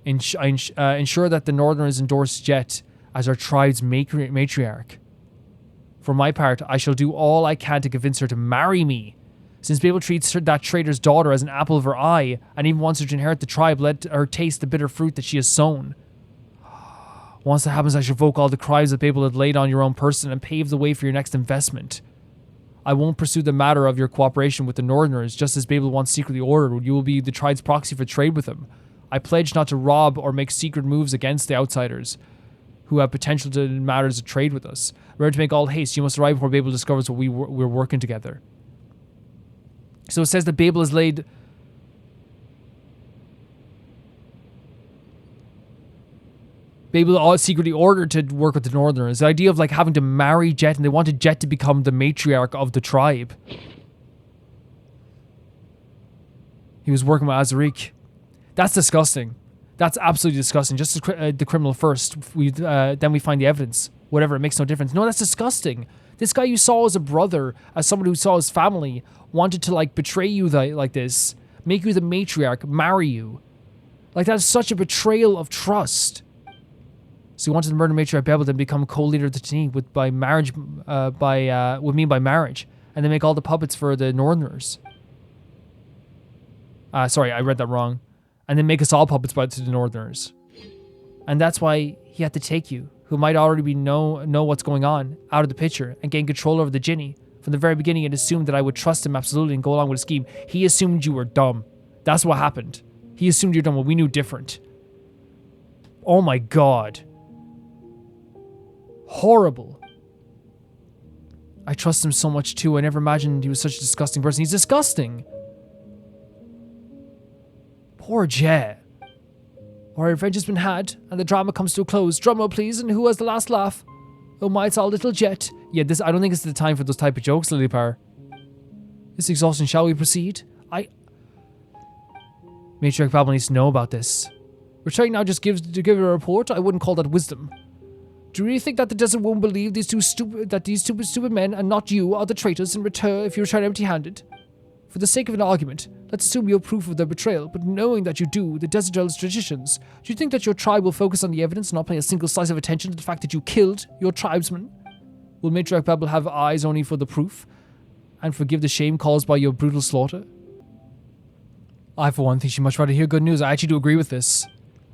Ensure that the Northerners endorse Jet as our tribe's matriarch. For my part, I shall do all I can to convince her to marry me. Since Babel treats that traitor's daughter as an apple of her eye, and even wants her to inherit the tribe, let her taste the bitter fruit that she has sown. Once that happens, I shall revoke all the crimes that Babel had laid on your own person and pave the way for your next investment. I won't pursue the matter of your cooperation with the Northerners, just as Babel once secretly ordered. You will be the tribe's proxy for trade with them. I pledge not to rob or make secret moves against the outsiders who have potential to matters of trade with us. Remember to make all haste. You must arrive before Babel discovers what we're working together. So it says that Babel has laid... Babel secretly ordered to work with the Northerners. The idea of, like, having to marry Jet, and they wanted Jet to become the matriarch of the tribe. He was working with Azarik. That's disgusting. That's absolutely disgusting. Just the criminal first. Then we find the evidence. Whatever, it makes no difference. No, that's disgusting. This guy you saw as a brother, as someone who saw his family, wanted to, like, betray you like this. Make you the matriarch, marry you. Like, that's such a betrayal of trust. So he wanted to murder matriarch Babel, then become co-leader of the Tanit with marriage, by marriage, and then make all the puppets for the Northerners. Sorry, I read that wrong. And then make us all puppets to the Northerners. And that's why he had to take you, who might already know what's going on, out of the picture and gain control over the Jinni. From the very beginning, it assumed that I would trust him absolutely and go along with the scheme. He assumed you were dumb. That's what happened. He assumed you were dumb, but we knew different. Oh my god. Horrible. I trust him so much too. I never imagined he was such a disgusting person. He's disgusting. Poor Jet. Our revenge has been had, and the drama comes to a close. Drumroll, please, and who has the last laugh? Oh my, it's all little Jet. Yeah, I don't think it's the time for those type of jokes, Lilipar. It's exhausting. Shall we proceed? Matriarch Babel needs to know about this. Returning now just to give a report? I wouldn't call that wisdom. Do you really think that the desert won't believe these stupid men and not you are the traitors in return if you return empty-handed? For the sake of an argument, let's assume you have proof of their betrayal, but knowing that you do, the desert dwellers' traditions, do you think that your tribe will focus on the evidence and not pay a single slice of attention to the fact that you killed your tribesmen? Will Matriarch Babel have eyes only for the proof, and forgive the shame caused by your brutal slaughter? I, for one, think she'd much rather hear good news. I actually do agree with this.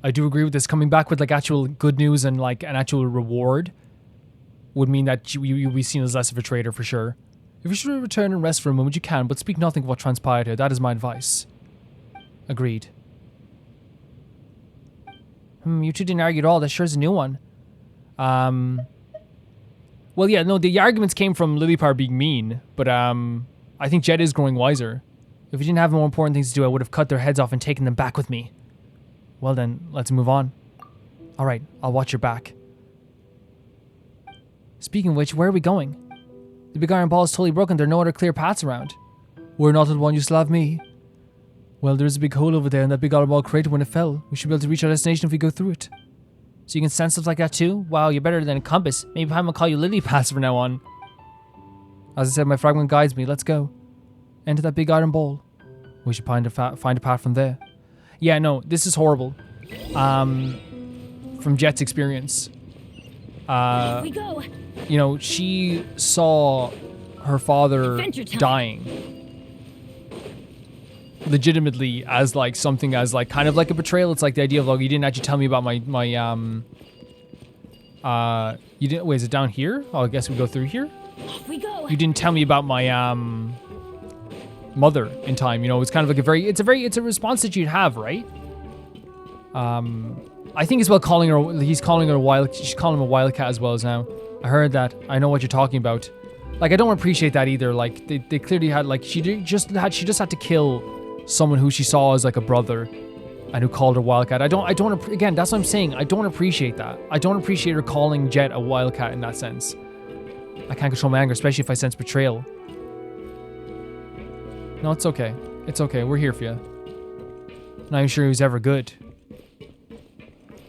I do agree with this. Coming back with like actual good news and like an actual reward would mean that you'll be seen as less of a traitor for sure. If you should return and rest for a moment, you can, but speak nothing of what transpired here. That is my advice. Agreed. You two didn't argue at all. That sure is a new one. Well, yeah, no, the arguments came from Lilypar being mean, but I think Jet is growing wiser. If we didn't have more important things to do, I would have cut their heads off and taken them back with me. Well then, let's move on. Alright, I'll watch your back. Speaking of which, where are we going? The big iron ball is totally broken. There are no other clear paths around. We're not at one, you still have me. Well, there's a big hole over there, and that big iron ball cratered when it fell. We should be able to reach our destination if we go through it. So you can sense stuff like that too? Wow, you're better than a compass. Maybe I'm gonna call you Lily Pass from now on. As I said, my fragment guides me. Let's go. Enter that big iron ball. We should find a path from there. Yeah, no, this is horrible. From Jet's experience. Here we go. You know, she saw her father Adventure time. dying. Legitimately as like something as like kind of like a betrayal. It's like the idea of like, you didn't actually tell me about my you didn't, wait, is it down here? Oh, I guess we go through here. Off we go. You didn't tell me about my mother in time. You know, it's kind of like it's a response that you'd have, right? I think it's about calling her. She's calling him a wildcat as well as now. I heard that. I know what you're talking about. Like, I don't appreciate that either. Like, they clearly had like she just had to kill someone who she saw as like a brother, and who called her wildcat. I don't. Again, that's what I'm saying. I don't appreciate that. I don't appreciate her calling Jet a wildcat in that sense. I can't control my anger, especially if I sense betrayal. No, it's okay. It's okay. We're here for you. Not even sure he was ever good.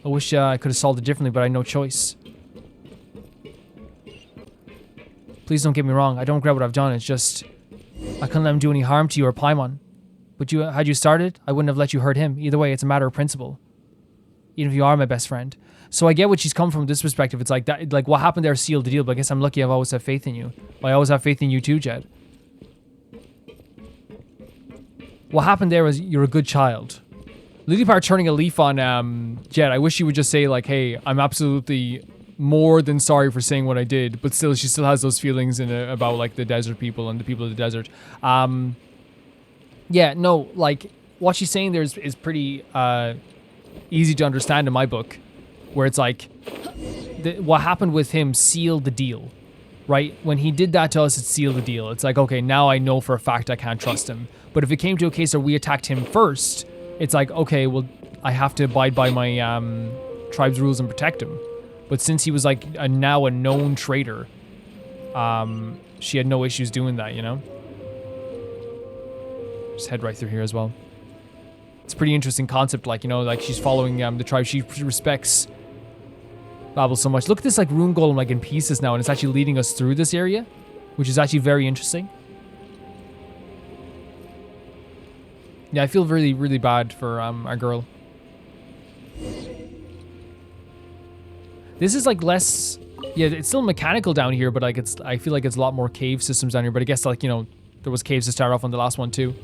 I wish I could have solved it differently, but I had no choice. Please don't get me wrong. I don't regret what I've done. It's just I couldn't let him do any harm to you or Paimon. But had you started, I wouldn't have let you hurt him. Either way, it's a matter of principle. Even if you are my best friend. So I get what she's come from this perspective. It's like that. Like what happened there sealed the deal. But I guess I'm lucky. I've always had faith in you. Well, I always have faith in you too, Jet. What happened there was you're a good child. Lilypar turning a leaf on Jet. I wish she would just say like, "Hey, I'm absolutely more than sorry for saying what I did," but still, she still has those feelings about like the desert people and the people of the desert. Yeah, no, like what she's saying there is pretty easy to understand in my book, where it's like what happened with him sealed the deal, right? When he did that to us, it sealed the deal. It's like, okay, now I know for a fact I can't trust him. But if it came to a case where we attacked him first, it's like, okay, well, I have to abide by my tribe's rules and protect him. But since he was like now a known traitor, she had no issues doing that, you know? Just head right through here as well. It's a pretty interesting concept, like, you know, like she's following the tribe. She respects Babel so much. Look at this like rune golem like in pieces now, and it's actually leading us through this area, which is actually very interesting. Yeah, I feel really, really bad for our girl. This is like less, yeah, it's still mechanical down here, but like I feel like it's a lot more cave systems down here. But I guess like, you know, there was caves to start off on the last one too.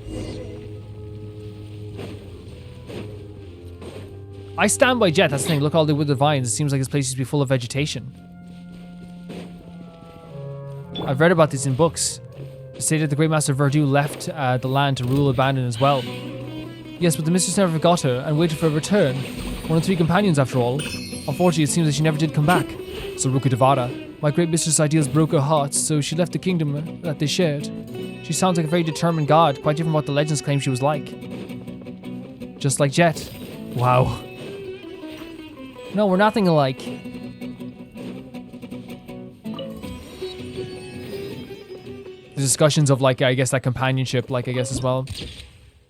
I stand by Jet, that's the thing. Look all the withered vines. It seems like this place used to be full of vegetation. I've read about this in books. It stated the great master Verdu left the land to rule abandoned as well. Yes, but the mistress never forgot her and waited for a return. One of 3 companions after all. Unfortunately, it seems that she never did come back. So Rukudavara, my great mistress' ideals broke her heart, so she left the kingdom that they shared. She sounds like a very determined god, quite different from what the legends claim she was like. Just like Jet. Wow. No, we're nothing alike. The discussions of like, I guess that companionship, like I guess as well,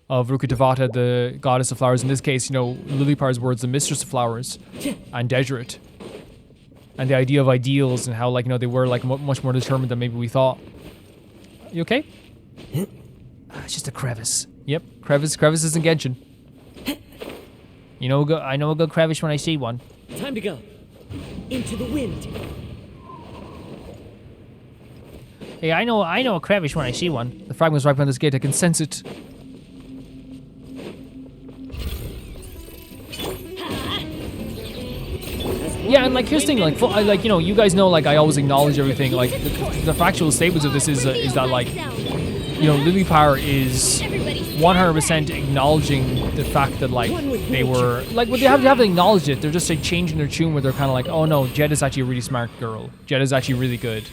of Rukudavata, the goddess of flowers. In this case, you know, Lilypar's words, the mistress of flowers, and Deseret. And the idea of ideals and how, like, you know, they were like much more determined than maybe we thought. You okay? It's just a crevice. Yep, crevices in Genshin. You know, I know a good crevice when I see one. Time to go. Into the wind. Hey, I know a crevice when I see one. The fragment's right behind this gate. I can sense it. Yeah, and like here's the thing, like, like, you know, you guys know, like, I always acknowledge everything. Like, the factual statements of this is that, like, you know, Lily Power is 100% acknowledging the fact that, like, they were, like, well, they haven't acknowledged it. They're just, like, changing their tune where they're kind of like, oh no, Jed is actually a really smart girl. Jed is actually really good.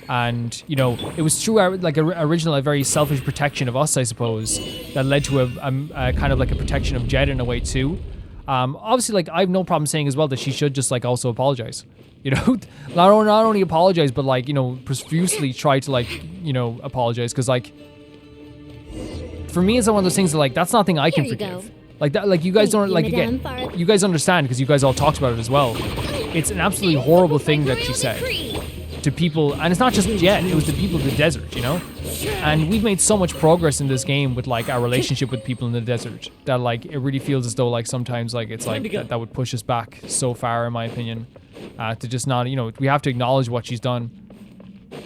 And, you know, it was through our, like, original, a very selfish protection of us, I suppose, that led to a kind of like a protection of Jed in a way too. Obviously, like, I have no problem saying as well that she should just, like, also apologize. You know, not only apologize, but, like, you know, profusely try to, like, you know, apologize. Because, like, for me, it's one of those things that, like, that's nothing I can Here you forgive. go. Like that, like, you guys don't, like, Madame again, Farah. you guys understand because you guys all talked about it as well. It's an absolutely horrible thing that she said to people, and it's not just Jet, it was the people of the desert, you know? And we've made so much progress in this game with, like, our relationship with people in the desert that, like, it really feels as though, like, sometimes, like, it's like that would push us back so far, in my opinion, to just not, you know, we have to acknowledge what she's done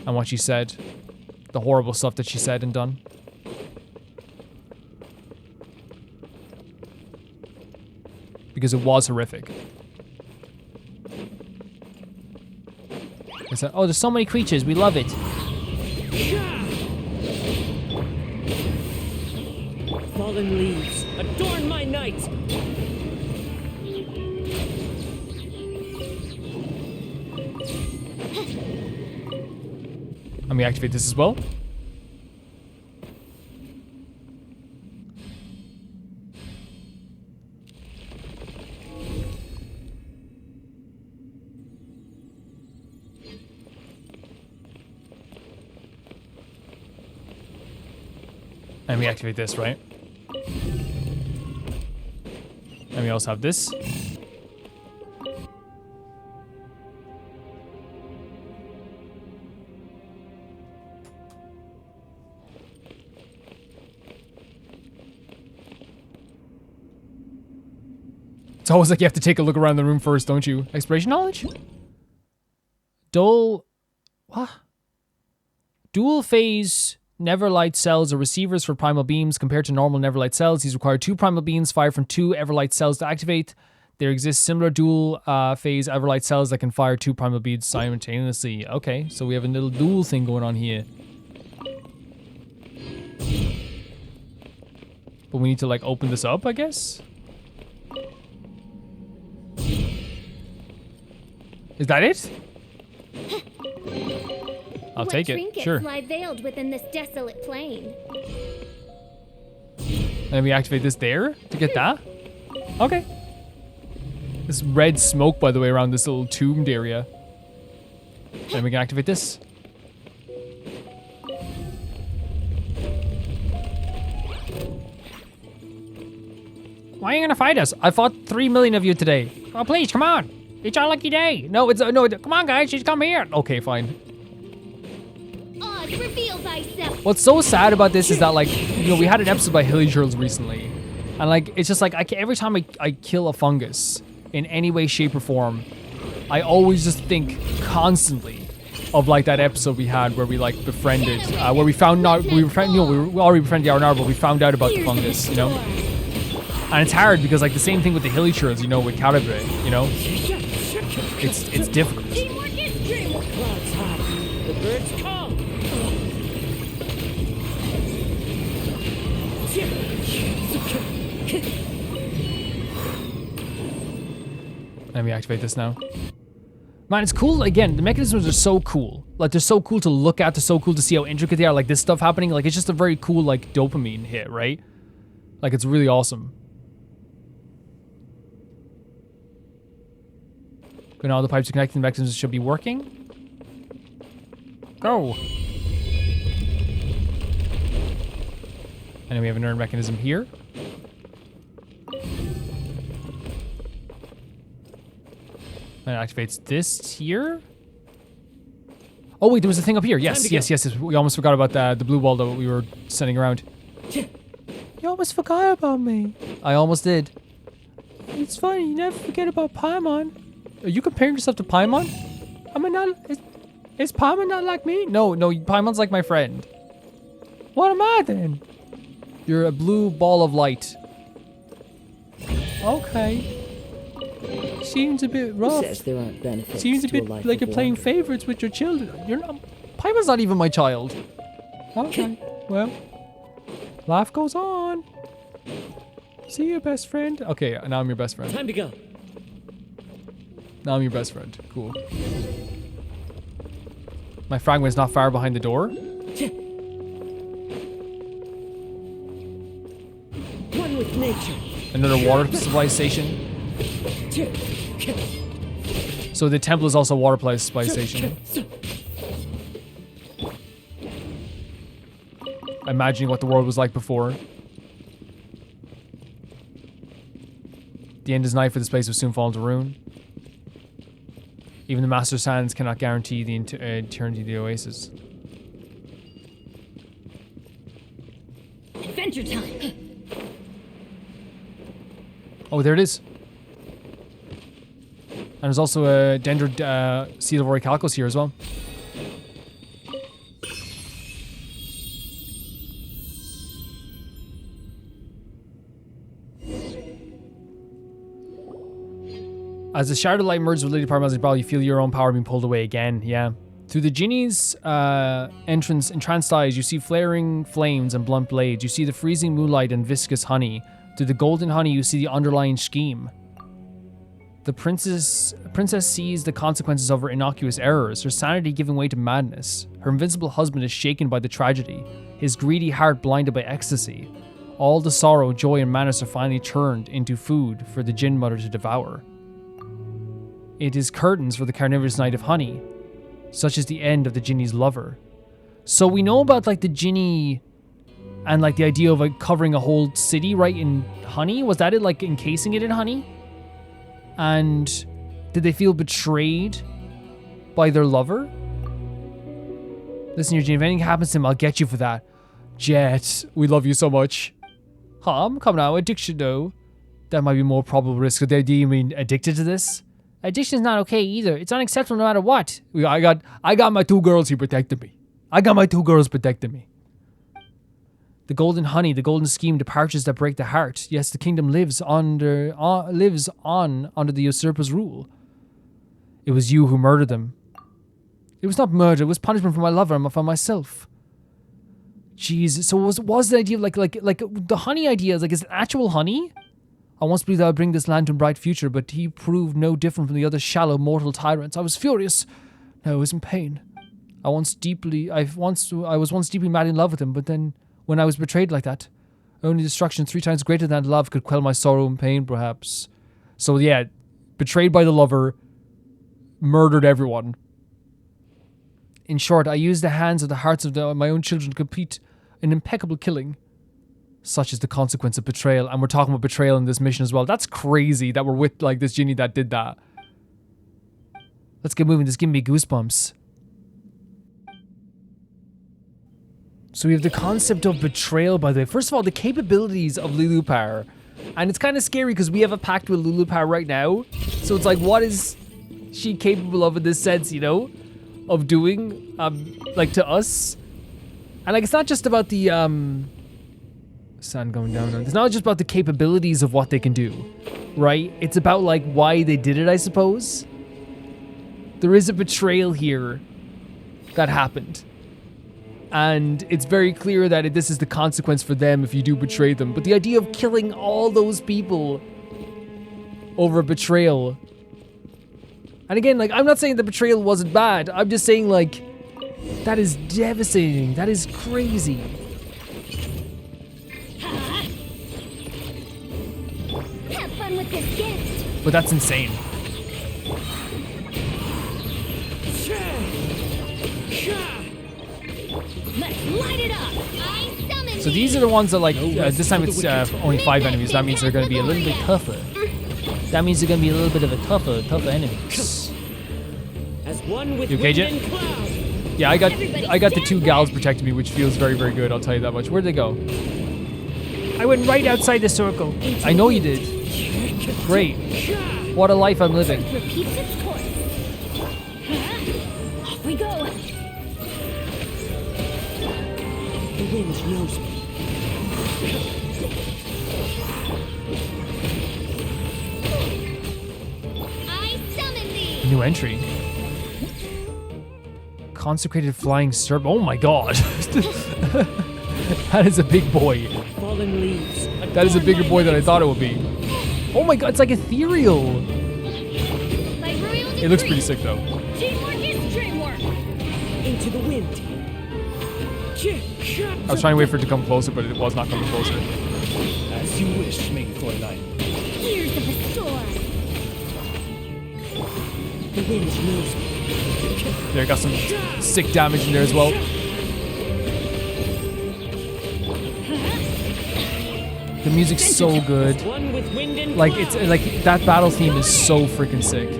and what she said, the horrible stuff that she said and done. Because it was horrific. It's like, oh, there's so many creatures. We love it. Fallen leaves, adorn my night. Let me activate this as well. And we activate this, right? And we also have this. It's always like you have to take a look around the room first, don't you? Exploration knowledge? What? Dual phase Neverlight cells are receivers for primal beams. Compared to normal Neverlight cells, these require 2 primal beams fired from 2 Everlight cells to activate. There exists similar dual phase Everlight cells that can fire 2 primal beams simultaneously. Okay, so we have a little dual thing going on here. But we need to, like, open this up, I guess? Is that it? I'll take it. Trinkets Sure. lie veiled within this desolate plain. And then we activate this there to get that. Okay. This red smoke, by the way, around this little tombed area. And we can activate this. Why are you gonna fight us? I fought 3 million of you today. Oh, please, come on. It's our lucky day. No, it's no. Come on, guys, just come here. Okay, fine. Reveal thyself. What's so sad about this is that, like, you know, we had an episode by Hilly Churls recently, and, like, it's just like every time I kill a fungus in any way, shape, or form, I always just think constantly of, like, that episode we had where we, like, befriended, where we found out we already befriended Yarnar, but we found out about the fungus, you know. And it's hard because, like, the same thing with the Hilly Churls, you know, with Calibre, you know. It's difficult. Teamwork is dreamwork. Clouds high, the birds come. Let me activate this now. Man, it's cool. Again, the mechanisms are so cool. Like, they're so cool to look at. They're so cool to see how intricate they are. Like, this stuff happening. Like, it's just a very cool, like, dopamine hit, right? Like, it's really awesome. Okay, now all the pipes are connecting. The mechanisms should be working. Go. And then we have another mechanism here. And it activates this here. Oh wait, there was a thing up here. Yes. We almost forgot about the blue ball that we were sending around. You almost forgot about me. I almost did. It's funny, you never forget about Paimon. Are you comparing yourself to Paimon? Am I not? Is Paimon not like me? No, Paimon's like my friend. What am I then? You're a blue ball of light. Okay. Seems a bit Who rough. says there aren't benefits Seems a to bit life like of you're playing wandering? favorites with your children. You're not. Paimon's not even my child. Okay, well, life goes on. See you, best friend. Okay, now I'm your best friend. Time to go. Now I'm your best friend. Cool. My fragment's not far behind the door. One with nature. Another water supply station. So the temple is also a water supply station. Imagining what the world was like before. The end is nigh, for this place will soon fall into ruin. Even the Master Sands cannot guarantee the eternity of the Oasis. Adventure time. Oh, there it is. And there's also a Dendro Seed of Orichalcos here as well. As the shard of light merges with Lady Parmel's brow, you feel your own power being pulled away again. Yeah. Through the genie's entrance, entranced eyes, you see flaring flames and blunt blades. You see the freezing moonlight and viscous honey. Through the golden honey, you see the underlying scheme. The princess sees the consequences of her innocuous errors, her sanity giving way to madness. Her invincible husband is shaken by the tragedy, his greedy heart blinded by ecstasy. All the sorrow, joy, and madness are finally turned into food for the Jinn Mother to devour. It is curtains for the carnivorous night of honey. Such is the end of the genie's lover. So we know about like the genie and like the idea of like covering a whole city right in honey. Was that it, like encasing it in honey? And did they feel betrayed by their lover? Listen here, Genie, if anything happens to him, I'll get you for that. Jet, we love you so much. Come now, addiction though. That might be more probable risk. Do you mean addicted to this? Addiction's not okay either. It's unacceptable no matter what. I got my 2 girls here protecting me. I got my 2 girls protecting me. The golden honey, the golden scheme, departures that break the heart. Yes, the kingdom lives on under the usurper's rule. It was you who murdered them. It was not murder. It was punishment for my lover and for myself. Jesus. So was the idea like the honey idea? Like, is it actual honey? I once believed I would bring this land to a bright future, but he proved no different from the other shallow mortal tyrants. I was furious. Now I was in pain. I was once deeply mad in love with him, but then when I was betrayed like that, only destruction 3 times greater than love could quell my sorrow and pain, perhaps. So yeah, betrayed by the lover, murdered everyone. In short, I used the hands of the hearts of my own children to complete an impeccable killing. Such is the consequence of betrayal, and we're talking about betrayal in this mission as well. That's crazy that we're with like this genie that did that. Let's get moving. This giving me goosebumps. So we have the concept of betrayal, by the way. First of all, the capabilities of Lulupar. And it's kind of scary because we have a pact with Lulupar right now. So it's like, what is she capable of in this sense, you know? Of doing, like, to us? And, like, it's not just about the, sun going down. It's not just about the capabilities of what they can do, right? It's about, like, why they did it, I suppose. There is a betrayal here that happened. And it's very clear that this is the consequence for them if you do betray them. But the idea of killing all those people over a betrayal. And again, like, I'm not saying the betrayal wasn't bad. I'm just saying, like, that is devastating. That is crazy. Have fun with this gift. But that's insane. Let's light it up. I summon So these are the ones that, like, this time it's only 5 enemies. That means they're going to be a little bit tougher. That means they're going to be a little bit of a tougher enemies. As one with You okay, Jet? wind and cloud. Yeah, I got the 2 gals protecting me, which feels very, very good. I'll tell you that much. Where'd they go? I went right outside the circle. I know you did. Great. What a life I'm living. repeats its course. Off we go. The wind knows me. new entry. Consecrated flying serpent. Oh my god. That is a big boy. Fallen leaves. That is a bigger boy than I thought it would be. Oh my god, it's like ethereal. By royal It looks pretty decree, sick though. Teamwork is dreamwork. Into the wind. I was trying to wait for it to come closer, but it was not coming closer. As you wish, main Fräulein. Years of the storm. The wind knows me. There, got some sick damage in there as well. The music's so good. One with wind and Like it's like that battle theme is so freaking sick.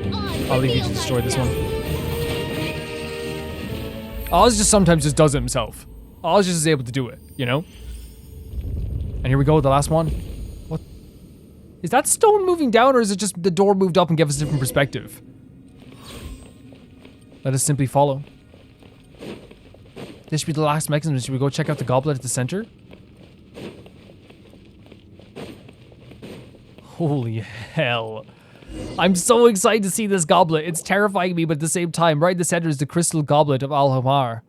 I'll leave you to destroy this one. Oz just sometimes just does it himself. Oz just is able to do it, you know? And here we go, the last one. What? Is that stone moving down, or is it just the door moved up and gave us a different perspective? Let us simply follow. This should be the last mechanism. Should we go check out the goblet at the center? Holy hell. I'm so excited to see this goblet. It's terrifying me, but at the same time, right in the center is the crystal goblet of Al-Hamar.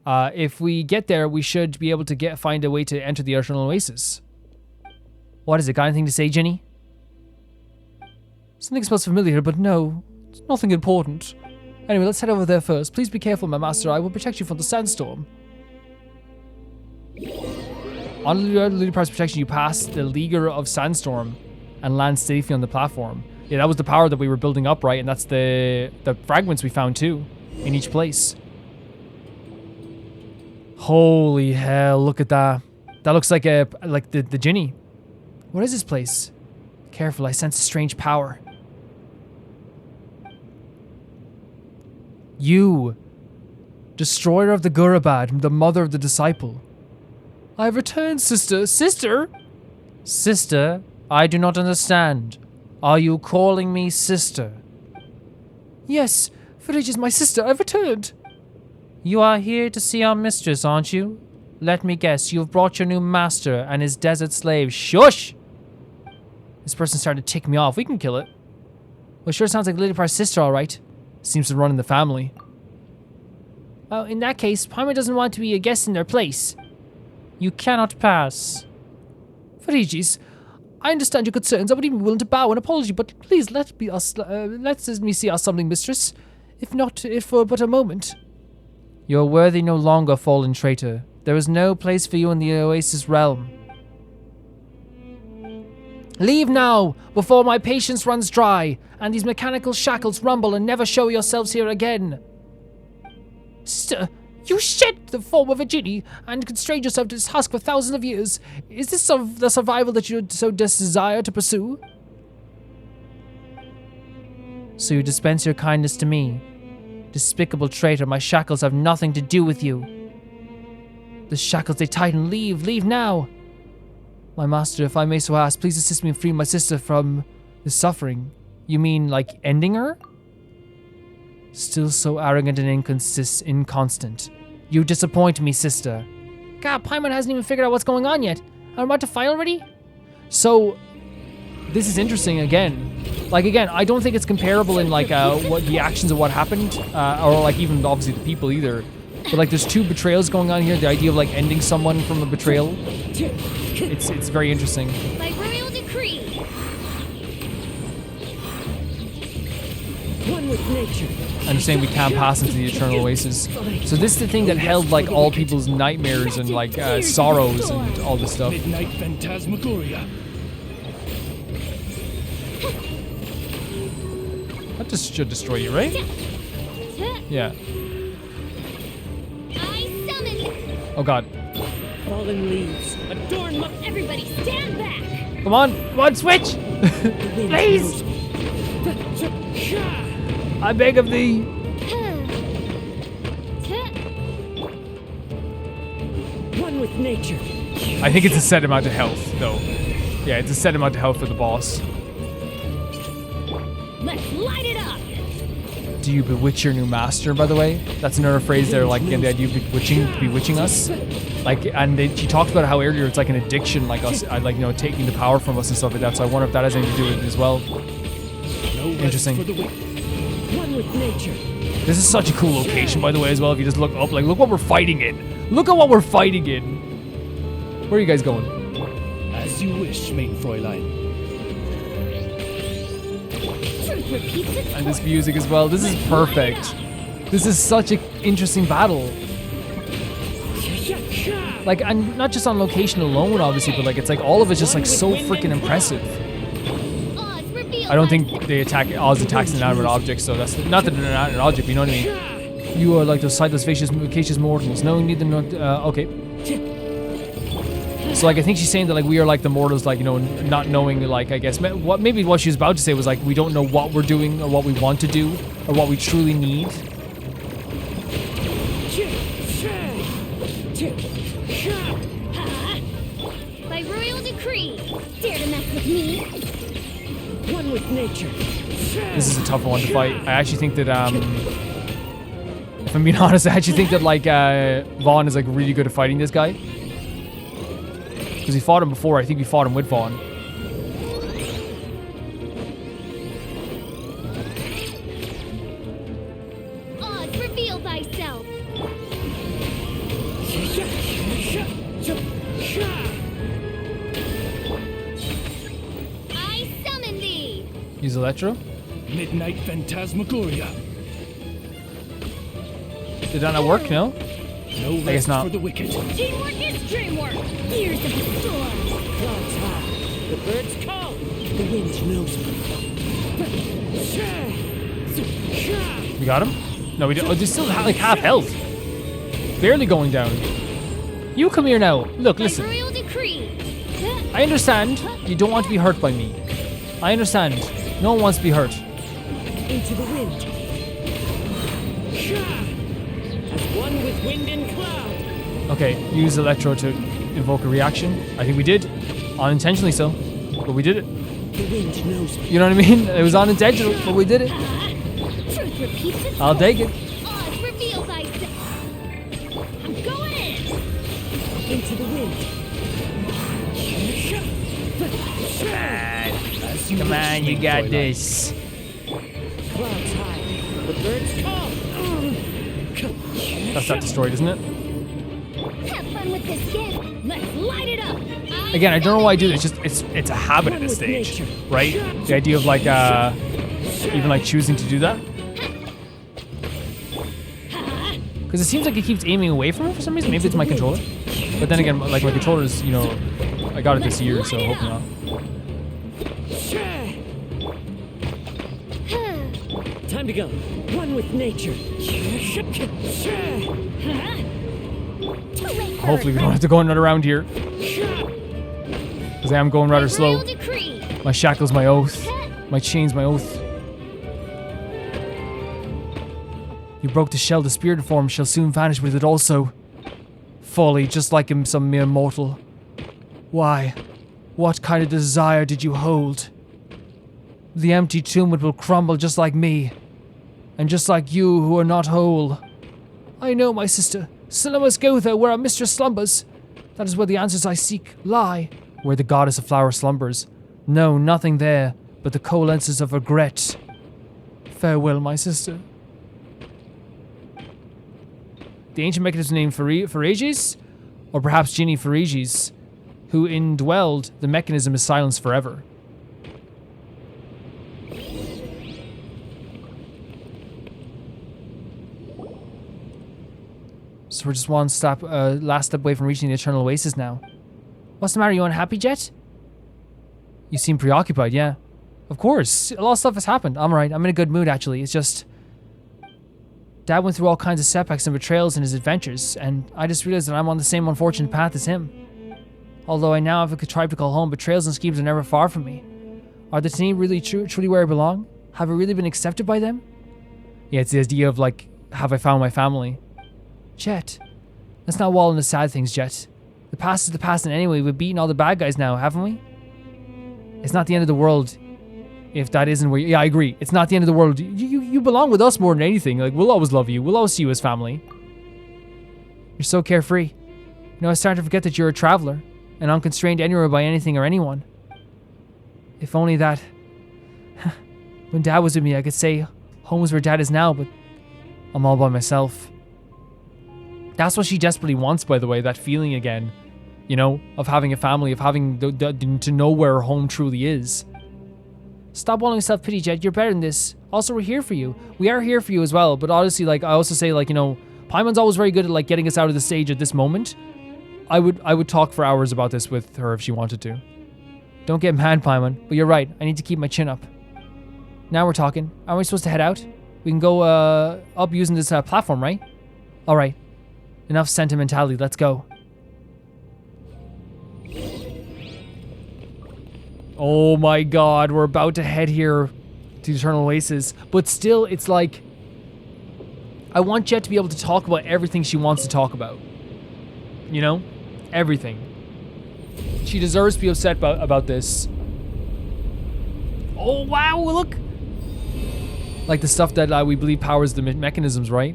If we get there, we should be able to find a way to enter the Eternal Oasis. What is it? Got anything to say, Ginny? Something smells familiar, but no, it's nothing important. Anyway, let's head over there first. Please be careful, my master. I will protect you from the sandstorm. On Ludipar's protection, you pass the Leaguer of Sandstorm and land safely on the platform. Yeah, that was the power that we were building up, right? And that's the fragments we found too, in each place. Holy hell, look at that. That looks like the Ginny. What is this place? Careful, I sense a strange power. You, destroyer of the Gurabad, the mother of the disciple. I have returned, sister. Sister? Sister, I do not understand. Are you calling me sister? Yes, Frigg is my sister. I've returned. You are here to see our mistress, aren't you? Let me guess, you've brought your new master and his desert slave. Shush! This person's starting to tick me off. We can kill it. Well, sure sounds like Lidipar's sister, all right. Seems to run in the family. Oh, in that case, Paimon doesn't want to be a guest in their place. You cannot pass. Frigis, I understand your concerns. I would even be willing to bow an apology, but please let me see us something, mistress. If for but a moment. You are worthy no longer, fallen traitor. There is no place for you in the Oasis realm. Leave now, before my patience runs dry, and these mechanical shackles rumble, and never show yourselves here again. Sister, you shed the form of a Ginny and constrained yourself to this husk for thousands of years. Is this the survival that you so desire to pursue? So you dispense your kindness to me. Despicable traitor, my shackles have nothing to do with you. The shackles, they tighten. Leave now. My master, if I may so ask, please assist me in freeing my sister from the suffering. You mean, like, ending her? Still so arrogant and inconstant. You disappoint me, sister. God, Paimon hasn't even figured out what's going on yet. I'm about to fight already? So, this is interesting again. Like, again, I don't think it's comparable in, like, what the actions of what happened, or, like, even, obviously, the people either. But, like, there's two betrayals going on here. The idea of, like, ending someone from a betrayal. It's very interesting. By royal decree. One with nature. And saying we can't pass into the Eternal Oasis. So this is the thing that held, like, all people's nightmares and, like, sorrows and all this stuff. Midnight Phantasmagoria. That just should destroy you, right? Yeah. I summon. Oh god. Fallen leaves. Adorn my... Everybody stand back. Come on, switch! Please! I beg of thee. One with nature. I think it's a set amount of health, though. Yeah, it's a set amount of health for the boss. Let's light it up. Do you bewitch your new master, by the way? That's another phrase there, like, again, the idea of bewitching us. Like, and she talked about how earlier it's like an addiction, like us, like, you know, taking the power from us and stuff like that. So I wonder if that has anything to do with it as well. No rest Interesting. for the wicked. One with nature. This is such a cool location, by the way, as well. If you just look up, like, look what we're fighting in. Look at what we're fighting in. Where are you guys going? As you wish, main Fräulein. Truth repeats its And this course. music as well. This is perfect. This is such an interesting battle. Like, and not just on location alone, obviously, but like, it's like all of it's just like so freaking impressive. Oz, reveal I don't think thyself. they attack Oz attacks inanimate objects, so that's not that they're not an object, you know what I mean? You are like those sightless, vicious mortals. No, neither not. Okay. So like, I think she's saying that like we are like the mortals, like, you know, not knowing, like, I guess maybe what she was about to say was like we don't know what we're doing or what we want to do or what we truly need. By royal decree, dare to mess with me? One with nature. This is a tough one to fight. I actually think that if I'm being honest, I actually think that like Vaughn is like really good at fighting this guy. Because we fought him before. I think we fought him with Vaughn. Oz, reveal thyself. I summon thee. Use Electro. Midnight Phantasmagoria. Did that not work? No? No guess rest not. for the wicked. Teamwork is dreamwork. Years of the storm. Clouds high. The birds call. The wind knows me. We got him? No, we don't. Oh, they're still like half health. Barely going down. You come here now. Look, By listen. royal decree. I understand you don't want to be hurt by me. I understand. No one wants to be hurt. Into the wind. As one with wind and cloud. Okay, use Electro to invoke a reaction. I think we did. Unintentionally so. But we did it. The wind knows me. You know what I mean? It was unintentional, but we did it. Truth repeats its I'll take it. Oz, reveal thyself. I'm going in. Into the wind. As you Come wish, on, you main got Fräulein. this. Clouds high. The birds call. That's not destroyed, isn't it? Have fun with this gift. Let's light it up. Again, I don't know why I do this. It's a habit at this stage, right? The idea of like even like choosing to do that. Because it seems like it keeps aiming away from it for some reason. Maybe it's my controller. But then again, like my controller's, you know, I got it this year, so hopefully not. Time to go. One with nature. Hopefully we don't have to go another round here. Because I am going rather slow. Royal decree. My shackles, my oath. My chains, my oath. You broke the shell, the spirited form shall soon vanish with it also. Folly, just like him, some mere mortal. Why? What kind of desire did you hold? The empty tomb, it will crumble just like me. And just like you who are not whole. I know, my sister. Still I must go there where our mistress slumbers. That is where the answers I seek lie. Where the goddess of flower slumbers. No, nothing there, but the coalescence of regret. Farewell, my sister. The ancient mechanism named Phryges, or perhaps Ginny Phryges, who indwelled the mechanism is silenced forever. So we're just one step, last step away from reaching the Eternal Oasis now. What's the matter? You unhappy, Jet? You seem preoccupied, yeah. Of course, a lot of stuff has happened. I'm alright. I'm in a good mood, actually. It's just... Dad went through all kinds of setbacks and betrayals in his adventures, and I just realized that I'm on the same unfortunate path as him. Although I now have tried to call home, betrayals and schemes are never far from me. Are the Tanit really truly where I belong? Have I really been accepted by them? Yeah, it's the idea of, like, have I found my family? Jet, let's not wallow in the sad things, Jet. The past is the past, and anyway, we've beaten all the bad guys now, haven't we? It's not the end of the world. If that isn't where yeah, I agree. It's not the end of the world. You belong with us more than anything. Like, we'll always love you. We'll always see you as family. You're so carefree. You know, I started to forget that you're a traveler and unconstrained anywhere by anything or anyone. If only that... When Dad was with me, I could say home was where Dad is now, but I'm all by myself. That's what she desperately wants, by the way, that feeling again. You know, of having a family, of having to know where home truly is. Stop wallowing in self-pity, Jet. You're better than this. Also, we're here for you. We are here for you as well, but honestly, like, I also say, like, you know, Paimon's always very good at, like, getting us out of the stage at this moment. I would talk for hours about this with her if she wanted to. Don't get mad, Paimon, but you're right. I need to keep my chin up. Now we're talking. Aren't we supposed to head out? We can go up using this platform, right? All right. Enough sentimentality. Let's go. Oh my god, we're about to head here to Eternal Oasis. But still, it's like, I want Jet to be able to talk about everything she wants to talk about. You know? Everything. She deserves to be upset about this. Oh wow, look! Like the stuff that we believe powers the mechanisms, right?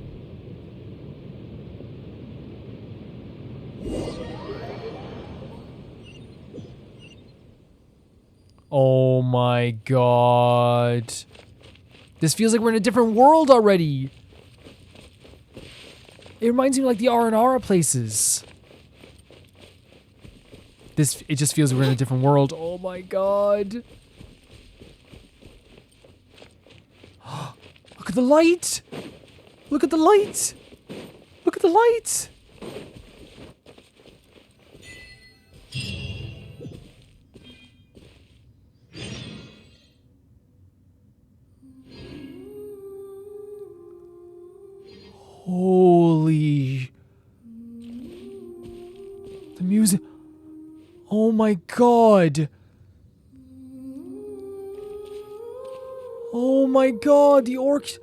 Oh my god. This feels like we're in a different world already. It reminds me of like the R&R places. It just feels like we're in a different world. Oh my god. Look at the light. Look at the light. Look at the light. Holy. The music. Oh my god. Oh my god, the orcs.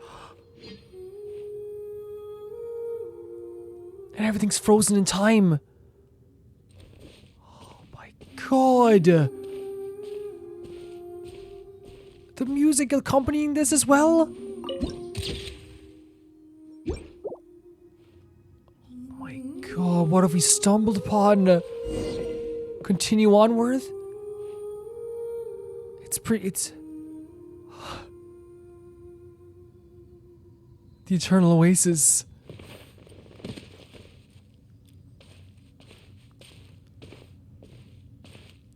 And everything's frozen in time. Oh my god. The music accompanying this as well? God, what have we stumbled upon? Continue onward? It's the Eternal Oasis.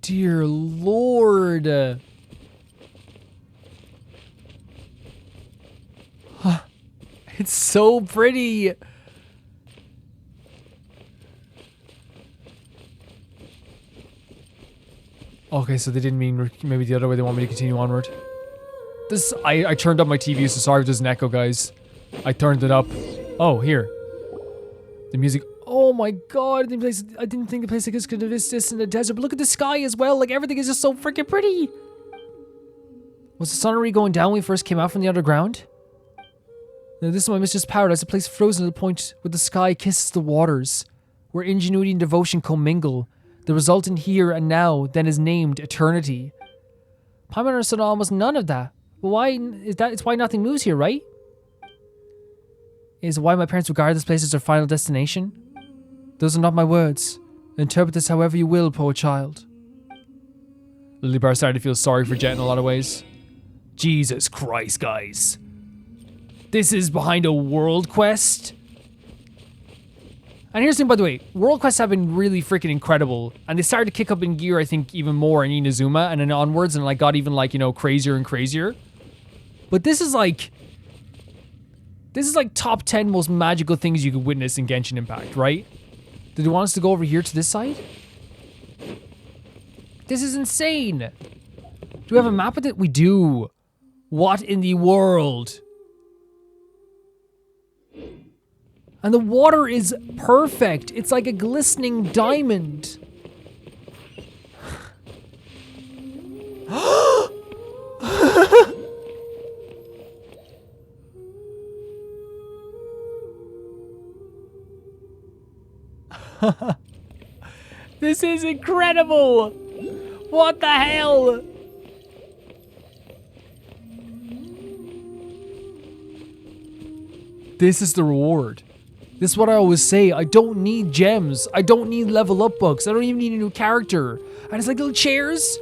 Dear Lord. It's so pretty. Okay, so they didn't mean maybe the other way. They want me to continue onward. I turned up my TV, so sorry if there's an echo, guys. I turned it up. Oh, here. The music. Oh my god, I didn't think the place like this could exist in the desert. But look at the sky as well. Like, everything is just so freaking pretty. Was the sun already going down when we first came out from the underground? Now, this is my mistress paradise, a place frozen to the point where the sky kisses the waters, where ingenuity and devotion commingle. The resultant here and now then is named eternity. Paimon understood almost none of that. But why is that? It's why nothing moves here, right? Is why my parents regard this place as their final destination? Those are not my words. Interpret this however you will, poor child. Lilybar started to feel sorry for Jet in a lot of ways. Jesus Christ, guys. This is behind a world quest? And here's the thing, by the way, world quests have been really freaking incredible, and they started to kick up in gear, I think, even more in Inazuma, and then onwards, and like got even like, you know, crazier and crazier. But this is like top 10 most magical things you could witness in Genshin Impact, right? Did they want us to go over here to this side? This is insane. Do we have a map of it? We do. What in the world? And the water is perfect. It's like a glistening diamond. This is incredible. What the hell? This is the reward. This is what I always say. I don't need gems. I don't need level up books. I don't even need a new character. And it's like little chairs.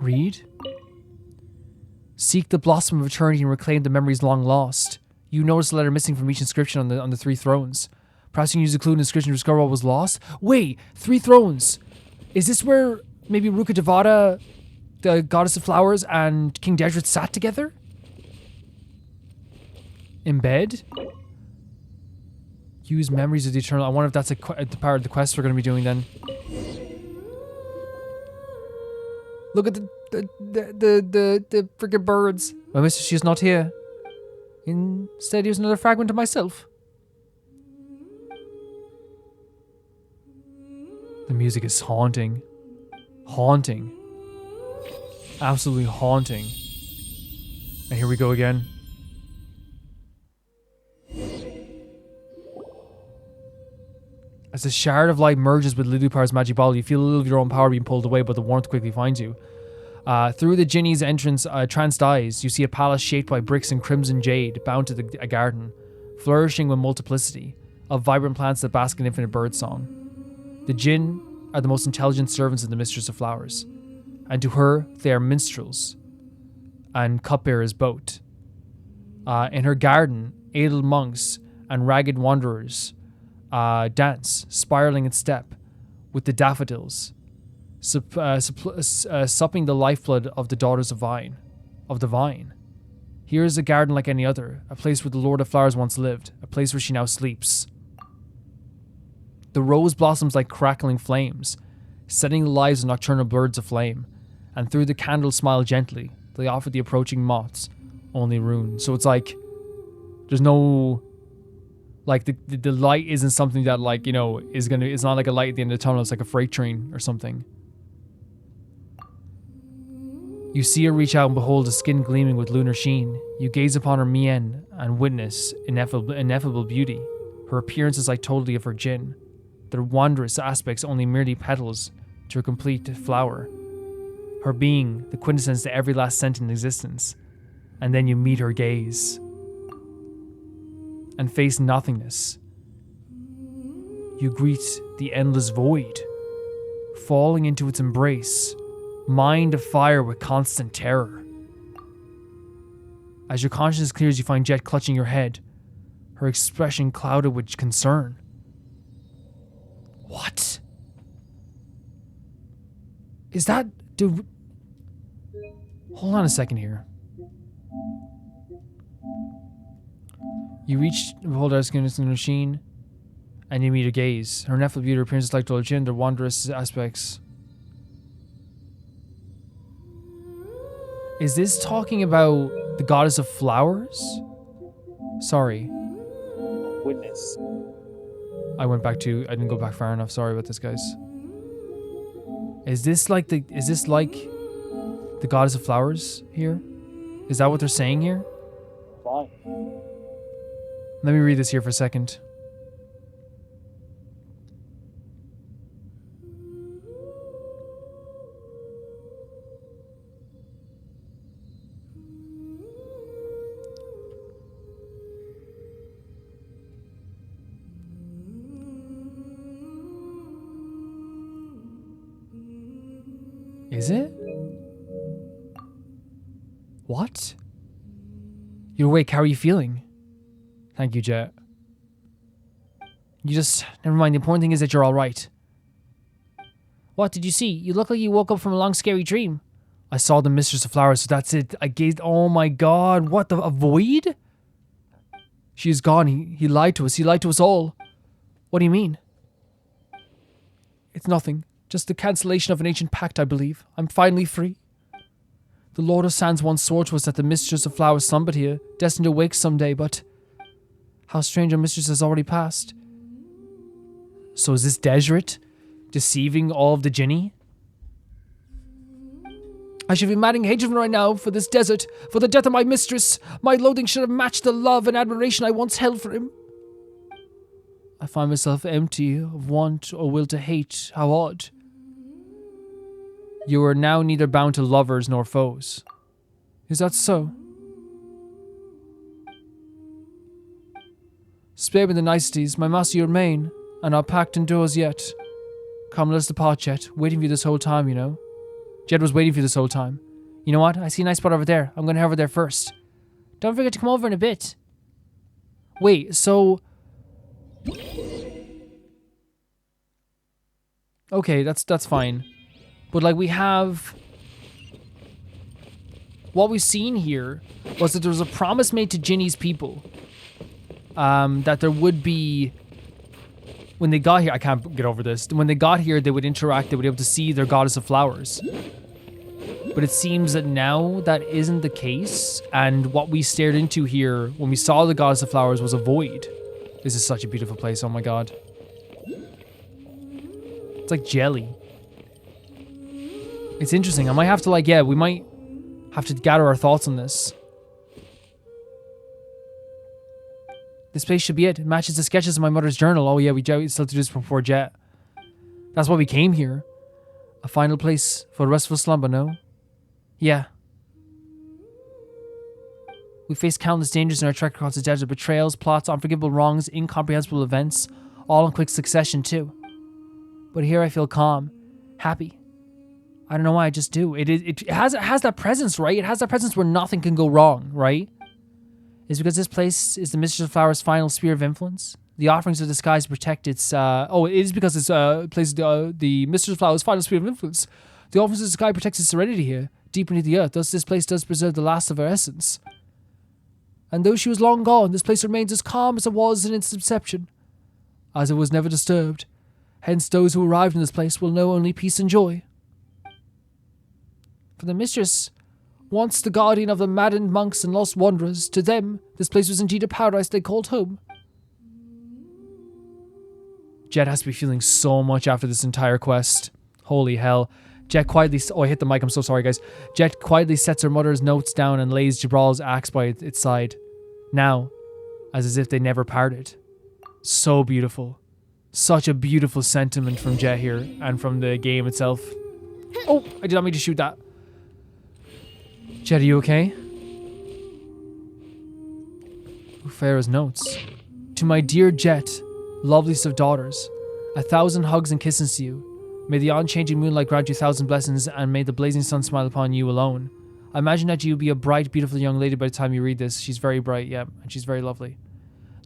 Read. Seek the blossom of eternity and reclaim the memories long lost. You notice a letter missing from each inscription on the 3 thrones. Perhaps you can use the clue in the inscription to discover what was lost. Wait, 3 thrones. Is this where maybe Ruka Devata, the goddess of flowers, and King Dedrit sat together? In bed? Use memories of the eternal. I wonder if that's the part of the quest we're going to be doing then. Look at the freaking birds. My mistress, she's not here. Instead, here's another fragment of myself. The music is haunting. Haunting. Absolutely haunting. And here we go again. As the shard of light merges with Lilupar's magic ball, you feel a little of your own power being pulled away, but the warmth quickly finds you. Through the Jinni's entrance, tranced eyes, you see a palace shaped by bricks and crimson jade, bound to a garden, flourishing with multiplicity of vibrant plants that bask in infinite birdsong. The Jinn are the most intelligent servants of the Mistress of Flowers, and to her, they are minstrels and cupbearers both. In her garden, idle monks and ragged wanderers dance, spiraling in step, with the daffodils, supping the lifeblood of the daughters of the vine. Here is a garden like any other, a place where the Lord of Flowers once lived, a place where she now sleeps. The rose blossoms like crackling flames, setting the lives of nocturnal birds aflame, and through the candles smile gently. They offer the approaching moths only rune. So it's like, there's no, like the light isn't something that, like, you know, it's not like a light at the end of the tunnel. It's like a freight train or something. You see her reach out and behold a skin gleaming with lunar sheen. You gaze upon her mien and witness ineffable beauty. Her appearance is like totally of her Jinn. Their wondrous aspects only merely petals to her complete flower. Her being the quintessence to every last sentient existence. And then you meet her gaze and face nothingness. You greet the endless void, falling into its embrace, mind afire with constant terror. As your consciousness clears, you find Jet clutching your head, her expression clouded with concern. What? Is that... Dude... Hold on a second here. You reach behold our skin in the machine, and you meet her gaze. Her ineffable beauty appears like Dollar Jinn, their wondrous aspects. Is this talking about the goddess of flowers? Sorry. Witness. I didn't go back far enough. Sorry about this, guys. Is this like the goddess of flowers here? Is that what they're saying here? Fine. Let me read this here for a second. Is it? What? You're awake, how are you feeling? Thank you, Jet. Never mind, the important thing is that you're alright. What did you see? You look like you woke up from a long scary dream. I saw the Mistress of Flowers, so that's it. I gazed, oh my god, what a void? She is gone, he lied to us, he lied to us all. What do you mean? It's nothing, just the cancellation of an ancient pact, I believe. I'm finally free. The Lord of Sands once swore to us that the Mistress of Flowers slumbered here, destined to wake someday, but... How strange, our mistress has already passed. So is this Dedrit deceiving all of the Jinni? I should be mad in hatred right now for this desert, for the death of my mistress. My loathing should have matched the love and admiration I once held for him. I find myself empty of want or will to hate. How odd. You are now neither bound to lovers nor foes. Is that so? Spare me the niceties, my master your main, and our pact endures yet. Come, let us depart yet, waiting for you this whole time, you know. Jed was waiting for you this whole time. You know what? I see a nice spot over there. I'm going to head over there first. Don't forget to come over in a bit. Wait, so... Okay, that's fine. But, like, we have... What we've seen here was that there was a promise made to Ginny's people. That there would be... When they got here... I can't get over this. When they got here, they would interact. They would be able to see their goddess of flowers. But it seems that now that isn't the case, and what we stared into here when we saw the goddess of flowers was a void. This is such a beautiful place, oh my god. It's like jelly. It's interesting. I might have to we might have to gather our thoughts on this. This place should be it. It matches the sketches in my mother's journal. Oh yeah, we still do this before Jet. That's why we came here. A final place for restful slumber, no? Yeah. We faced countless dangers in our trek across the desert. Betrayals, plots, unforgivable wrongs, incomprehensible events. All in quick succession, too. But here I feel calm. Happy. I don't know why, I just do. It has that presence, right? It has that presence where nothing can go wrong, right? Is because this place is the Mistress of Flowers' final sphere of influence? The offerings of the skies protect its... it is because it's place the Mistress of Flowers' final sphere of influence. The offerings of the sky protects its serenity here, deep beneath the earth. Thus, this place does preserve the last of her essence. And though she was long gone, this place remains as calm as it was in its inception, as it was never disturbed. Hence, those who arrived in this place will know only peace and joy. For the Mistress, once the guardian of the maddened monks and lost wanderers, to them, this place was indeed a paradise they called home. Jet has to be feeling so much after this entire quest. Holy hell. Jet quietly... Oh, I hit the mic. I'm so sorry, guys. Jet quietly sets her mother's notes down and lays Jabral's axe by its side. Now, as if they never parted. So beautiful. Such a beautiful sentiment from Jet here and from the game itself. Oh, I did not mean to shoot that. Jet, are you okay? Farah's notes. To my dear Jet, loveliest of daughters, 1,000 hugs and kisses to you. May the unchanging moonlight grant you 1,000 blessings, and may the blazing sun smile upon you alone. I imagine that you'll be a bright, beautiful young lady by the time you read this. She's very bright, yeah, and she's very lovely.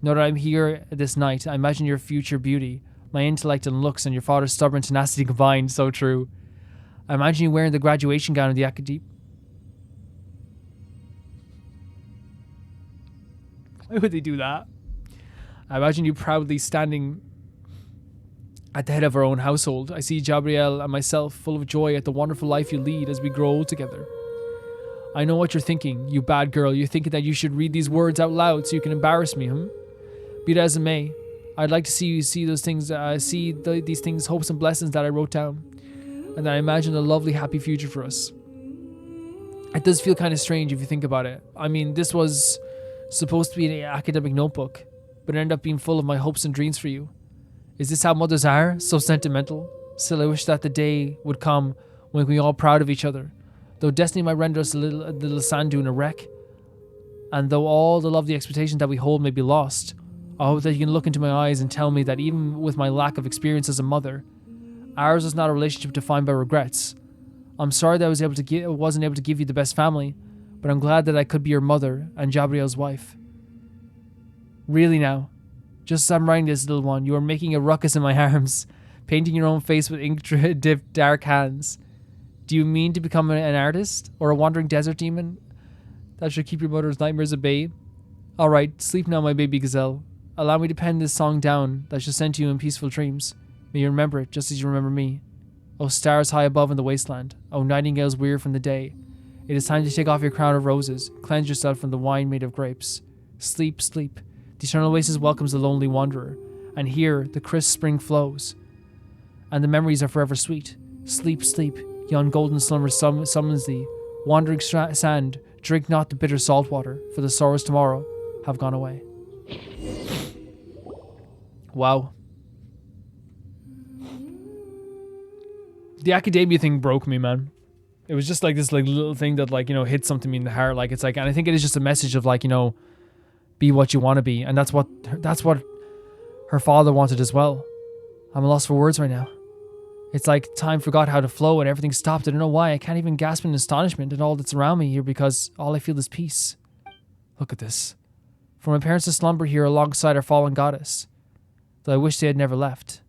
Know that I'm here this night. I imagine your future beauty, my intellect and looks, and your father's stubborn tenacity combined. So true. I imagine you wearing the graduation gown of the academy. Why would they do that? I imagine you proudly standing at the head of our own household. I see Gabrielle and myself full of joy at the wonderful life you lead as we grow old together. I know what you're thinking, you bad girl. You're thinking that you should read these words out loud so you can embarrass me, Be that as it may, I'd like to see you see those things, these things, hopes and blessings that I wrote down, and that I imagine a lovely, happy future for us. It does feel kind of strange if you think about it. I mean, this was supposed to be an academic notebook, but it ended up being full of my hopes and dreams for you. Is this how mothers are? So sentimental? Still, I wish that the day would come when we all proud of each other. Though destiny might render us a little sand dune a wreck, and though all the lovely expectations that we hold may be lost, I hope that you can look into my eyes and tell me that even with my lack of experience as a mother, ours is not a relationship defined by regrets. I'm sorry that I wasn't able to give you the best family, but I'm glad that I could be your mother and Gabrielle's wife. Really now, just as I'm writing this, little one, you are making a ruckus in my arms, painting your own face with ink-dipped dark hands. Do you mean to become an artist? Or a wandering desert demon that should keep your mother's nightmares at bay? Alright, sleep now, my baby gazelle. Allow me to pen this song down that shall send to you in peaceful dreams. May you remember it just as you remember me. O stars high above in the wasteland, O nightingales weird from the day. It is time to take off your crown of roses, cleanse yourself from the wine made of grapes. Sleep, sleep. The eternal oasis welcomes the lonely wanderer, and here the crisp spring flows, and the memories are forever sweet. Sleep, sleep. Yon golden slumber summons thee. Wandering sand, drink not the bitter salt water, for the sorrows tomorrow have gone away. Wow. The academia thing broke me, man. It was just like this little thing that hit something in the heart. And I think it is just a message of be what you want to be, and that's what her father wanted as well. I'm lost for words right now. It's like time forgot how to flow and everything stopped. I don't know why. I can't even gasp in astonishment at all that's around me here because all I feel is peace. Look at this. For my parents to slumber here alongside our fallen goddess. Though I wish they had never left.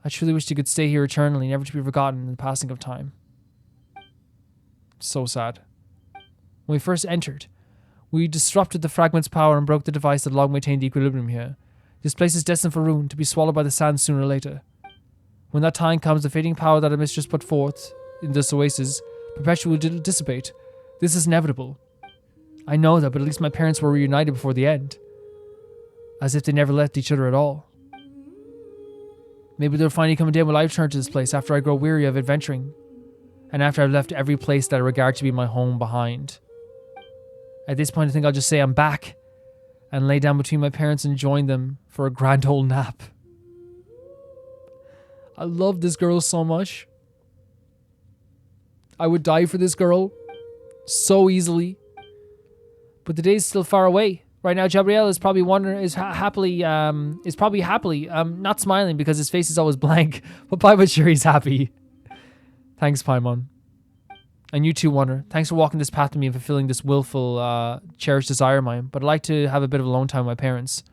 I truly wish they could stay here eternally, never to be forgotten in the passing of time. So sad. When we first entered, we disrupted the fragment's power and broke the device that long maintained the equilibrium here. This place is destined for ruin, to be swallowed by the sand sooner or later. When that time comes, the fading power that our mistress put forth in this oasis perpetually will dissipate. This is inevitable. I know that, but at least my parents were reunited before the end. As if they never left each other at all. Maybe there'll finally come a day when I return to this place after I grow weary of adventuring. And after I've left every place that I regard to be my home behind. At this point, I think I'll just say I'm back. And lay down between my parents and join them for a grand old nap. I love this girl so much. I would die for this girl. So easily. But the day is still far away. Right now, Gabriel is probably wondering, probably happily, not smiling because his face is always blank. But Paimon, sure he's happy. Thanks, Paimon. And you too, Wonder. Thanks for walking this path with me and fulfilling this willful, cherished desire of mine. But I'd like to have a bit of alone time with my parents.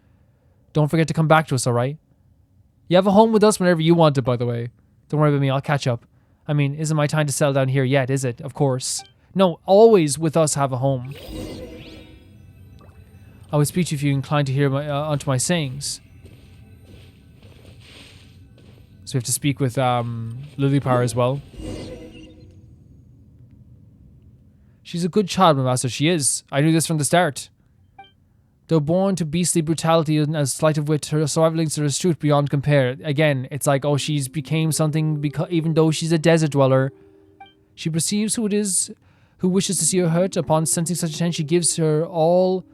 Don't forget to come back to us, alright? You have a home with us whenever you want it, by the way. Don't worry about me, I'll catch up. I mean, isn't my time to settle down here yet, is it? Of course. No, always with us have a home. I would speak to you if you're inclined to hear onto my sayings. So we have to speak with Lilypar as well. She's a good child, my master, she is. I knew this from the start. Though born to beastly brutality and as slight of wit, her survivors are astute beyond compare. Again, it's like, oh, she's became something because even though she's a desert dweller, she perceives who it is who wishes to see her hurt. Upon sensing such intent, she gives her all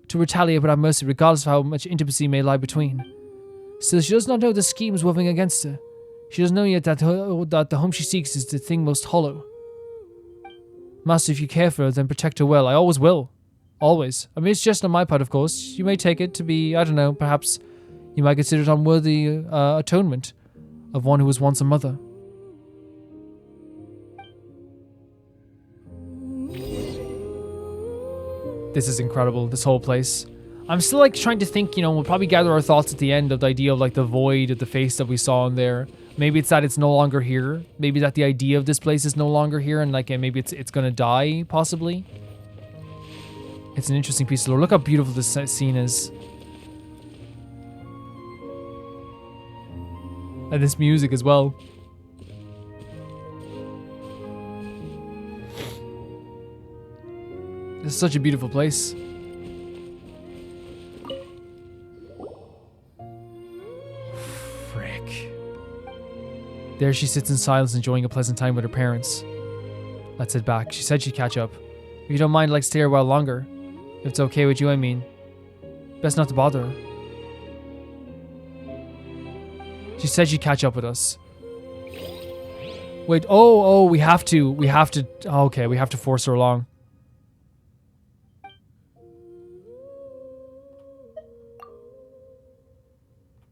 to retaliate without mercy, regardless of how much intimacy may lie between. Still, she does not know the schemes woven against her. She doesn't know yet that the home she seeks is the thing most hollow. Master, if you care for her, then protect her well. I always will. Always. I mean, it's just on my part, of course. You may take it to be, I don't know, perhaps you might consider it unworthy atonement of one who was once a mother. This is incredible, this whole place. I'm still like trying to think, we'll probably gather our thoughts at the end of the idea of like the void of the face that we saw in there. Maybe it's that it's no longer here. Maybe that the idea of this place is no longer here and like maybe it's gonna die, possibly. It's an interesting piece of lore. Look how beautiful this scene is. And this music as well. This is such a beautiful place. Frick. There she sits in silence, enjoying a pleasant time with her parents. Let's head back. She said she'd catch up. If you don't mind, I'd like to stay here a while longer. If it's okay with you, I mean. Best not to bother her. She said she'd catch up with us. Wait, we have to, okay, we have to force her along.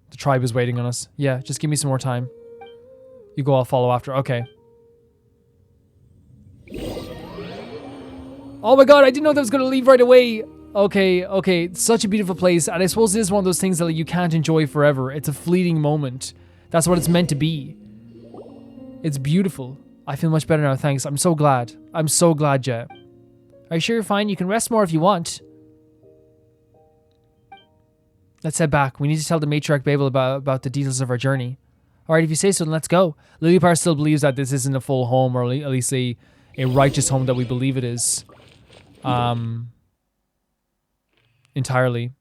The tribe is waiting on us. Yeah, just give me some more time. You go, I'll follow after. Okay. Oh my god, I didn't know that was going to leave right away. Okay. Such a beautiful place. And I suppose it is one of those things that like, you can't enjoy forever. It's a fleeting moment. That's what it's meant to be. It's beautiful. I feel much better now, thanks. I'm so glad. I'm so glad, Jet. Are you sure you're fine? You can rest more if you want. Let's head back. We need to tell the matriarch Babel about the details of our journey. Alright, if you say so, then let's go. Lilypar still believes that this isn't a full home, or at least a righteous home that we believe it is. Entirely.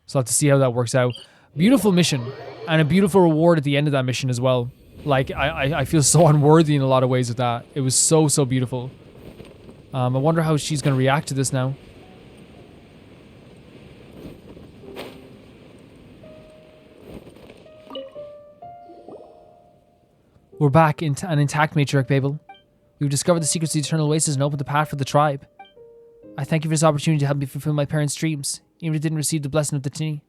So I'll have to see how that works out. Beautiful mission. And a beautiful reward at the end of that mission as well. Like, I feel so unworthy in a lot of ways with that. It was so beautiful. I wonder how she's going to react to this now. We're back in an intact matriarch, Babel. We've discovered the secrets of the Eternal Oasis and opened the path for the tribe. I thank you for this opportunity to help me fulfill my parents' dreams, even if I didn't receive the blessing of the Tini.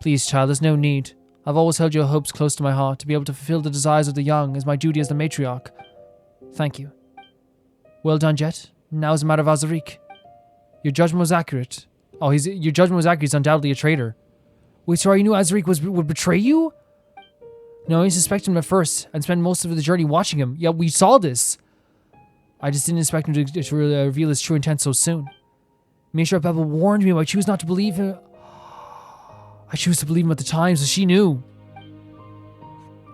Please, child, there's no need. I've always held your hopes close to my heart. To be able to fulfill the desires of the young is my duty as the matriarch. Thank you. Well done, Jet. Now is a matter of Azarik. Your judgment was accurate. Oh, your judgment was accurate. He's undoubtedly a traitor. Wait, so you knew Azarik would betray you? No, I suspected him at first and spent most of the journey watching him. Yeah, we saw this. I just didn't expect him to reveal his true intent so soon. Matriarch Babel warned me, but I choose not to believe him. I choose to believe him at the time, so she knew.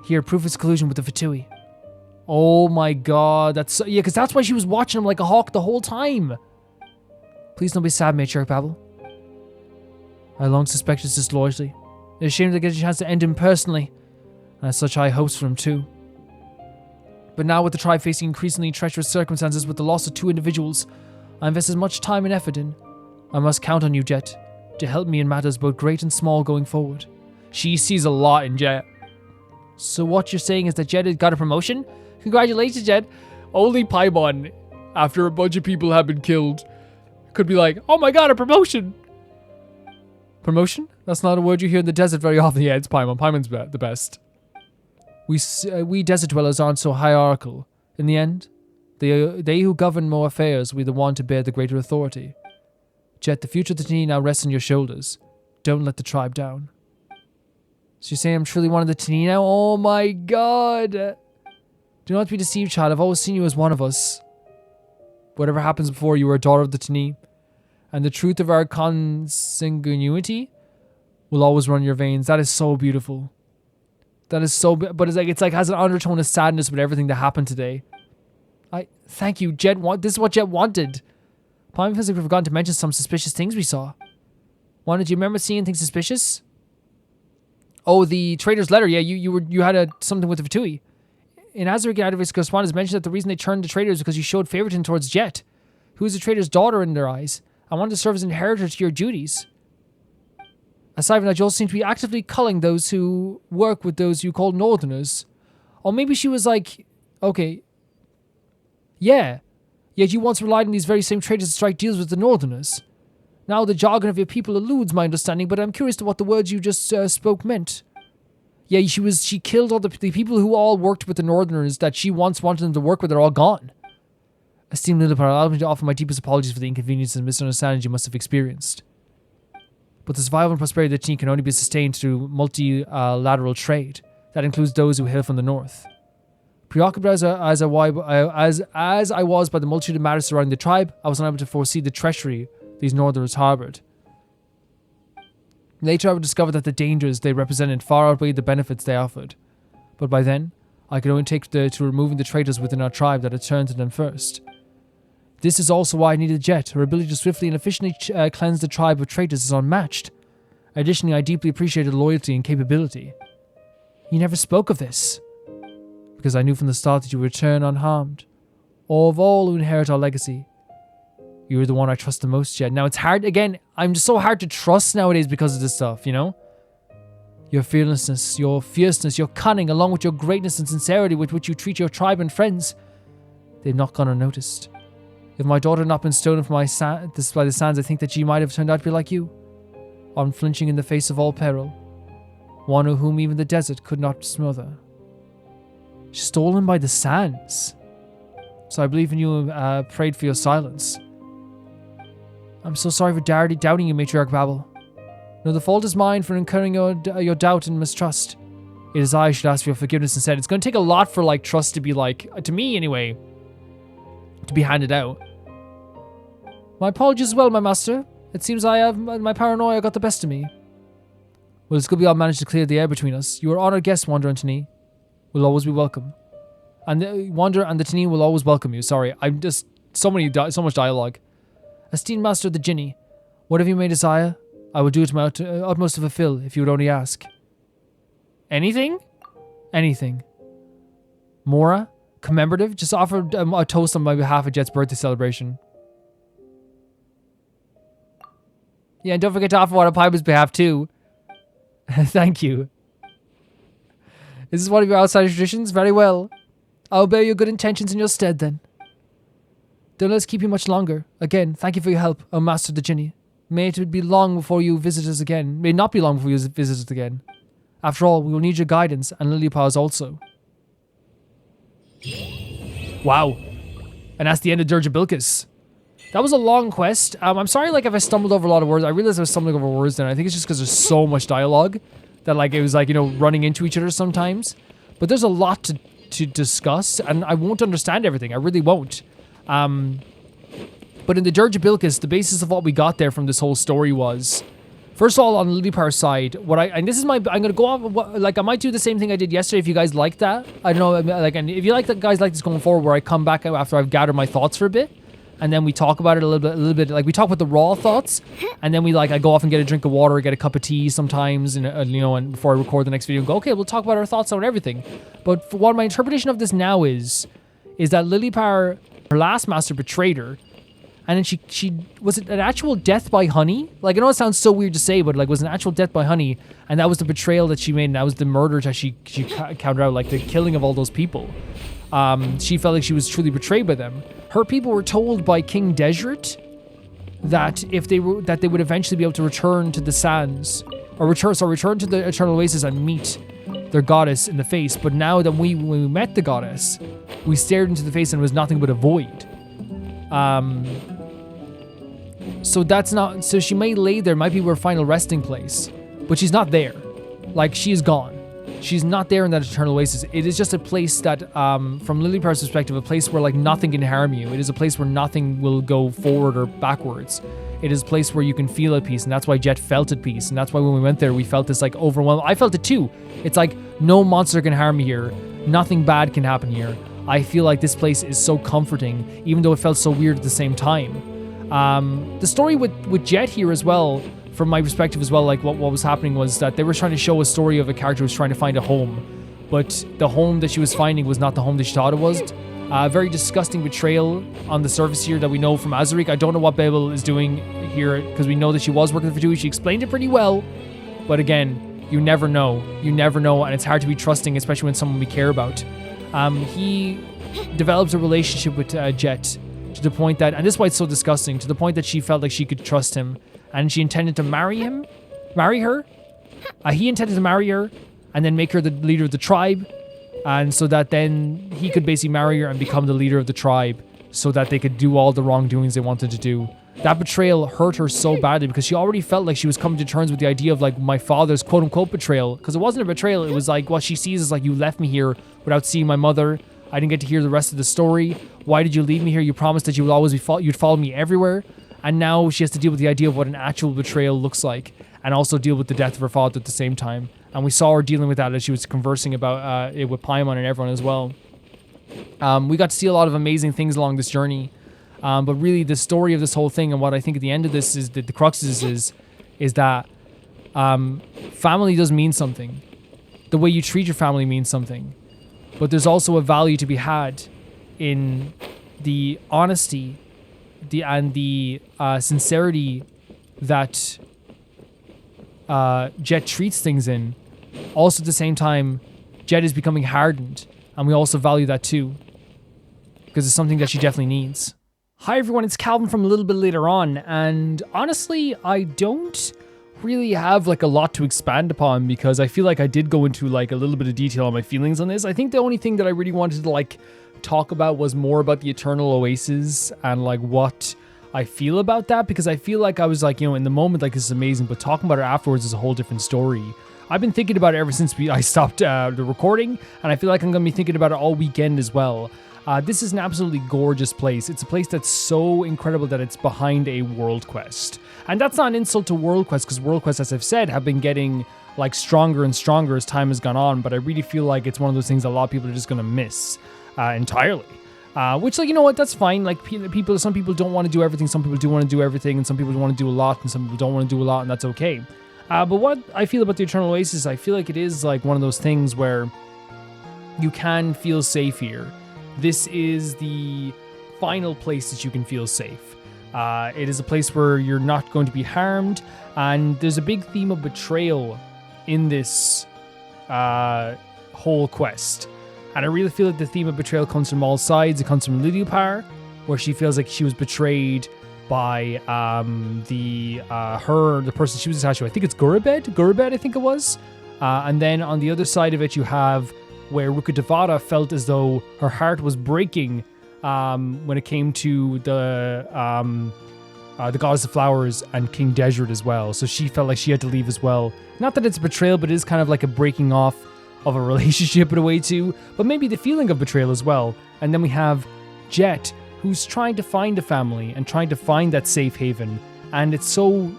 Here, proof of his collusion with the Fatui. Oh my god, that's... Yeah, because that's why she was watching him like a hawk the whole time. Please don't be sad, Matriarch Babel. I long suspected his disloyalty. It's a shame to get a chance to end him personally. And as such, high hopes for him too. But now with the tribe facing increasingly treacherous circumstances with the loss of 2 individuals, I invest as much time and effort in. I must count on you, Jet, to help me in matters both great and small going forward. She sees a lot in Jet. So what you're saying is that Jet has got a promotion? Congratulations, Jet. Only Paimon, after a bunch of people have been killed, could be like, oh my god, a promotion. Promotion? That's not a word you hear in the desert very often. Yeah, it's Paimon. Paimon's the best. We desert dwellers aren't so hierarchical. In the end, they who govern more affairs will be the one to bear the greater authority. Jet, the future of the Tanit now rests on your shoulders. Don't let the tribe down. So you're saying I'm truly one of the Tanit now? Oh my god! Do not be deceived, child. I've always seen you as one of us. Whatever happens before, you are a daughter of the Tanit. And the truth of our consanguinity will always run your veins. That is so beautiful. That is so... But it's like has an undertone of sadness with everything that happened today. Thank you, Jet. This is what Jet wanted. Paimon feels like we forgotten to mention some suspicious things we saw. Do you remember seeing anything suspicious? Oh, the traitor's letter. Yeah, you had something with the Fatui. In Azarik and Adiv's correspondence mentioned that the reason they turned to traitors is because you showed favoritism towards Jet, who is a traitor's daughter in their eyes. I wanted to serve as an inheritor to your duties. Aside from that, you also seem to be actively culling those who work with those you call Northerners. Or maybe she was like, okay, yeah. Yet you once relied on these very same traitors to strike deals with the Northerners. Now the jargon of your people eludes my understanding, but I'm curious to what the words you just spoke meant. Yeah, she killed all the people who all worked with the Northerners that she once wanted them to work with are all gone. Esteemed Lilliput, allow me to offer my deepest apologies for the inconvenience and misunderstandings you must have experienced. But the survival and prosperity of the Tanit can only be sustained through multilateral trade. That includes those who hail from the north. Preoccupied as I was by the multitude of matters surrounding the tribe, I was unable to foresee the treachery these northerners harbored. Later I would discover that the dangers they represented far outweighed the benefits they offered. But by then, I could only take to removing the traitors within our tribe that had turned to them first. This is also why I needed Jet. Her ability to swiftly and efficiently cleanse the tribe of traitors is unmatched. Additionally, I deeply appreciated loyalty and capability. You never spoke of this. Because I knew from the start that you would return unharmed. Of all who inherit our legacy, you were the one I trust the most, Jet. Now it's hard, again, I'm just so hard to trust nowadays because of this stuff, you know? Your fearlessness, your fierceness, your cunning, along with your greatness and sincerity with which you treat your tribe and friends, they've not gone unnoticed. If my daughter had not been stolen from by the sands, I think that she might have turned out to be like you, unflinching in the face of all peril, one of whom even the desert could not smother. Stolen by the sands. So I believe in you and prayed for your silence. I'm so sorry for doubting you, Matriarch Babel. No, the fault is mine for incurring your doubt and mistrust. It is I who should ask for your forgiveness instead. It's going to take a lot for trust to be to me anyway, to be handed out. My apologies as well, my master. It seems my paranoia got the best of me. Well, it's good we all managed to clear the air between us. You are honored guests, Wanderer and Tanit. Will always be welcome. And the Wanderer and the Tanit will always welcome you. Sorry, I'm just so much dialogue. Esteemed master of the Jinni, whatever you may desire, I will do it to my utmost to fulfill, if you would only ask. Anything? Anything. Mora? Commemorative? Just offer a toast on my behalf at Jet's birthday celebration. Yeah, and don't forget to offer one on Piper's behalf too. Thank you. Is this one of your outsider traditions? Very well. I'll bear your good intentions in your stead then. Don't let us keep you much longer. Again, thank you for your help, O Master of the Jinni. May it be long before you visit us again. May it not be long before you visit us again. After all, we will need your guidance, and Lillipaw's also. Wow. And that's the end of Dirge of Bliqis. That was a long quest. I'm sorry, like, if I stumbled over a lot of words. I realized I was stumbling over words then. I think it's just because there's so much dialogue that, like, it was like, you know, running into each other sometimes. But there's a lot to discuss, and I won't understand everything. I really won't. But in the Dirge of Bliqis, the basis of what we got there from this whole story was, first of all, on Lillipar's side, I'm gonna go off, like, I might do the same thing I did yesterday if you guys like that. I don't know, like, and if you like that, guys like this going forward, where I come back after I've gathered my thoughts for a bit, and then we talk about it a little bit, like, we talk about the raw thoughts, and then I go off and get a drink of water, get a cup of tea sometimes, and you know, and before I record the next video, and go, okay, we'll talk about our thoughts on everything. But for what my interpretation of this now is that Lillipar, her last master, betrayed her. And then she was it an actual death by honey? Like, I know it sounds so weird to say, but like, was an actual death by honey, and that was the betrayal that she made, and that was the murder that she counted out, like the killing of all those people. She felt like she was truly betrayed by them. Her people were told by King Desert that they would eventually be able to return to the sands, or return to the Eternal Oasis and meet their goddess in the face. But now that when we met the goddess, we stared into the face and it was nothing but a void. So she may lay there, might be her final resting place, but she's not there. Like, she is gone. She's not there in that Eternal Oasis. It is just a place that, from Lillipar's perspective, a place where, like, nothing can harm you. It is a place where nothing will go forward or backwards. It is a place where you can feel at peace, and that's why Jet felt at peace, and that's why when we went there, we felt this, like, overwhelm. I felt it too. It's like, no monster can harm me here. Nothing bad can happen here. I feel like this place is so comforting, even though it felt so weird at the same time. The story with Jet here as well, from my perspective as well, like what was happening was that they were trying to show a story of a character who was trying to find a home, but the home that she was finding was not the home that she thought it was. Very disgusting betrayal on the surface here that we know from Azarik. I don't know what Babel is doing here, because we know that she was working for Fatui. She explained it pretty well, but again, you never know. You never know, and it's hard to be trusting, especially when someone we care about. He develops a relationship with Jet to the point that, and this is why it's so disgusting, to the point that she felt like she could trust him, and she intended to marry her. He intended to marry her and then make her the leader of the tribe, and so that then he could basically marry her and become the leader of the tribe, so that they could do all the wrongdoings they wanted to do. That betrayal hurt her so badly, because she already felt like she was coming to terms with the idea of, like, my father's quote-unquote betrayal, because it wasn't a betrayal. It was like, what she sees is like, you left me here without seeing my mother. I didn't get to hear the rest of the story. Why did you leave me here? You promised that you would always you'd follow me everywhere. And now she has to deal with the idea of what an actual betrayal looks like, and also deal with the death of her father at the same time. And we saw her dealing with that as she was conversing about it with Paimon and everyone as well. We got to see a lot of amazing things along this journey. But really, the story of this whole thing, and what I think at the end of this is that the crux is that family does mean something. The way you treat your family means something. But there's also a value to be had in the honesty and the sincerity that Jet treats things in. Also, at the same time, Jet is becoming hardened, and we also value that too, because it's something that she definitely needs. Hi everyone, it's Calvin from a little bit later on, and honestly, I don't really have like a lot to expand upon, because I feel like I did go into like a little bit of detail on my feelings on this. I think the only thing that I really wanted to like talk about was more about the Eternal Oasis and like what I feel about that, because I feel like I was like, you know, in the moment, like, this is amazing, but talking about it afterwards is a whole different story. I've been thinking about it ever since I stopped the recording, and I feel like I'm going to be thinking about it all weekend as well. This is an absolutely gorgeous place. It's a place that's so incredible that it's behind a world quest. And that's not an insult to world quests, because world quests, as I've said, have been getting like stronger and stronger as time has gone on, but I really feel like it's one of those things a lot of people are just going to miss entirely. Which, like, you know what, that's fine. Like, some people don't want to do everything, some people do want to do everything, and some people want to do a lot, and some people don't want to do a lot, and that's okay. But what I feel about the Eternal Oasis, I feel like it is like one of those things where you can feel safe here. This is the final place that you can feel safe. It is a place where you're not going to be harmed, and there's a big theme of betrayal in this whole quest. And I really feel like the theme of betrayal comes from all sides. It comes from Lillipar, where she feels like she was betrayed by the person she was attached to. I think it's Gurabed, I think it was. And then on the other side of it, you have where Rukkhadevata felt as though her heart was breaking when it came to the Goddess of Flowers and King Desert as well. So she felt like she had to leave as well. Not that it's a betrayal, but it is kind of like a breaking off of a relationship in a way too. But maybe the feeling of betrayal as well. And then we have Jet, who's trying to find a family and trying to find that safe haven. And it's so,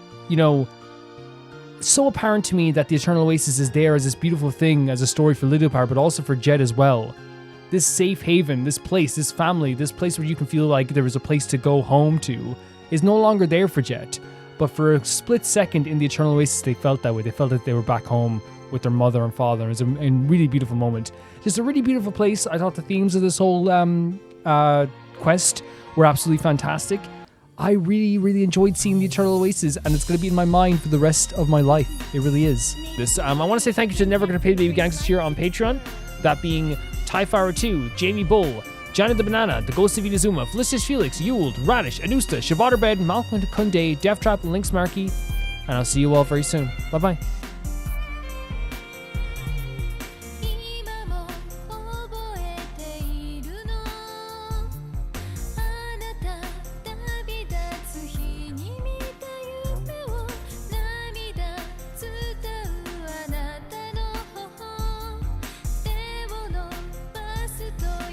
so apparent to me that the Eternal Oasis is there as this beautiful thing, as a story for Lidopar, but also for Jet as well. This safe haven, this place, this family, this place where you can feel like there was a place to go home to, is no longer there for Jet. But for a split second in the Eternal Oasis, they felt that way. They felt that they were back home with their mother and father. It was a really beautiful moment. Just a really beautiful place. I thought the themes of this whole quest were absolutely fantastic. I really, really enjoyed seeing the Eternal Oasis, and it's going to be in my mind for the rest of my life. It really is. I want to say thank you to Never Gonna Pay the Baby Gangsters here on Patreon. That being Tyfire 2, Jamie Bull, Johnny the Banana, The Ghost of Inazuma, Felicitas Felix, Yuld, Radish, Anusta, Shabotterbed, Malcolm Kunde, Death Trap, and Lynx Markey. And I'll see you all very soon. Bye-bye. Store